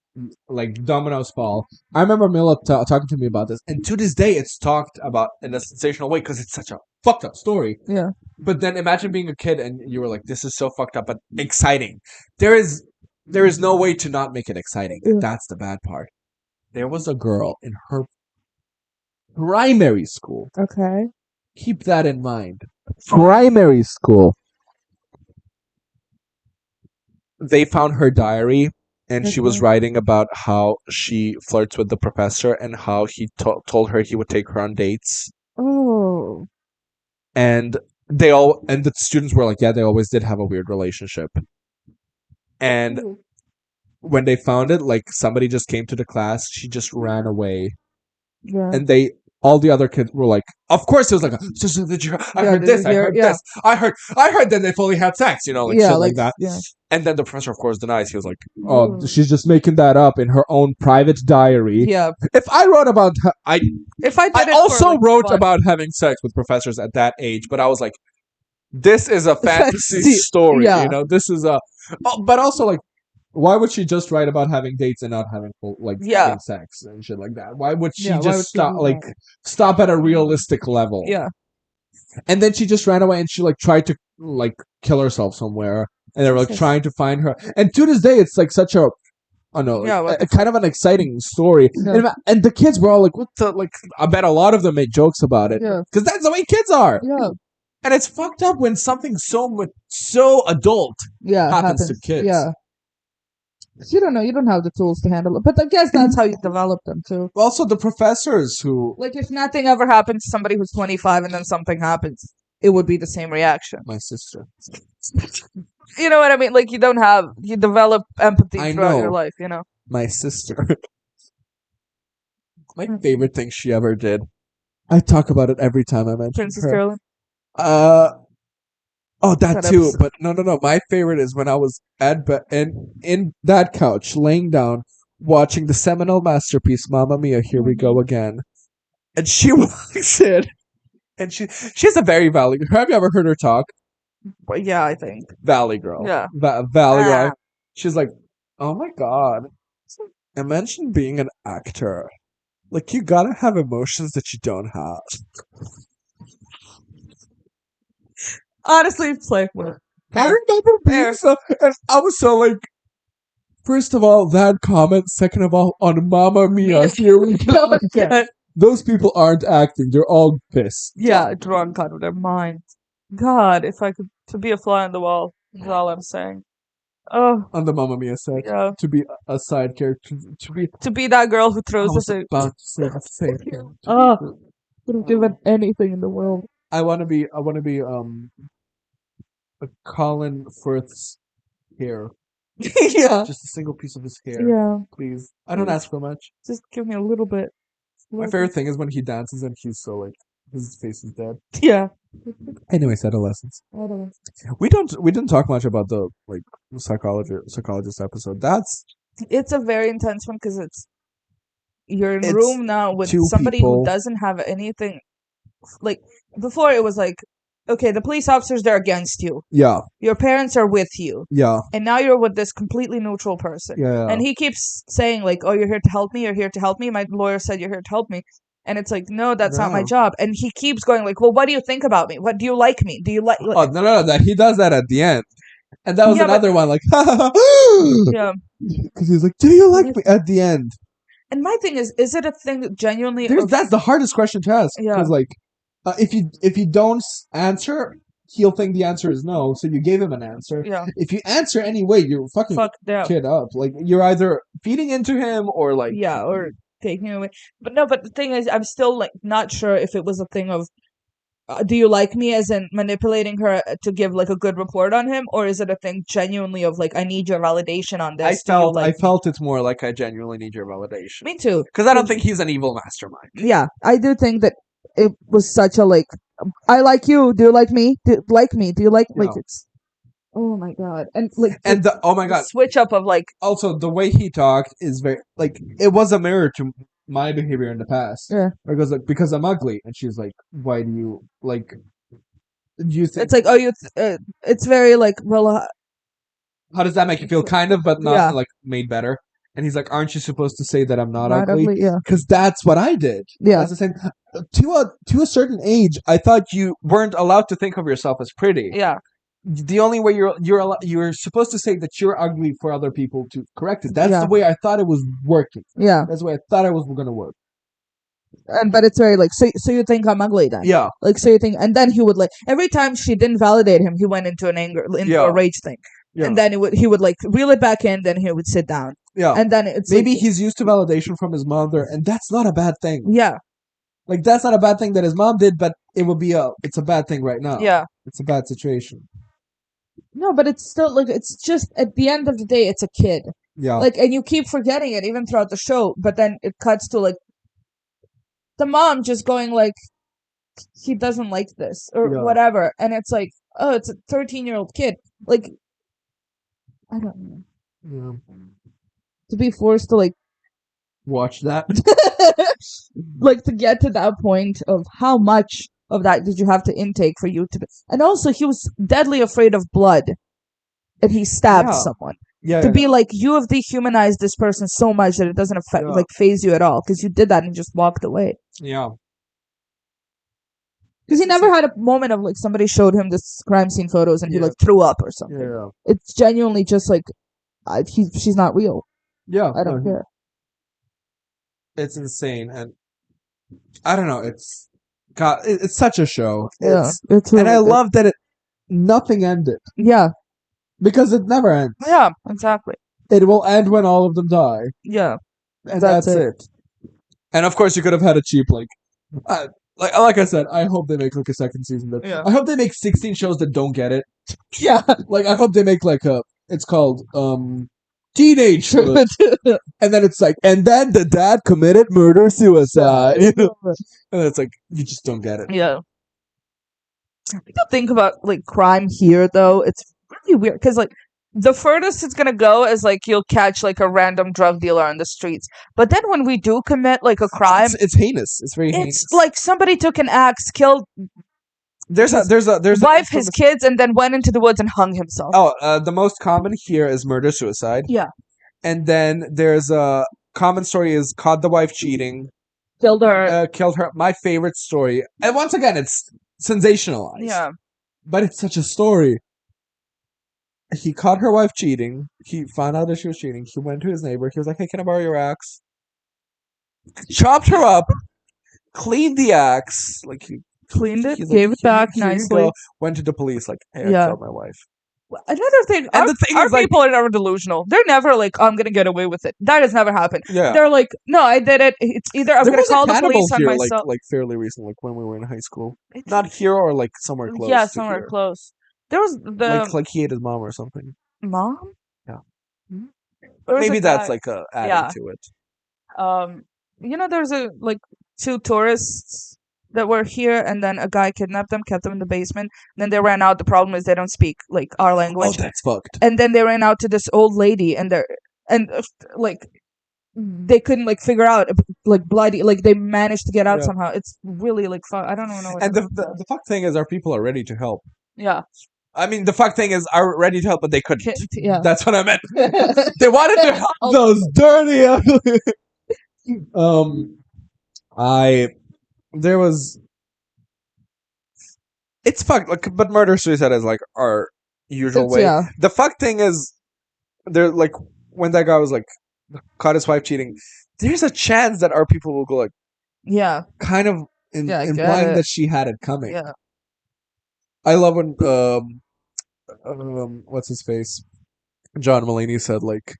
like dominoes fall. I remember Mila talking to me about this, and to this day, it's talked about in a sensational way because it's such a fucked up story. Yeah. But then imagine being a kid and you were like, "This is so fucked up, but exciting." There is no way to not make it exciting. That's the bad part. There was a girl in her primary school. Okay. Keep that in mind. Primary school. They found her diary, and she was writing about how she flirts with the professor and how he told her he would take her on dates. Oh. And the students were like, yeah, they always did have a weird relationship. And when they found it, like somebody just came to the class, she just ran away. Yeah. And all the other kids were like, of course it was like, I heard this, I heard this, I heard that they fully had sex, shit like that. Yeah. And then the professor, of course, denies. He was like, oh, she's just making that up in her own private diary. Yeah. If I wrote about her, I also wrote fun. about having sex with professors at that age, but I was like, this is a fantasy story, this is but also like, why would she just write about having dates and not having having sex and shit like that? Why would she just stop at a realistic level? Yeah. And then she just ran away and she tried to kill herself somewhere, and they were trying to find her. And to this day, it's like such a kind of an exciting story. Yeah. And the kids were all like, "What the?" I bet a lot of them made jokes about it because that's the way kids are. Yeah. And it's fucked up when something so adult happens to kids. Yeah. You don't know. You don't have the tools to handle it. But I guess that's how you develop them, too. Also, the professors who... Like, if nothing ever happens to somebody who's 25 and then something happens, it would be the same reaction. My sister. You know what I mean? Like, you develop empathy throughout your life, My sister. My favorite thing she ever did. I talk about it every time I mention Princess her. Carolyn? Oh, that too. Episode. But no. My favorite is when I was in that couch, laying down, watching the seminal masterpiece, Mamma Mia, Here We Go Again. And she walks in, and she has a very Valley. Have you ever heard her talk? Well, yeah, I think. Valley girl. Yeah. Valley girl. She's like, oh my God. Imagine being an actor. Like, you gotta have emotions that you don't have. Honestly, it's like, I remember being so, and I was so like, first of all, that comment. Second of all, on Mamma Mia, Here We Go Again. Those people aren't acting; they're all pissed. Yeah, drunk out of their minds. God, if I could to be a fly on the wall, is all I'm saying. Oh, on the Mamma Mia set, to be a side character, to be that girl who throws the about to say the same thing. Oh, would have given anything in the world. I want to be Colin Firth's hair. Yeah. Just a single piece of his hair. Yeah. Please. I don't ask for much. Just give me a little bit. My favorite thing is when he dances and he's so like his face is dead. Yeah. Anyways, adolescence. We didn't talk much about the psychologist episode. It's a very intense one because you're in a room now with somebody who doesn't have anything like before it was like, okay, the police officers, they're against you. Yeah. Your parents are with you. Yeah. And now you're with this completely neutral person. Yeah. And he keeps saying like, oh, you're here to help me. You're here to help me. My lawyer said you're here to help me. And it's like, no, that's not my No. job. And he keeps going like, well, what do you think about me? What do you like me? Do you like? Oh, no, that he does that at the end. And that was Yeah, another one, like, Yeah. because he's like, do you like me? At the end. And my thing is it a thing that genuinely? That's the hardest question to ask. Yeah. Because like, if you don't answer, he'll think the answer is no. So you gave him an answer. Yeah. If you answer anyway, you're fucking kid up. Like you're either feeding into him or like or taking away. But no, but the thing is, I'm still like not sure if it was a thing of. Do you like me as in manipulating her to give like a good report on him, or is it a thing genuinely of like I need your validation on this? I felt it's more like I genuinely need your validation. Me too, because I don't think he's an evil mastermind. Yeah, I do think that it was such a like I like you. Do you like me? Do you like me? Do you like it's? Oh my god! And like oh my god, switch up of like also the way he talked is very like it was a mirror to my behavior in the past. Yeah. Or it goes like, because I'm ugly, and she's like, why do you like? Do you think it's like it's very like well. How does that make you feel? Kind of, but not like made better. And he's like, aren't you supposed to say that I'm not ugly? Yeah. Because that's what I did. Yeah. That's the same. To a certain age, I thought you weren't allowed to think of yourself as pretty. Yeah. The only way you're supposed to say that you're ugly for other people to correct it. That's the way I thought it was working. Yeah. That's the way I thought it was going to work. But it's very like so you think I'm ugly then? Yeah. Like so you think, and then he would like every time she didn't validate him, he went into a rage thing. Yeah. And then he would like reel it back in, then he would sit down. Yeah. And then it's maybe he's used to validation from his mother, and that's not a bad thing. Yeah. Like that's not a bad thing that his mom did, but it's a bad thing right now. Yeah. It's a bad situation. No, but it's still like it's just at the end of the day, it's a kid. Yeah. Like, and you keep forgetting it even throughout the show, but then it cuts to like the mom just going like, he doesn't like this or whatever, and it's like, oh, it's a 13-year-old kid. Like, I don't know. Yeah. To be forced to like watch that, like to get to that point of how much of that did you have to intake for you to be, and also he was deadly afraid of blood, and he stabbed someone. Yeah, to be like, you have dehumanized this person so much that it doesn't affect like phase you at all because you did that and just walked away. Yeah. Because he never had a moment of like somebody showed him this crime scene photos and he like threw up or something. Yeah. It's genuinely just like she's not real. Yeah. I don't care. It's insane, and I don't know. It's such a show. Yeah. It's really and I love that nothing ended. Yeah. Because it never ends. Yeah, exactly. It will end when all of them die. Yeah. And that's it. And of course, you could have had a cheap like I said, I hope they make like a second season. I hope they make 16 shows that don't get it. Yeah. Like I hope they make like it's called Teenage and then it's like, and then the dad committed murder-suicide. You know? And it's like, you just don't get it. Yeah. People think about like crime here though, it's really weird because like the furthest it's gonna go is like you'll catch like a random drug dealer on the streets, but then when we do commit like a crime, it's heinous. It's very heinous. It's like somebody took an axe, killed there's wife, his kids, and then went into the woods and hung himself. Oh, the most common here is murder-suicide. Yeah. And then there's a common story is caught the wife cheating, killed her. My favorite story, and once again, it's sensationalized. Yeah. But it's such a story. He caught her wife cheating. He found out that she was cheating. He went to his neighbor. He was like, hey, can I borrow your axe? Chopped her up, cleaned the axe. Like, he cleaned it, gave it back nicely. Went to the police, like, hey, I killed my wife. Another thing, and the thing is, people are never delusional. They're never like, I'm going to get away with it. That has never happened. Yeah. They're like, no, I did it. It's either I'm going to call the police on myself. Like fairly recent, like when we were in high school. Not here or like somewhere close. Yeah, somewhere close. There was like he ate his mom or something. Mom? Yeah. Maybe that's like adding to it. You know, there's two tourists that were here, and then a guy kidnapped them, kept them in the basement. Then they ran out. The problem is they don't speak like our language. Oh, that's fucked. And then they ran out to this old lady, and they couldn't like figure out like bloody, like they managed to get out somehow. It's really like I don't even know. And the fuck thing is, our people are ready to help. Yeah. I mean, the fuck thing is, are ready to help, but they couldn't. Yeah. That's what I meant. They wanted to help those dirty, ugly. There was. It's fucked. Like, but murder suicide is like our usual way. Yeah. The fuck thing is, they're like when that guy was like caught his wife cheating. There's a chance that our people will go like, yeah, kind of implying that she had it coming. Yeah. I love when what's his face, John Mulaney said like,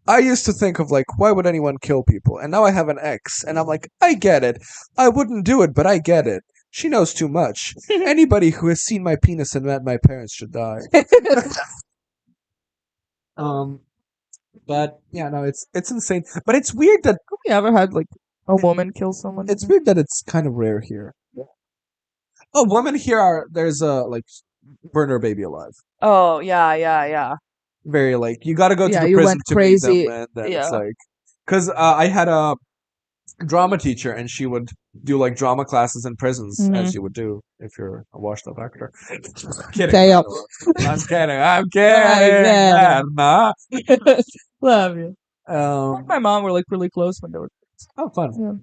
I used to think of like, why would anyone kill people? And now I have an ex, and I'm like, I get it. I wouldn't do it, but I get it. She knows too much. Anybody who has seen my penis and met my parents should die. But yeah, no, it's insane. But it's weird that have you ever had like a woman kill someone? It's weird that it's kind of rare here. Yeah. Oh, women here are there's a like burn her baby alive. Oh yeah. Very like you got to go to the you prison went to crazy. meet them, and then it's like because I had a drama teacher, and she would do like drama classes in prisons, as you would do if you're a washed up actor. Kidding. I'm kidding. I'm kidding. Nah. Love you. My mom were like really close when they were. Oh, fun. Yeah.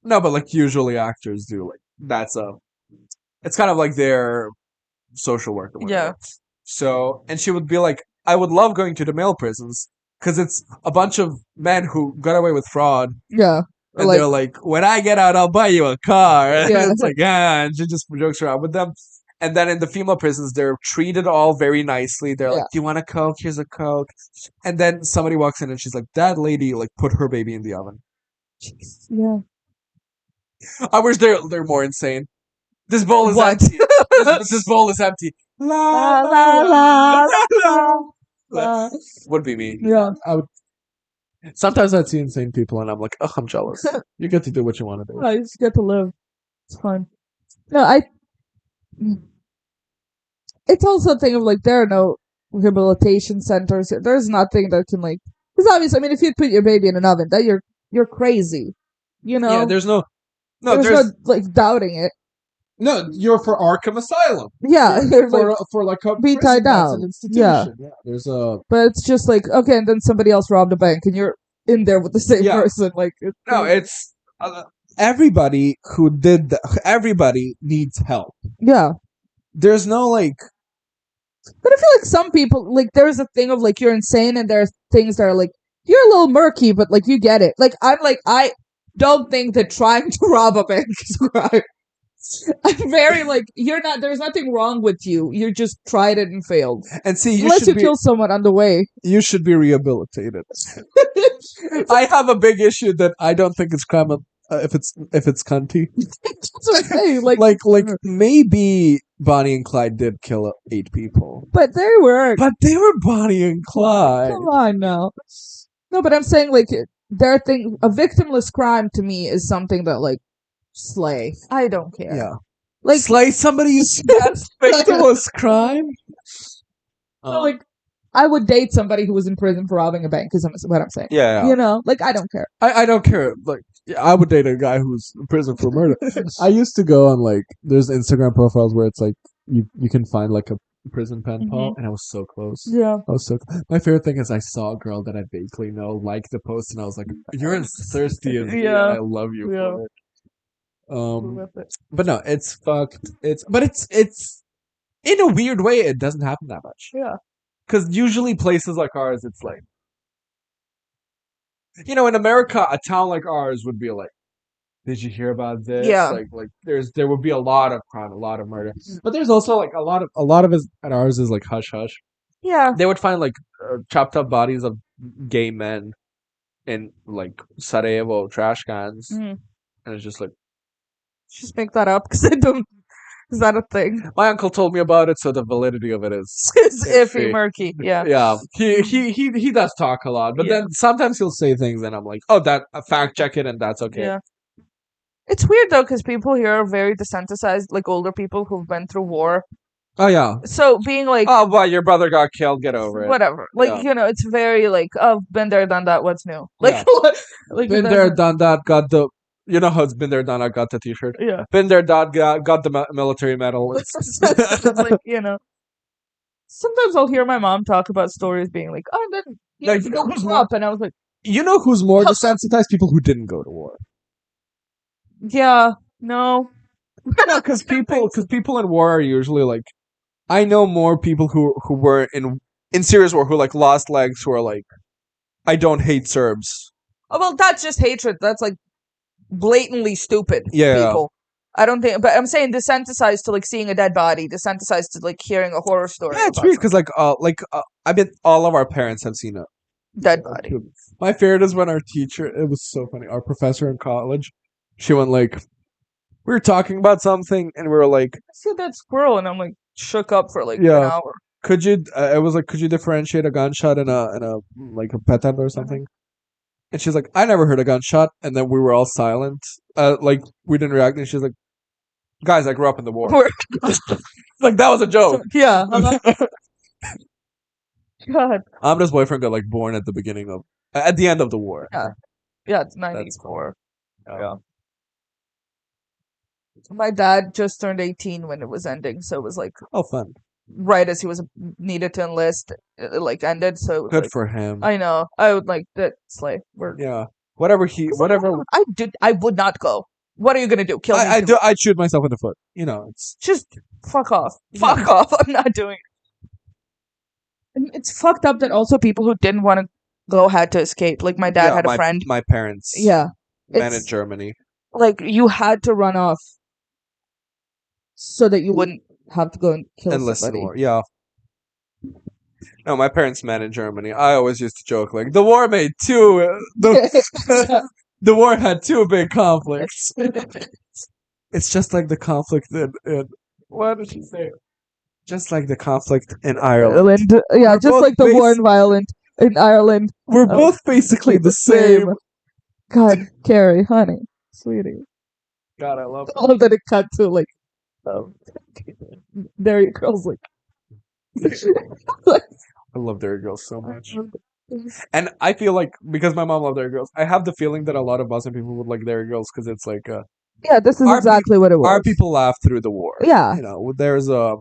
No, but like usually actors do like that's it's kind of like their social work. Or whatever. Yeah. So, and she would be like, I would love going to the male prisons because it's a bunch of men who got away with fraud. Yeah. And they're like, when I get out, I'll buy you a car. And it's like, and she just jokes around with them. And then in the female prisons, they're treated all very nicely. They're like, do you want a Coke? Here's a Coke. And then somebody walks in and she's like, that lady like put her baby in the oven. Jeez. Yeah. I wish they're more insane. This bowl is empty. This bowl is empty. La la la la la. Would be me. Yeah. I would. Sometimes I'd see insane people and I'm like, oh, I'm jealous. You get to do what you want to do. I just get to live. It's fun. No, it's also a thing of like there are no rehabilitation centers. There's nothing that can like. Because obviously, I mean, if you put your baby in an oven, that you're crazy. You know. Yeah. There's no like doubting it. No, you're for Arkham Asylum. Yeah, for like a be tied down. An institution. Yeah. There's But it's just like okay, and then somebody else robbed a bank, and you're in there with the same person. Like it's everybody who did that. Everybody needs help. Yeah. There's no like. But I feel like some people like there's a thing of like you're insane, and there's things that are like you're a little murky, but like you get it. Like I don't think that trying to rob a bank is right. I'm very like you're not. There's nothing wrong with you. You just tried it and failed. And see, unless you kill someone on the way, you should be rehabilitated. I have a big issue that I don't think it's crime if it's cunty. That's what I'm saying. Like maybe Bonnie and Clyde did kill 8 people, but they were Bonnie and Clyde. Come on now. No, but I'm saying like their thing. A victimless crime to me is something that like. Slay. I don't care. Yeah. Like slay somebody you see that's victimless crime. So like I would date somebody who was in prison for robbing a bank is what I'm saying. Yeah. You know, like I don't care. I don't care. Like I would date a guy who's in prison for murder. I used to go on like there's Instagram profiles where it's like you can find like a prison pen pal, and I was so close. Yeah. I was so close. My favorite thing is I saw a girl that I vaguely know like the post, and I was like, you're as thirsty as me, and I love you for it. But no, it's fucked. It's in a weird way. It doesn't happen that much. Yeah, because usually places like ours, it's like, in America, a town like ours would be like, did you hear about this? Yeah, like there would be a lot of crime, a lot of murder, but there's also like a lot of it at ours is like hush hush. Yeah, they would find like chopped up bodies of gay men in like Sarajevo trash cans, and it's just like. Just make that up because I don't. Is that a thing? My uncle told me about it, so the validity of it is iffy, murky. Yeah, yeah. He does talk a lot, but then sometimes he'll say things, and I'm like, oh, that fact check it, and that's okay. Yeah. It's weird though because people here are very desensitized, like older people who've been through war, Oh yeah. So being like, oh, boy, your brother got killed. Get over it. Whatever. Like, it's very like, oh, been there, done that. What's new? Like, like been there, done that. Got the. You know how it's been there, done that. Got the T-shirt. Yeah. Been there, done. Got the military medal. It's like, Sometimes I'll hear my mom talk about stories being like, oh, then Like, you grew up, and I was like, you know who's more desensitized? People who didn't go to war. yeah, no. Because people in war are usually like, I know more people who were in serious war who like lost legs who are like, I don't hate Serbs. Oh, well, that's just hatred. That's like blatantly stupid Yeah. people. I don't think, but I'm saying desensitized to like seeing a dead body, desensitized to like hearing a horror story. Yeah, it's weird because I bet all of our parents have seen a dead body. My favorite is when our teacher, it was so funny, our professor in college, she went like, we were talking about something and we were like, I see that squirrel, and I'm like shook up for like an hour. Could you? It was like, could you differentiate a gunshot and a like a pet or something? And she's like, I never heard a gunshot. And then we were all silent, like we didn't react. And she's like, guys, I grew up in the war. Like that was a joke. Yeah. God. Amna's boyfriend got like born at the end of the war. Yeah, it's 94. Yeah. My dad just turned 18 when it was ending, so it was like, oh, fun. Right as he was needed to enlist, it like ended. So it was good like, for him. I know. I would like that. Slay. Whatever. I would not go. What are you gonna do? Kill me? I'd shoot myself in the foot. It's just fuck off. Fuck off. I'm not doing it. And it's fucked up that also people who didn't want to go had to escape. Like my dad had a friend. My parents. Yeah. Men in Germany. Like you had to run off so that you wouldn't have to go and kill somebody. War. Yeah. No, my parents met in Germany. I always used to joke like the war made two. The war had two big conflicts. It's just like the conflict in what did she say? Just like the conflict in Ireland. Yeah, just like the war in Ireland. We're both basically the same. God, Carrie, honey, sweetie. God, I love it. I love that it cut to like Dairy Girls like. I love Dairy Girls so much. And I feel like, because my mom loved Dairy Girls, I have the feeling that a lot of Muslim people would like Dairy Girls because it's like yeah, this is exactly what it was. Our people laugh through the war. Yeah. There's not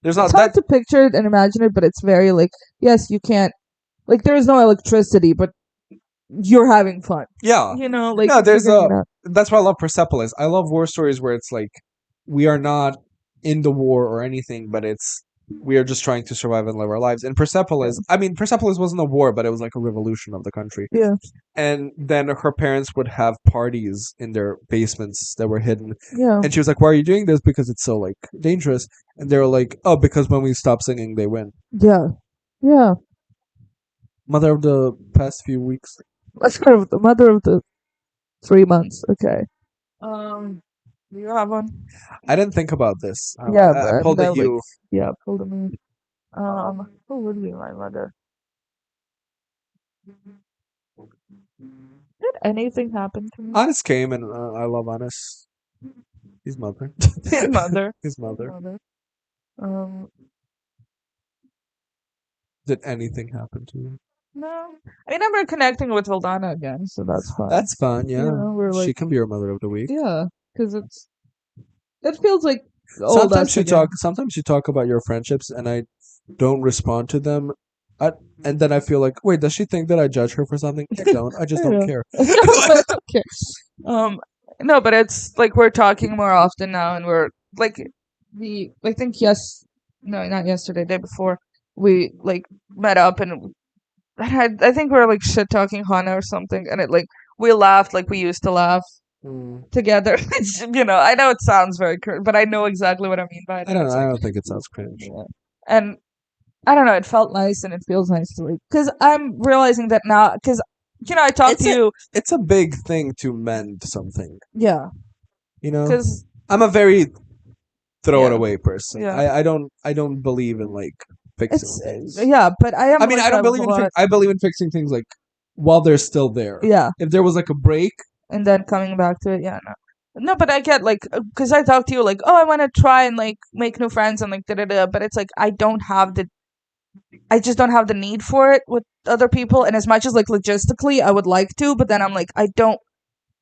it's hard to picture it and imagine it, but it's very like, yes, you can't, like there is no electricity, but you're having fun. Yeah. Like no, there's that's why I love Persepolis. I love war stories where it's like we are not in the war or anything, but we are just trying to survive and live our lives. And Persepolis, Persepolis wasn't a war, but it was like a revolution of the country. Yeah. And then her parents would have parties in their basements that were hidden. Yeah. And she was like, why are you doing this? Because it's so like dangerous. And they were like, oh, because when we stop singing, they win. Yeah. Yeah. Mother of the past few weeks. Let's start with the mother of the 3 months. Okay. Do you have one? I didn't think about this. I pulled at you. Yeah, pulled at me. Who would be my mother? Did anything happen to me? Anis came, and I love Anis. His mother. His mother. His mother. Did anything happen to you? No. I mean, we're connecting with Valdana again, so that's fun. That's fun, yeah. Like, she can be your mother of the week. Yeah, because it feels like sometimes you talk about your friendships, and I don't respond to them. And then I feel like, wait, does she think that I judge her for something? I don't. I just don't care. Okay. No, but it's like we're talking more often now, and we're like I think not yesterday, day before, we like met up, and I think we were like shit talking Hana or something, and it like we laughed like we used to laugh together. It's, I know it sounds very cringe, but I know exactly what I mean by it. I don't think it sounds cringe. Yeah. And I don't know, it felt nice, and it feels nice to like, because I'm realizing that now, because I talked to you. It's a big thing to mend something. Yeah. Because I'm a very throw it away person. Yeah. I don't believe in like fixing things. Yeah, but I am. I mean, I don't believe in. I believe in fixing things like while they're still there. Yeah. If there was like a break and then coming back to it, yeah, no. No, but I get like, because I talk to you like, oh, I want to try and like make new friends and like da da da. But it's like I just don't have the need for it with other people. And as much as like logistically, I would like to, but then I'm like, I don't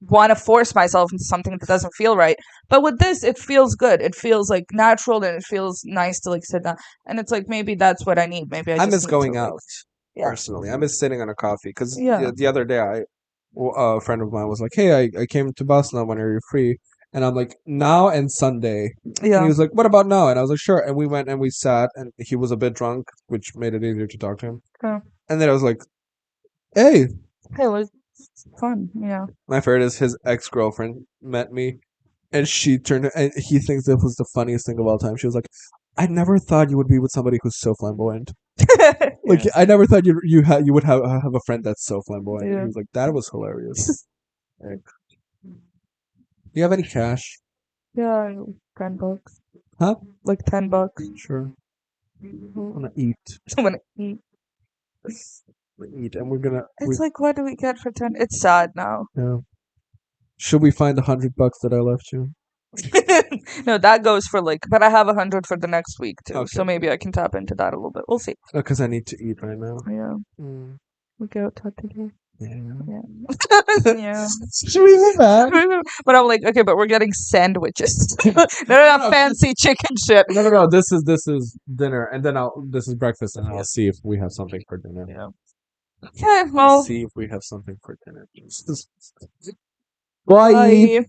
want to force myself into something that doesn't feel right. But with this, it feels good. It feels like natural and it feels nice to like sit down. And it's like maybe that's what I need. Maybe I I just miss need going to, like, out yeah, personally. I miss sitting on a coffee because yeah, the other day a friend of mine was like, "Hey, I came to Boston. When are you free?" And I'm like, "Now and Sunday." And he yeah. was like, "What about now?" And I was like, "Sure." And we went and we sat, and he was a bit drunk, which made it easier to talk to him. Okay. And then I was like, "Hey." Hey, it was fun. Yeah. My favorite is his ex girlfriend met me, and she turned, and he thinks it was the funniest thing of all time. She was like, "I never thought you would be with somebody who's so flamboyant. Like, Yeah. I never thought you would have a friend that's so flamboyant." And he Yeah. was like, "That was hilarious." Like, do you have any cash? Yeah. $10. Huh? Like $10. Sure. I Mhm. wanna eat. I'm gonna eat. Eat, and we're gonna. It's like, what do we get for 10? It's sad now. Yeah. Should we find $100 that I left you? No, that goes for like, but I have 100 for the next week too. Okay. So maybe I can tap into that a little bit. We'll see. Because I need to eat right now. Yeah. Mm. We go to today. Yeah. Yeah. Yeah. Should we move on? But I'm like, okay, but we're getting sandwiches. They're not fancy chicken shit. No. This is dinner, and then this is breakfast, and I'll see if we have something for dinner. Yeah. Okay, well. See if we have something for dinner. Bye. Bye.